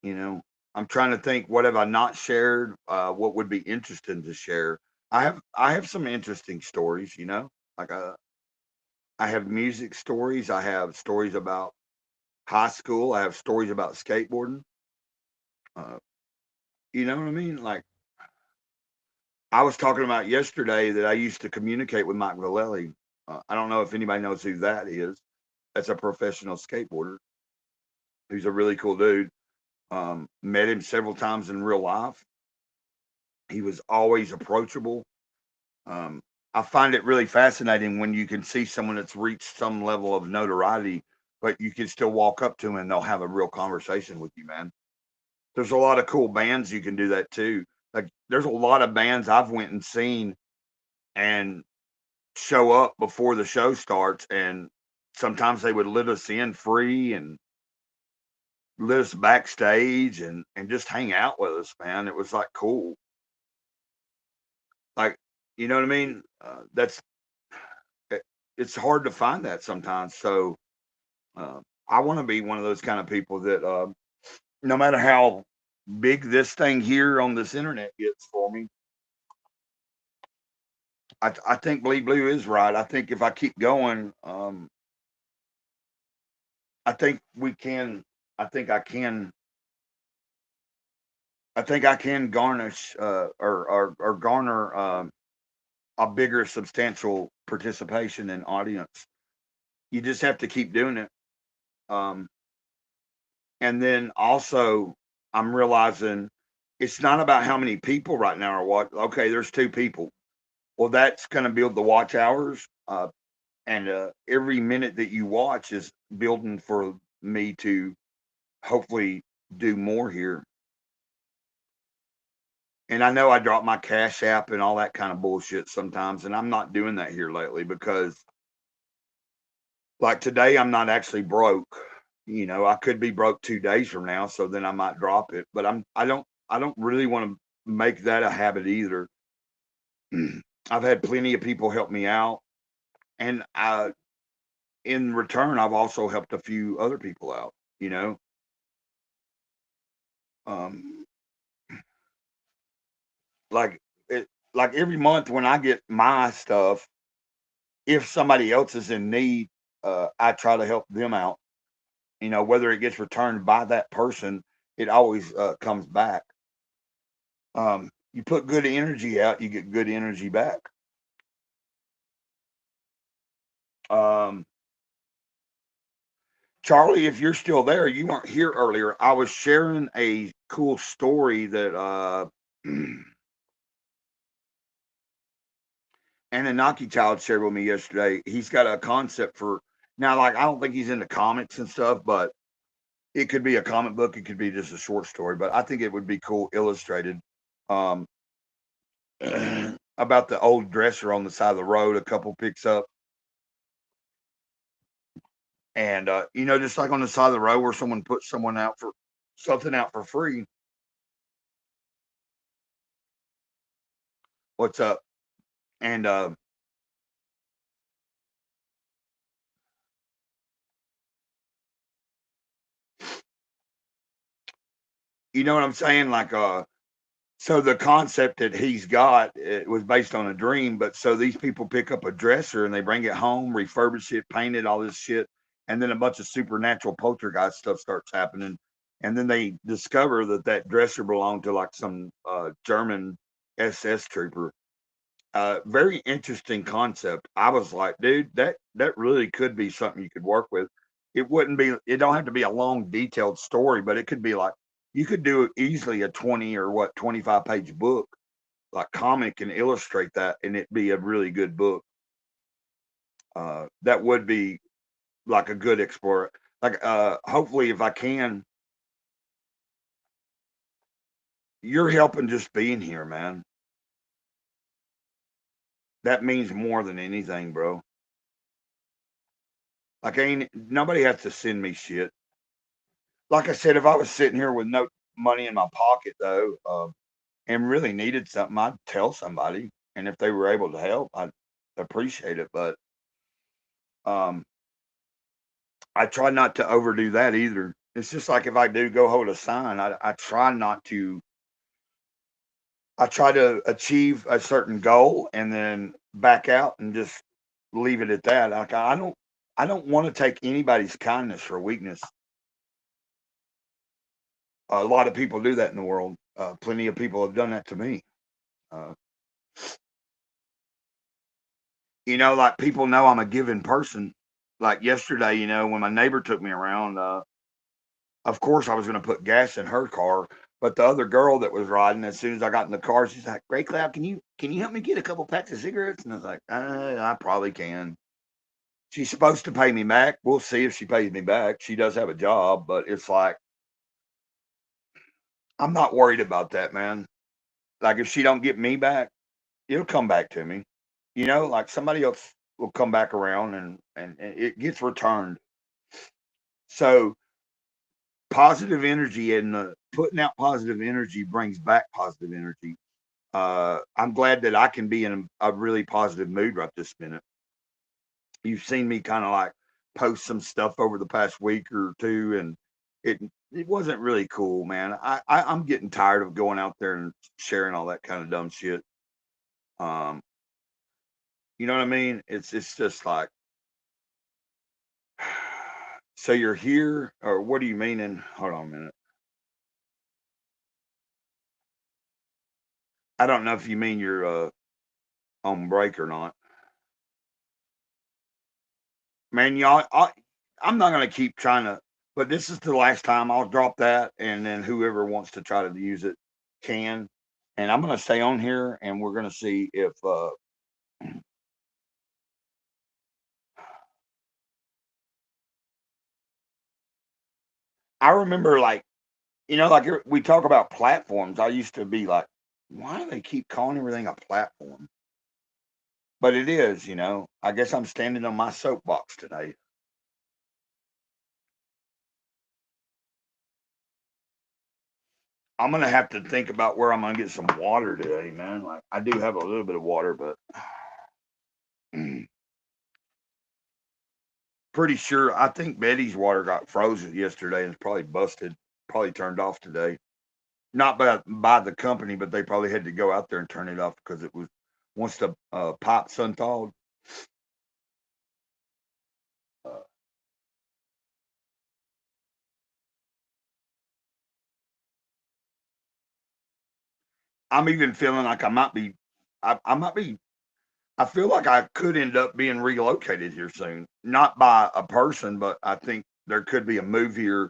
you know, I'm trying to think what have I not shared, what would be interesting to share. I have some interesting stories, like I have music stories, I have stories about high school, I have stories about skateboarding. Uh, you know what I mean? Like I was talking about yesterday that I used to communicate with Mike Vallely. I don't know if anybody knows who that is. That's a professional skateboarder. He's a really cool dude. Met him several times in real life. He was always approachable. Um, I find it really fascinating when you can see someone that's reached some level of notoriety, but you can still walk up to them and they'll have a real conversation with you, man. There's a lot of cool bands you can do that too. Like there's a lot of bands I've went and seen and show up before the show starts, and sometimes they would let us in free and let us backstage and just hang out with us, man. It was like cool. Like, you know what I mean? That's it, it's hard to find that sometimes. So uh, I want to be one of those kind of people that no matter how big this thing here on this internet gets for me, I think Bleed Blue is right. I think if I keep going, I think we can. I think I can. I think I can garnish or garner a bigger substantial participation in audience. You just have to keep doing it. Um, and then also, I'm realizing it's not about how many people right now are watching. Okay, there's 2 people. Well, that's going to build the watch hours. And every minute that you watch is building for me to hopefully do more here. And I know I drop my cash app and all that kind of bullshit sometimes, and I'm not doing that here lately because, like today, I'm not actually broke. You know, I could be broke 2 days from now, so then I might drop it. But I don't really want to make that a habit either. I've had plenty of people help me out, and in return, I've also helped a few other people out. You know, um, like it, like every month when I get my stuff, if somebody else is in need, I try to help them out. You know, whether it gets returned by that person, it always comes back. You put good energy out, you get good energy back. Um, Charlie, if you're still there, you weren't here earlier. I was sharing a cool story that Anunnaki Child shared with me yesterday. He's got a concept for now. Like I don't think he's into comics and stuff, but it could be a comic book. It could be just a short story. But I think it would be cool illustrated. Um, about the old dresser on the side of the road. A couple picks up, and you know, just like on the side of the road where someone puts someone out for something out for free. What's up? And you know what I'm saying? Like so the concept that he's got it was based on a dream, but so these people pick up a dresser and they bring it home, refurbish it, paint it, all this shit, and then a bunch of supernatural poltergeist stuff starts happening, and then they discover that that dresser belonged to like some German SS trooper. Very interesting concept. I was like, dude, that really could be something you could work with. It wouldn't be. It don't have to be a long, detailed story, but it could be like you could do easily a 25 page book, like comic, and illustrate that, and it'd be a really good book. That would be like a good explorer. Like, hopefully, if I can, you're helping just being here, man. That means more than anything, bro. Like, ain't nobody has to send me shit. Like I said, if I was sitting here with no money in my pocket though, and really needed something, I'd tell somebody. And if they were able to help, I'd appreciate it. But um, I try not to overdo that either. It's just like if I do go hold a sign, I try not to. I try to achieve a certain goal and then back out and just leave it at that. Like I don't want to take anybody's kindness for weakness. A lot of people do that in the world. Plenty of people have done that to me. Uh, you know, like people know I'm a giving person. Like yesterday, you know, when my neighbor took me around, of course I was going to put gas in her car, But the other girl that was riding, as soon as I got in the car, she's like, "Gray Cloud, can you help me get a couple packs of cigarettes?" And I was like, "I probably can." She's supposed to pay me back. We'll see if she pays me back. She does have a job, but it's like I'm not worried about that, man. Like if she don't get me back, it'll come back to me. Like somebody else will come back around and it gets returned. So positive energy and putting out positive energy brings back positive energy. I'm glad that I can be in a really positive mood right this minute. You've seen me kind of like post some stuff over the past week or two, and it it wasn't really cool, man. I'm getting tired of going out there and sharing all that kind of dumb shit. Um, you know what I mean? It's just like, so you're here, or what do you mean? And hold on a minute. I don't know if you mean you're on break or not, man. I'm not gonna keep trying to, but this is the last time I'll drop that, and then whoever wants to try to use it can. And I'm gonna stay on here, and we're gonna see if I remember, like, like we talk about platforms. I used to be like, why do they keep calling everything a platform? But it is, I guess I'm standing on my soapbox today. I'm gonna have to think about where I'm gonna get some water today, man. Like I do have a little bit of water, but pretty sure I think Betty's water got frozen yesterday and it's probably busted, probably turned off today. Not by the company, but they probably had to go out there and turn it off because it was once the pipes unthawed. Uh, I'm even feeling like I might be. I feel like I could end up being relocated here soon, not by a person, but I think there could be a move here.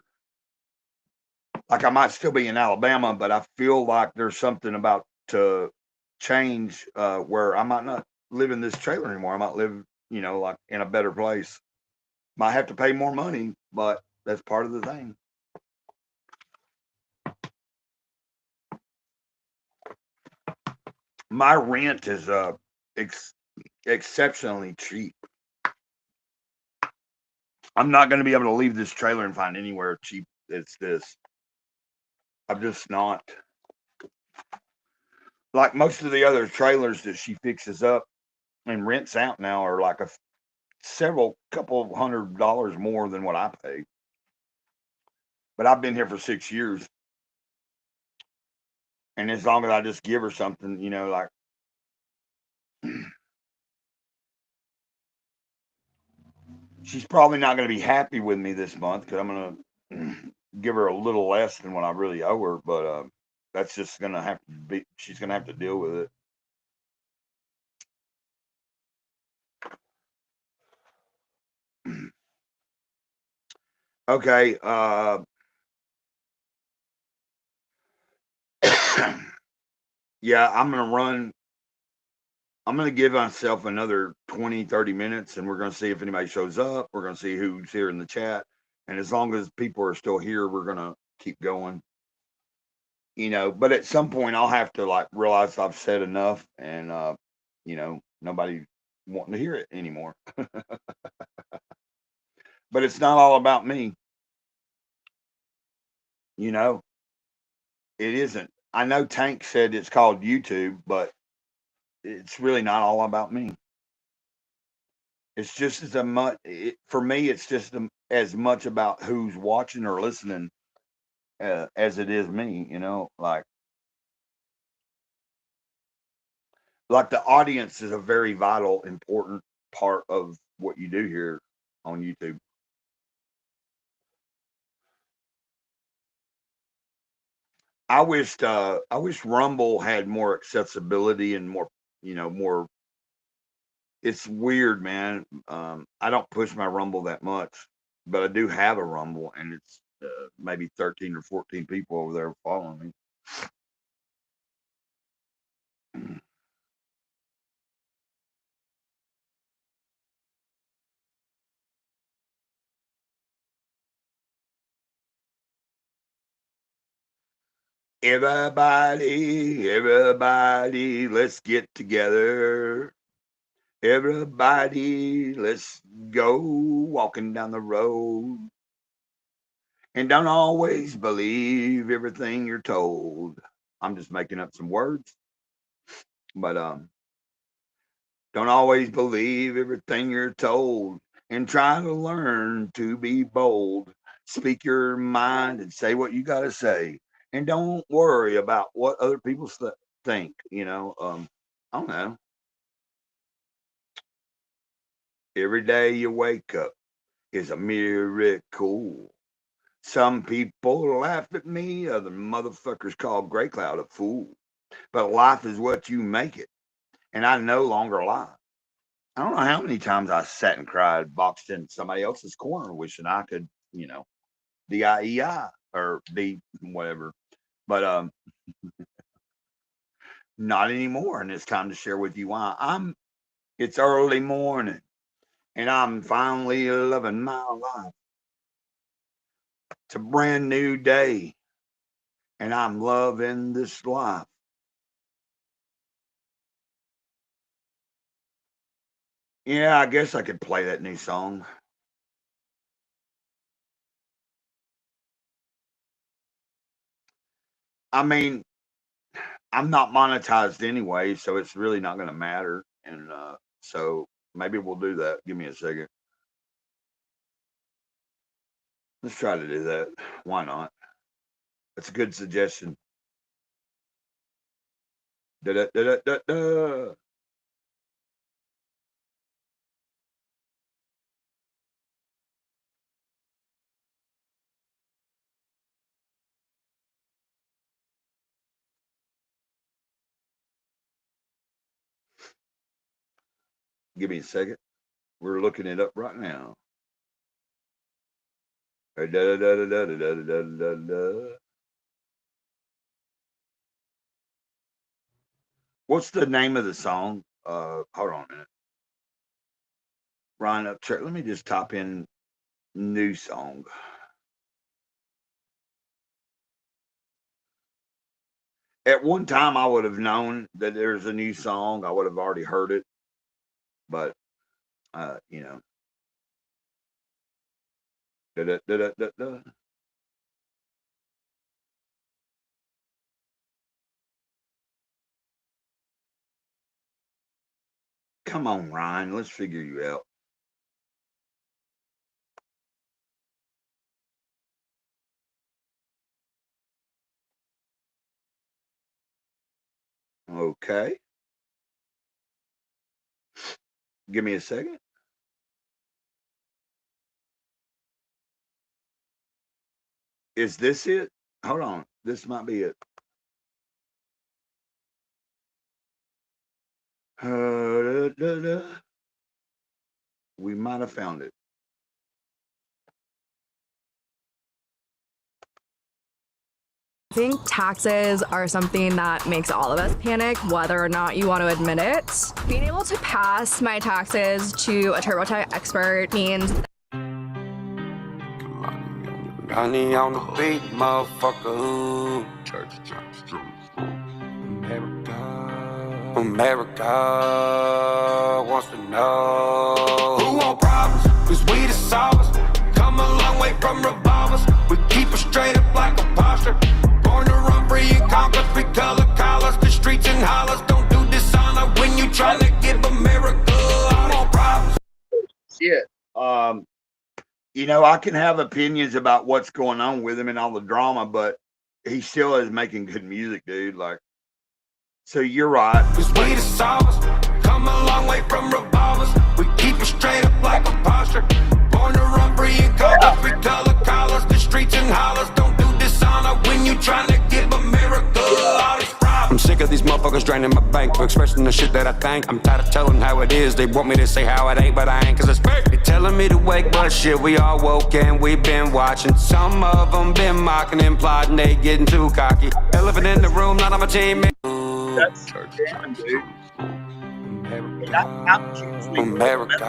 Like I might still be in Alabama, but I feel like there's something about to change where I might not live in this trailer anymore. I might live, like in a better place. Might have to pay more money, but that's part of the thing. My rent is ex- exceptionally cheap. I'm not going to be able to leave this trailer and find anywhere cheap as this. I'm just not. Like most of the other trailers that she fixes up and rents out now are like a several couple of $100 more than what I pay. But I've been here for 6 years, and as long as I just give her something, like she's probably not going to be happy with me this month because I'm going to give her a little less than what I really owe her. But that's just going to have to be. She's going to have to deal with it. Okay. Yeah, I'm going to run. I'm going to give myself another 20, 30 minutes, and we're going to see if anybody shows up. We're going to see who's here in the chat. And as long as people are still here, we're going to keep going. But at some point I'll have to like realize I've said enough and nobody wanting to hear it anymore. But it's not all about me, you know. It isn't. I know Tank said it's called YouTube, but it's really not all about me. It's just as much for me. It's just as much about who's watching or listening as it is me. Like the audience is a very vital, important part of what you do here on YouTube. I wish Rumble had more accessibility and more. It's weird, man. I don't push my Rumble that much, but I do have a Rumble, and it's maybe 13 or 14 people over there following me. Everybody, let's get together. Everybody, let's go walking down the road. And don't always believe everything you're told. I'm just making up some words. But don't always believe everything you're told. And try to learn to be bold. Speak your mind and say what you gotta say. And don't worry about what other people think, I don't know. Every day you wake up is a miracle. Some people laugh at me, other motherfuckers call Gray Cloud a fool. But life is what you make it, and I no longer lie. I don't know how many times I sat and cried, boxed in somebody else's corner, wishing I could, DIEI or D whatever. But not anymore. And it's time to share with you why. It's early morning, and I'm finally loving my life. It's a brand new day, and I'm loving this life. Yeah, I guess I could play that new song. I mean, I'm not monetized anyway, so it's really not going to matter. And so maybe we'll do that. Give me a second. Let's try to do that. Why not? That's a good suggestion. Da, da, da, da, da. Give me a second. We're looking it up right now. Da, da, da, da, da, da, da, da, da. What's the name of the song? Hold on a minute. Ryan up church. Let me just type in new song. At one time, I would have known that there's a new song. I would have already heard it, but Da, da, da, da, da, da. Come on, Ryan. Let's figure you out. Okay. Give me a second. Is this it? Hold on. This might be it. Da, da, da. We might have found it. I think taxes are something that makes all of us panic, whether or not you want to admit it. Being able to pass my taxes to a TurboTax expert means Money on the beat, motherfucker. America wants to know who want problems, cause we the solvers. Come a long way from revolvers. We keep it straight up like a posture. Born to run free and conquer. Three color collars, the streets and hollers. Don't do dishonor when you tryna give America all these problems. Shit. I can have opinions about what's going on with him and all the drama, but he still is making good music, dude. Like, so you're right. Cause we the solvers. Come a long way from revolvers. We keep it straight up like a posture. Born to run free and conquer. Three color collars, the streets and hollers. Don't do dishonor when you tryna give America all these problems. I'm sick of these motherfuckers draining my bank for expressing the shit that I think. I'm tired of telling how it is. They want me to say how it ain't, but I ain't, cause it's fake. telling me to wake, but shit, we all woke and we been watching. Some of them been mocking and plotting, they getting too cocky. Elephant in the room, not on my team. That's jamming, dude. America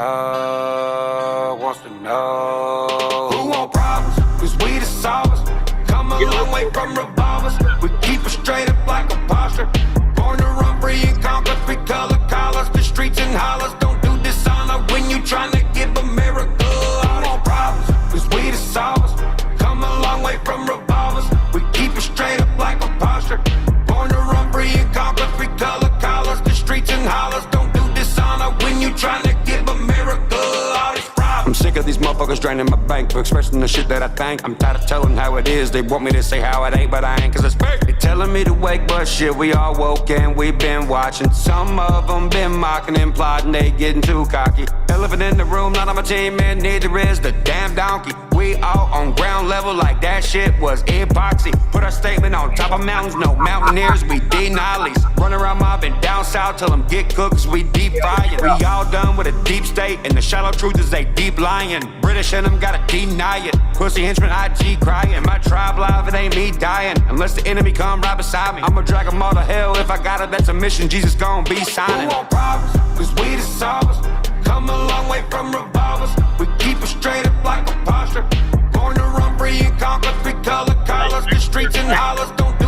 wants to know who want problems, cause we the solvers. Come a long way from revolvers. We keep it straight up like a posture. Born to run free and conquer, three color collars. The streets and hollers don't do dishonor when you tryna give America. Who want problems, cause we the solvers. Come a long way from revolvers. We keep it straight up like a posture. Born to run free and conquer, three color collars. The streets and hollers don't do dishonor when you tryna give America all these problems. I'm sick of these motherfuckers draining my bank for expressing the shit that I think. I'm tired of telling how it is. They want me to say how it ain't, but I ain't, cause it's fake. They telling me to wake, but shit, we all woke and we been watching. Some of them been mocking and plotting, they getting too cocky. Elephant in the room, not on my team, and neither is the damn donkey. We all on ground level like that shit was epoxy. Put our statement on top of mountains, no mountaineers, we denalies. Run around mobbing down south, tell them get cooked, cause we deep frying. We all done with a deep state, and the shallow truth is they deep lying. British and them gotta deny it. Pussy henchman IG crying. My tribe live, it ain't me dying. Unless the enemy come right beside me, I'ma drag them all to hell. If I got it, that's a mission, Jesus gon' be signing. We want problems, cause we the solvers. Come a long way from revolvers. We keep it straight up like a posture. Born to run free and conquer, three color collars. The streets and hollers don't do.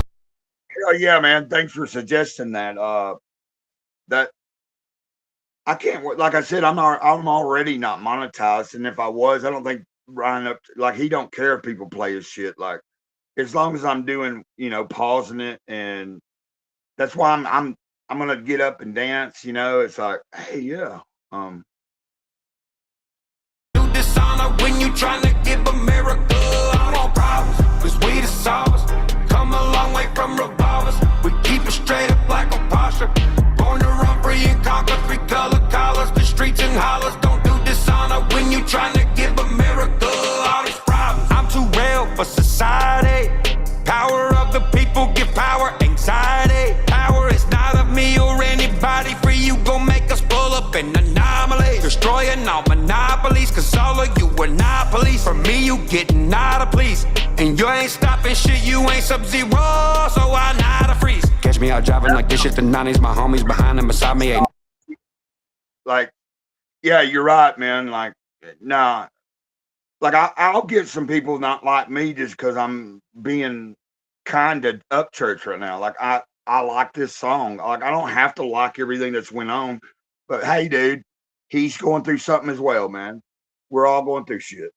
Hell yeah, man. Thanks for suggesting that. That I can't. Like I said, I'm already not monetized, and if I was, I don't think Ryan like he don't care if people play his shit. Like as long as I'm doing, pausing it, and that's why I'm gonna get up and dance. It's like, hey, yeah. Do dishonor when you tryna give America all problems, cause we the solvers. Come a long way from revolvers. We keep it straight up like a posture. Born to run free and conquer, three color collars. The streets and hollers don't do dishonor when you tryna give America all these problems. I'm too real for society. Power of the people give power anxiety. Power is not of me or anybody. Free you gon' make us pull up an anomaly. Destroying all monopolies, cause all of you are not police. For me you getting out of police, and you ain't stopping shit, you ain't Sub-Zero, so I know how to freeze. Catch me out driving like this shit the 90s, my homies behind and beside me ain't. Like, yeah, you're right, man. Like, nah. Like I'll get some people not like me just because I'm being kind of up church right now. Like I like this song. Like I don't have to like everything that's went on, but hey, dude, he's going through something as well, man. We're all going through shit.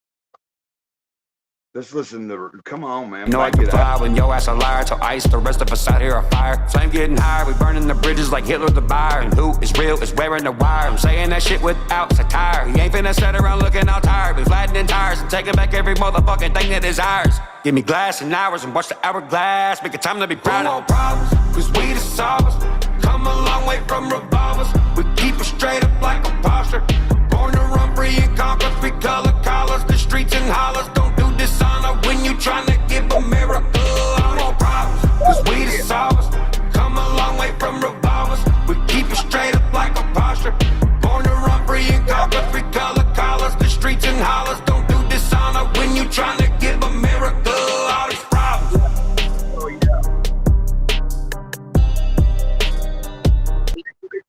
Let's listen to. Come on, man. I can fly when your ass a liar. Till ice, the rest of us out here are fire. Flame getting higher, we burning the bridges like Hitler the buyer. And who is real is wearing the wire. I'm saying that shit without satire. He ain't finna sit around looking all tired. We flattening tires and taking back every motherfucking thing that is ours. Give me glass and hours and watch the hourglass. Make it time to be proud of. We want problems, cause we the solvers. Come a long way from revolvers. We keep it straight up like a posture. Born to run free and conquer, three color collars. The streets and hollers don't do dishonor when you tryna give America all these problems, cause we the solvers. Come a long way from revolvers. We keep it straight up like a posture. Born to run free and conquer, three color collars. The streets and hollers don't do dishonor when you tryna give America all these problems. Oh, yeah.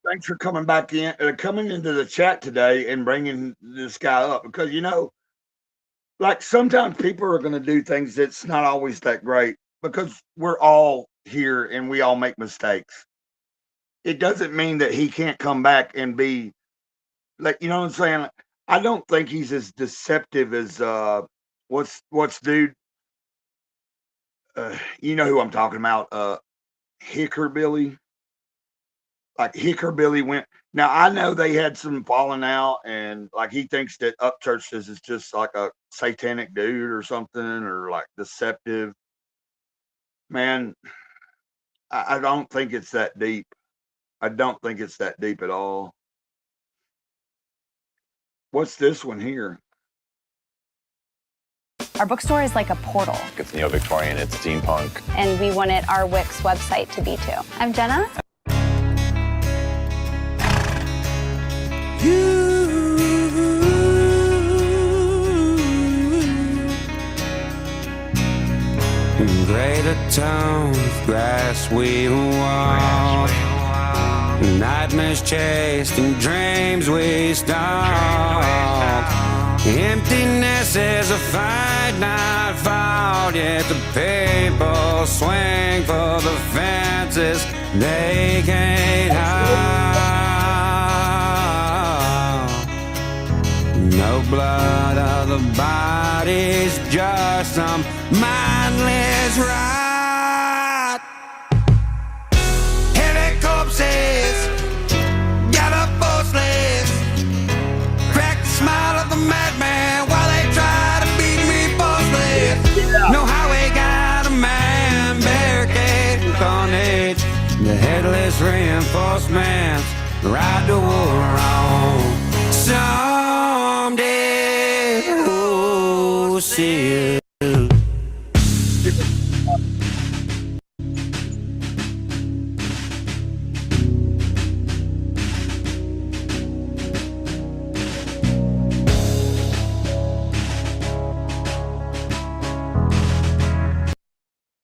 Thanks for coming back in, coming into the chat today and bringing this guy up, because like sometimes people are going to do things that's not always that great, because we're all here and we all make mistakes. It doesn't mean that he can't come back and be like, you know what I'm saying? I don't think he's as deceptive as what's dude. You know who I'm talking about? Hickorbilly. Like Hickorbilly went. Now I know they had some falling out, and like he thinks that Upchurches is just like a satanic dude or something, or like deceptive. Man, I don't think it's that deep. I don't think it's that deep at all. What's this one here? Our bookstore is like a portal. It's neo-Victorian, it's steampunk. And we wanted our Wix website to be too. I'm Jenna. the town of grass we walk, nightmares chased and dreams we stalk. Emptiness is a fight not fought, yet the people swing for the fences they can't hide. No blood of the bodies, just some mindless rot. Heavy corpses got up for slaves, crack the smile of the madman while they try to beat me for slaves. No highway got a man barricaded carnage. The headless reinforcements ride to war on. Someday we'll see you.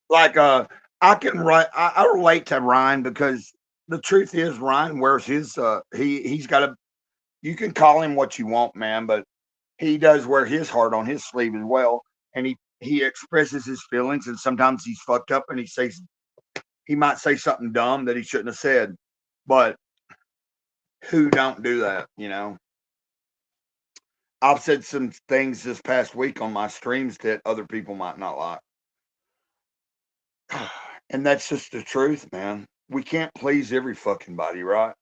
Like I can I relate to Ryan because the truth is Ryan wears his he's got a, you can call him what you want, man, but he does wear his heart on his sleeve as well, and he expresses his feelings, and sometimes he's fucked up and he might say something dumb that he shouldn't have said, but who don't do that, you know? I've said some things this past week on my streams that other people might not like. And that's just the truth, man. We can't please every fucking body, right?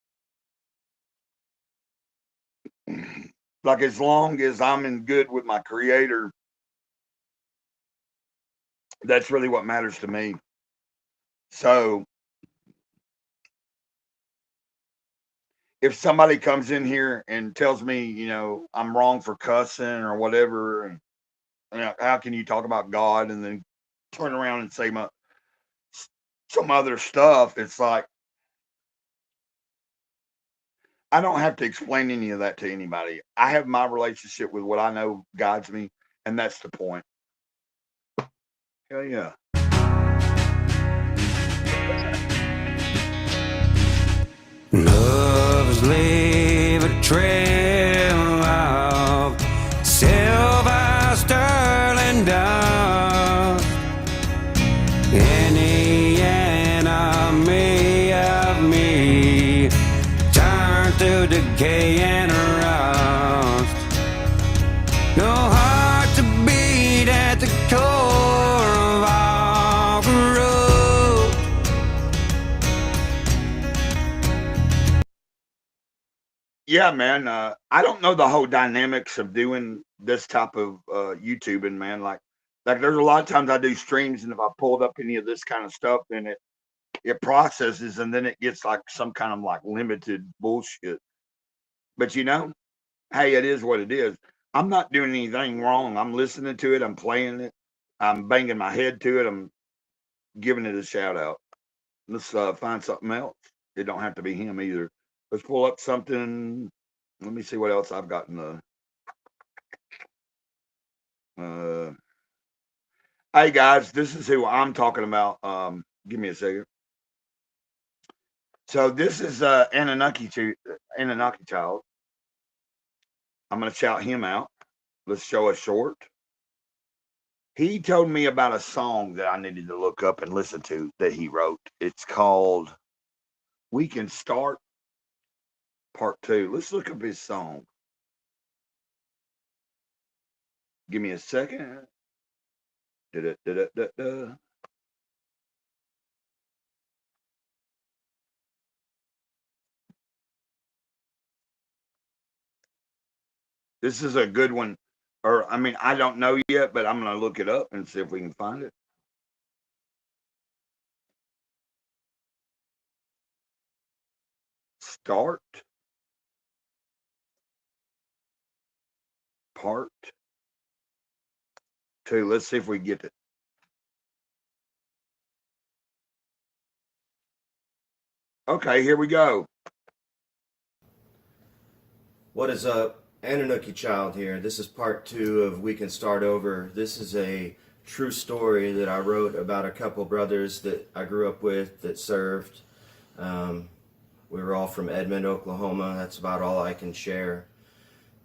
Like, as long as I'm in good with my creator, that's really what matters to me. So if somebody comes in here and tells me, you know, I'm wrong for cussing or whatever, and you know, how can you talk about God and then turn around and say some other stuff? It's like, I don't have to explain any of that to anybody. I have my relationship with what I know guides me, and that's the point. Hell yeah. Lovers leave a trail of silver sterling dust. Any enemy of me turn to decay and rust. No heart to beat at the core of our road. Yeah, man. I don't know the whole dynamics of doing this type of YouTubing, man. Like there's a lot of times I do streams, and if I pulled up any of this kind of stuff, then it processes, and then it gets like some kind of like limited bullshit. But you know, hey, it is what it is. I'm not doing anything wrong. I'm listening to it. I'm playing it. I'm banging my head to it. I'm giving it a shout out. Let's find something else. It don't have to be him either. Let's pull up something. Let me see what else I've got in the. Hey guys, this is who I'm talking about. Give me a second. So this is Anunnaki child. I'm gonna shout him out. Let's show a short. He told me about a song that I needed to look up and listen to that he wrote. It's called "We Can Start" Part 2. Let's look up his song. Give me a second. Da-da-da-da-da-da. This is a good one. Or, I mean, I don't know yet, but I'm going to look it up and see if we can find it. Start Part 2. Let's see if we get it. Okay, here we go. What is up? Anunnaki Child here. This is part 2 of We Can Start Over. This is a true story that I wrote about a couple brothers that I grew up with that served. Um, we were all from Edmond, Oklahoma. That's about all I can share.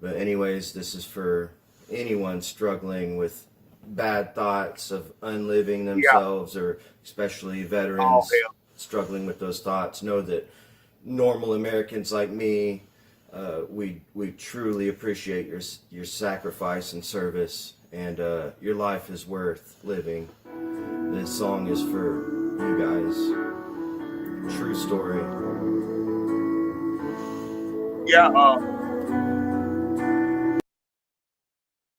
But anyways, this is for anyone struggling with bad thoughts of unliving Yeah. themselves, or especially Oh veterans hell. struggling with those thoughts. Know that normal Americans like me, we truly appreciate your sacrifice and service, and your life is worth living. This song is for you guys. True story. Yeah.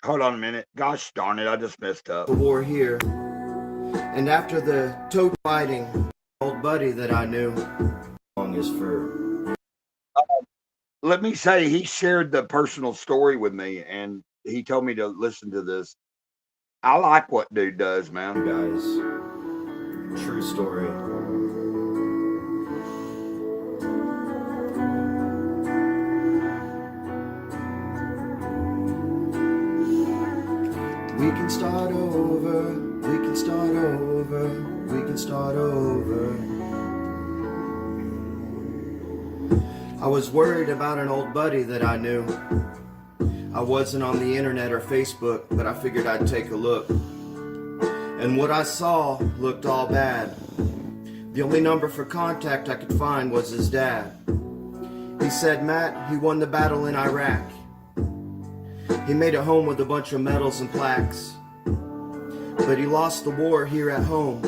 Hold on a minute. Gosh darn it! I just messed up. The war here, and after the toe fighting, old buddy that I knew, song is for. Let me say, he shared the personal story with me, and he told me to listen to this. I like what dude does, man. You guys. True story. We can start over, we can start over, we can start over. I was worried about an old buddy that I knew. I wasn't on the internet or Facebook, but I figured I'd take a look. And what I saw looked all bad. The only number for contact I could find was his dad. He said Matt, he won the battle in Iraq. He made it home with a bunch of medals and plaques. But he lost the war here at home.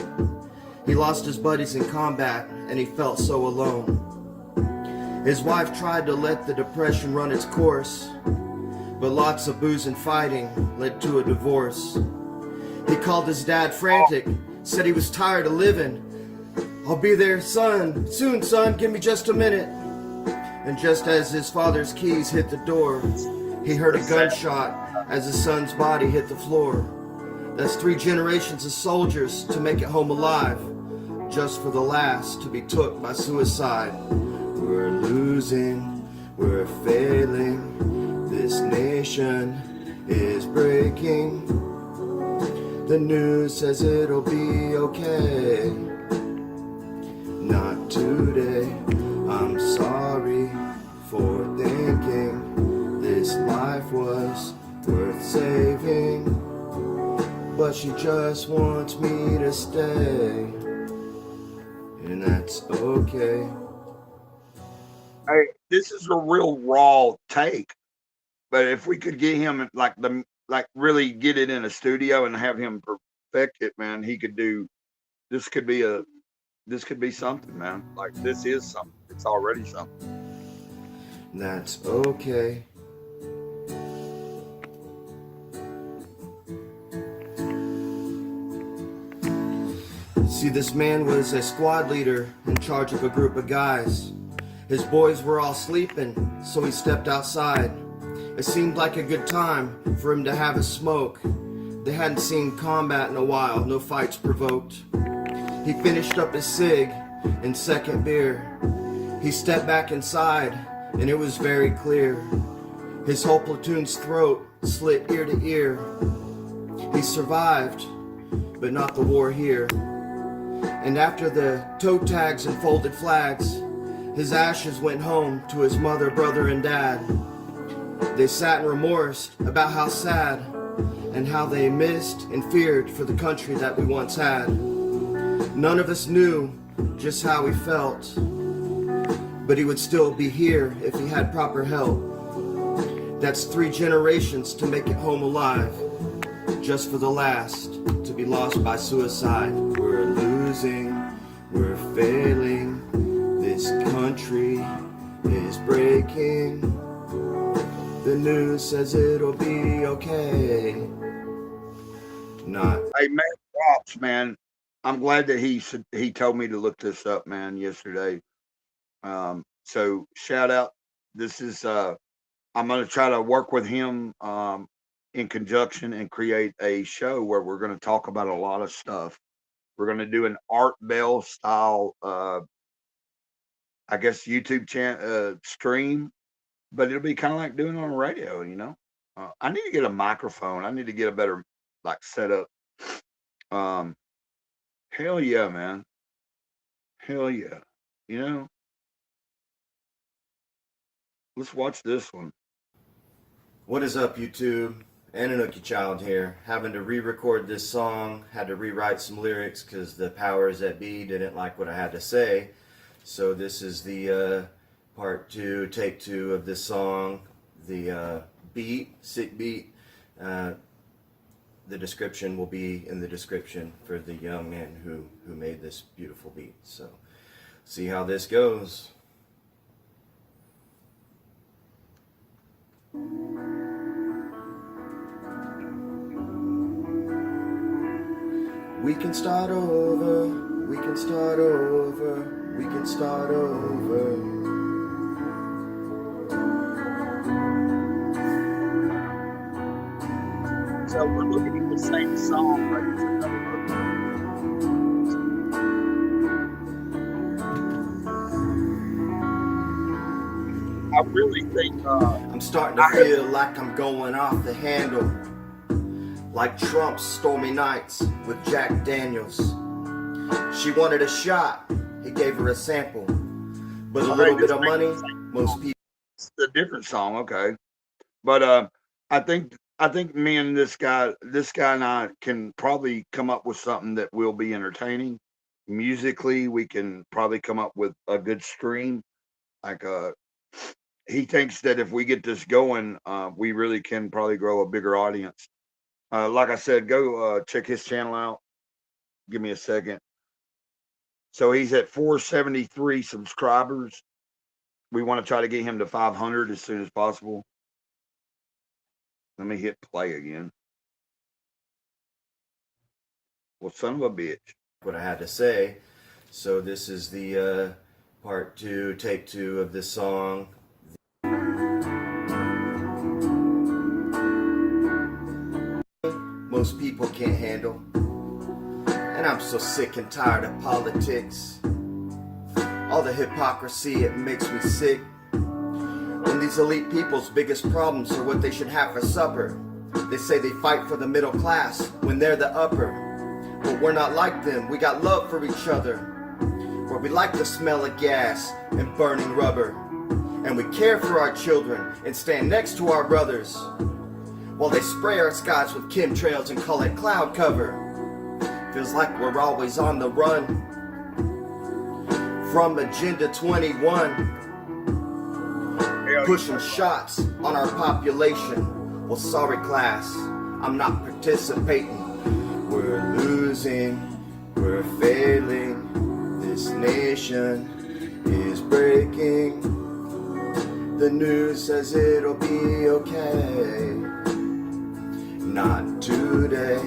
He lost his buddies in combat, and he felt so alone. His wife tried to let the depression run its course, but lots of booze and fighting led to a divorce. He called his dad frantic, said he was tired of living. I'll be there, son, soon, son, give me just a minute. And just as his father's keys hit the door, he heard a gunshot as his son's body hit the floor. That's 3 generations of soldiers to make it home alive, just for the last to be took by suicide. We're losing, we're failing, this nation is breaking. The news says it'll be okay. Not today, I'm sorry for thinking this life was worth saving, but she just wants me to stay, and that's okay. Hey, this is a real raw take, but if we could get him like really get it in a studio and have him perfect it, man, he could do. This could be something, man. Like this is something. It's already something. That's okay. See, this man was a squad leader in charge of a group of guys. His boys were all sleeping, so he stepped outside. It seemed like a good time for him to have a smoke. They hadn't seen combat in a while, no fights provoked. He finished up his cig and second beer. He stepped back inside, and it was very clear. His whole platoon's throat slit ear to ear. He survived, but not the war here. And after the toe tags and folded flags, his ashes went home to his mother, brother, and dad. They sat in remorse about how sad and how they missed and feared for the country that we once had. None of us knew just how he felt, but he would still be here if he had proper help. That's 3 generations to make it home alive, just for the last to be lost by suicide. We're losing, we're failing, this country is breaking. The news says it'll be okay. Not. Hey, man, props, man. I'm glad that he told me to look this up, man, yesterday. So shout out. This is I'm gonna try to work with him in conjunction and create a show where we're gonna talk about a lot of stuff. We're gonna do an Art Bell style I guess YouTube stream, but it'll be kind of like doing it on the radio, you know. I need to get a microphone. I need to get a better like setup Um, hell yeah, man. Hell yeah. You know, let's watch this one. What is up, YouTube? Ananuki Child here. Having to re-record this song, had to rewrite some lyrics because the powers that be didn't like what I had to say. So this is the part two, take two of this song. The beat, sick beat. The description will be in the description for the young man who made this beautiful beat. So see how this goes. We can start over, we can start over, we can start over. So we're looking at the same song, but it's another version. I really think I'm starting to feel like I'm going off the handle, like Trump's stormy nights with Jack Daniels. She wanted a shot, he gave her a sample, but a little bit of money, most people. it's a different song, okay. But I think me and this guy and I can probably come up with something that will be entertaining. Musically, we can probably come up with a good stream. Like he thinks that if we get this going, we really can probably grow a bigger audience. Like I said, go check his channel out. Give me a second. So he's at 473 subscribers. We want to try to get him to 500 as soon as possible. Let me hit play again. Well, son of a bitch. What I had to say. So this is the part two, take two of this song. Most people can't handle. And I'm so sick and tired of politics. All the hypocrisy, it makes me sick. When these elite people's biggest problems are what they should have for supper. They say they fight for the middle class when they're the upper. But we're not like them, we got love for each other. Where we like the smell of gas and burning rubber. And we care for our children and stand next to our brothers. While they spray our skies with chemtrails and call it cloud cover. Feels like we're always on the run from Agenda 21. Pushing shots on our population. Well, sorry class, I'm not participating. We're losing, we're failing. This nation is breaking. The news says it'll be okay. Not today.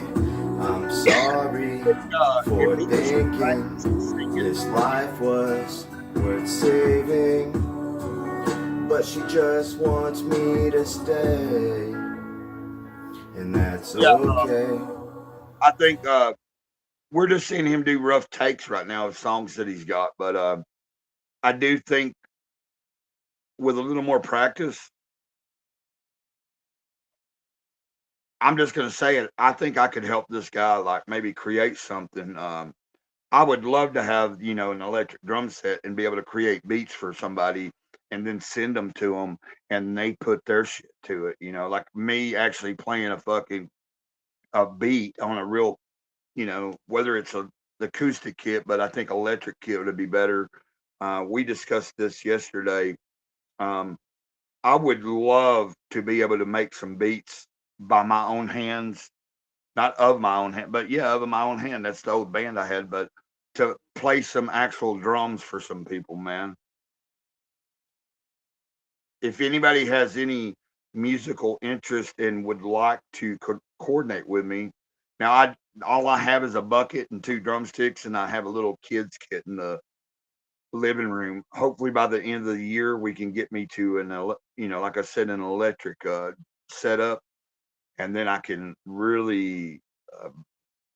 I'm sorry for thinking this life was worth saving. But she just wants me to stay. And that's okay. I think we're just seeing him do rough takes right now of songs that he's got. But I do think with a little more practice, I'm just going to say it. I think I could help this guy, like maybe create something. I would love to have, you know, an electric drum set and be able to create beats for somebody and then send them to them and they put their shit to it. You know, like me actually playing a beat on a real, you know, whether it's a the acoustic kit, but I think electric kit would be better. We discussed this yesterday. Um, I would love to be able to make some beats by my own hands, not of my own hand, but yeah, of my own hand. That's the old band I had, but to play some actual drums for some people, man. If anybody has any musical interest and would like to coordinate with me, now all I have is a bucket and two drumsticks, and I have a little kids kit in the living room. Hopefully, by the end of the year, we can get me to you know, like I said, an electric setup, and then I can really uh,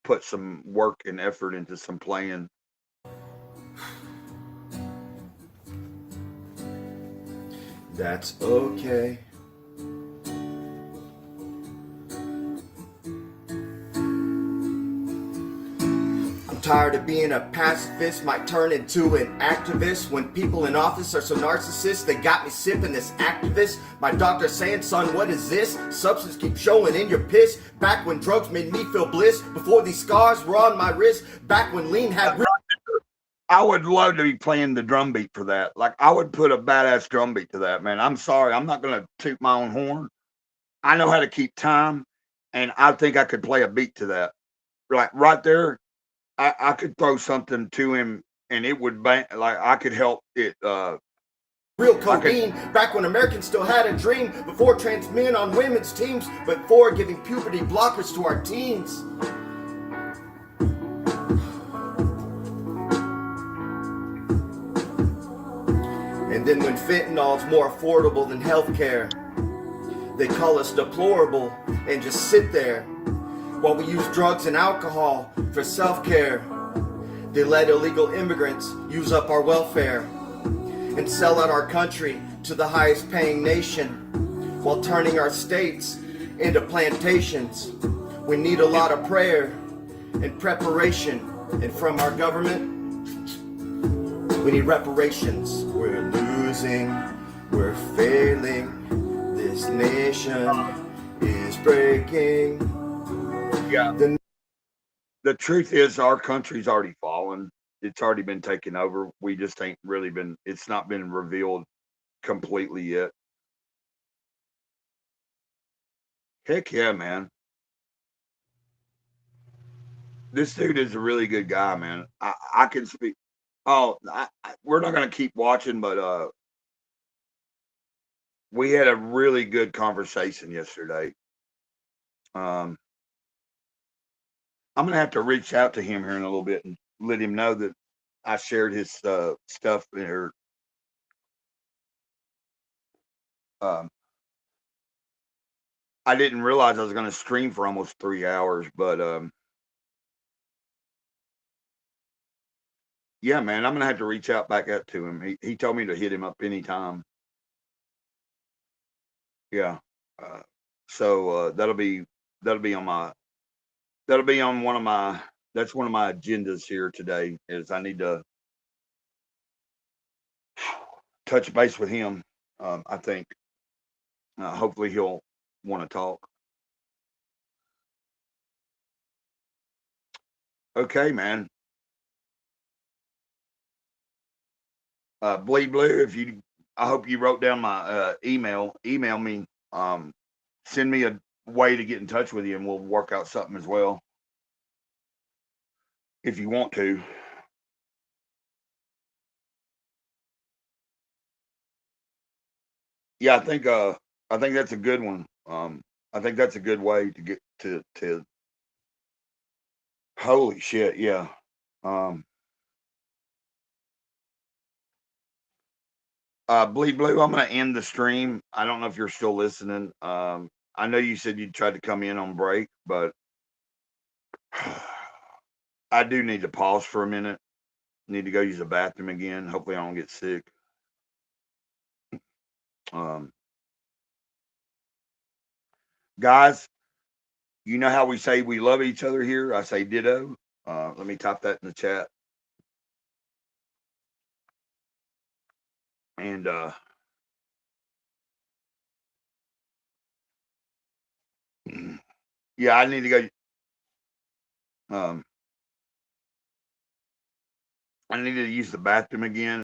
put some work and effort into some playing. That's okay. I'm tired of being a pacifist, might turn into an activist. When people in office are so narcissist, they got me sipping this activist. My doctor saying, son, what is this? Substance keeps showing in your piss. Back when drugs made me feel bliss, before these scars were on my wrist, back when lean had... I would love to be playing the drum beat for that. Like, I would put a badass drum beat to that, man. I'm sorry. I'm not going to toot my own horn. I know how to keep time, and I think I could play a beat to that. Like, right there, I could throw something to him, and it would bang. Like, I could help it. Real codeine, back when Americans still had a dream, before trans men on women's teams, but before giving puberty blockers to our teens. And then when fentanyl's more affordable than healthcare, they call us deplorable and just sit there while we use drugs and alcohol for self-care. They let illegal immigrants use up our welfare and sell out our country to the highest paying nation while turning our states into plantations. We need a lot of prayer and preparation, and from our government we need reparations. We're losing, we're failing, this nation is breaking. Yeah. The truth is, our country's already fallen. It's already been taken over. We just ain't really been, it's not been revealed completely yet. Heck yeah, man. This dude is a really good guy, man. I can speak. Oh, we're not going to keep watching, but we had a really good conversation yesterday. I'm going to have to reach out to him here in a little bit and let him know that I shared his stuff there. I didn't realize I was going to stream for almost 3 hours, but yeah, man, I'm going to have to reach out back up to him. He told me to hit him up anytime. Yeah. So that'll be on my one of my that's one of my agendas here today is I need to touch base with him. I think hopefully he'll want to talk. Okay, man. Bleed Blue, I hope you wrote down my email. Email me. Send me a way to get in touch with you, and we'll work out something as well if you want to. Yeah, I think that's a good one. I think that's a good way to get to. Holy shit! Yeah. Bleed Blue, I'm going to end the stream. I don't know if you're still listening. I know you said you tried to come in on break, but I do need to pause for a minute. Need to go use the bathroom again. Hopefully, I don't get sick. Guys, you know how we say we love each other here? I say ditto. Let me type that in the chat. And yeah, I need to go. I need to use the bathroom again.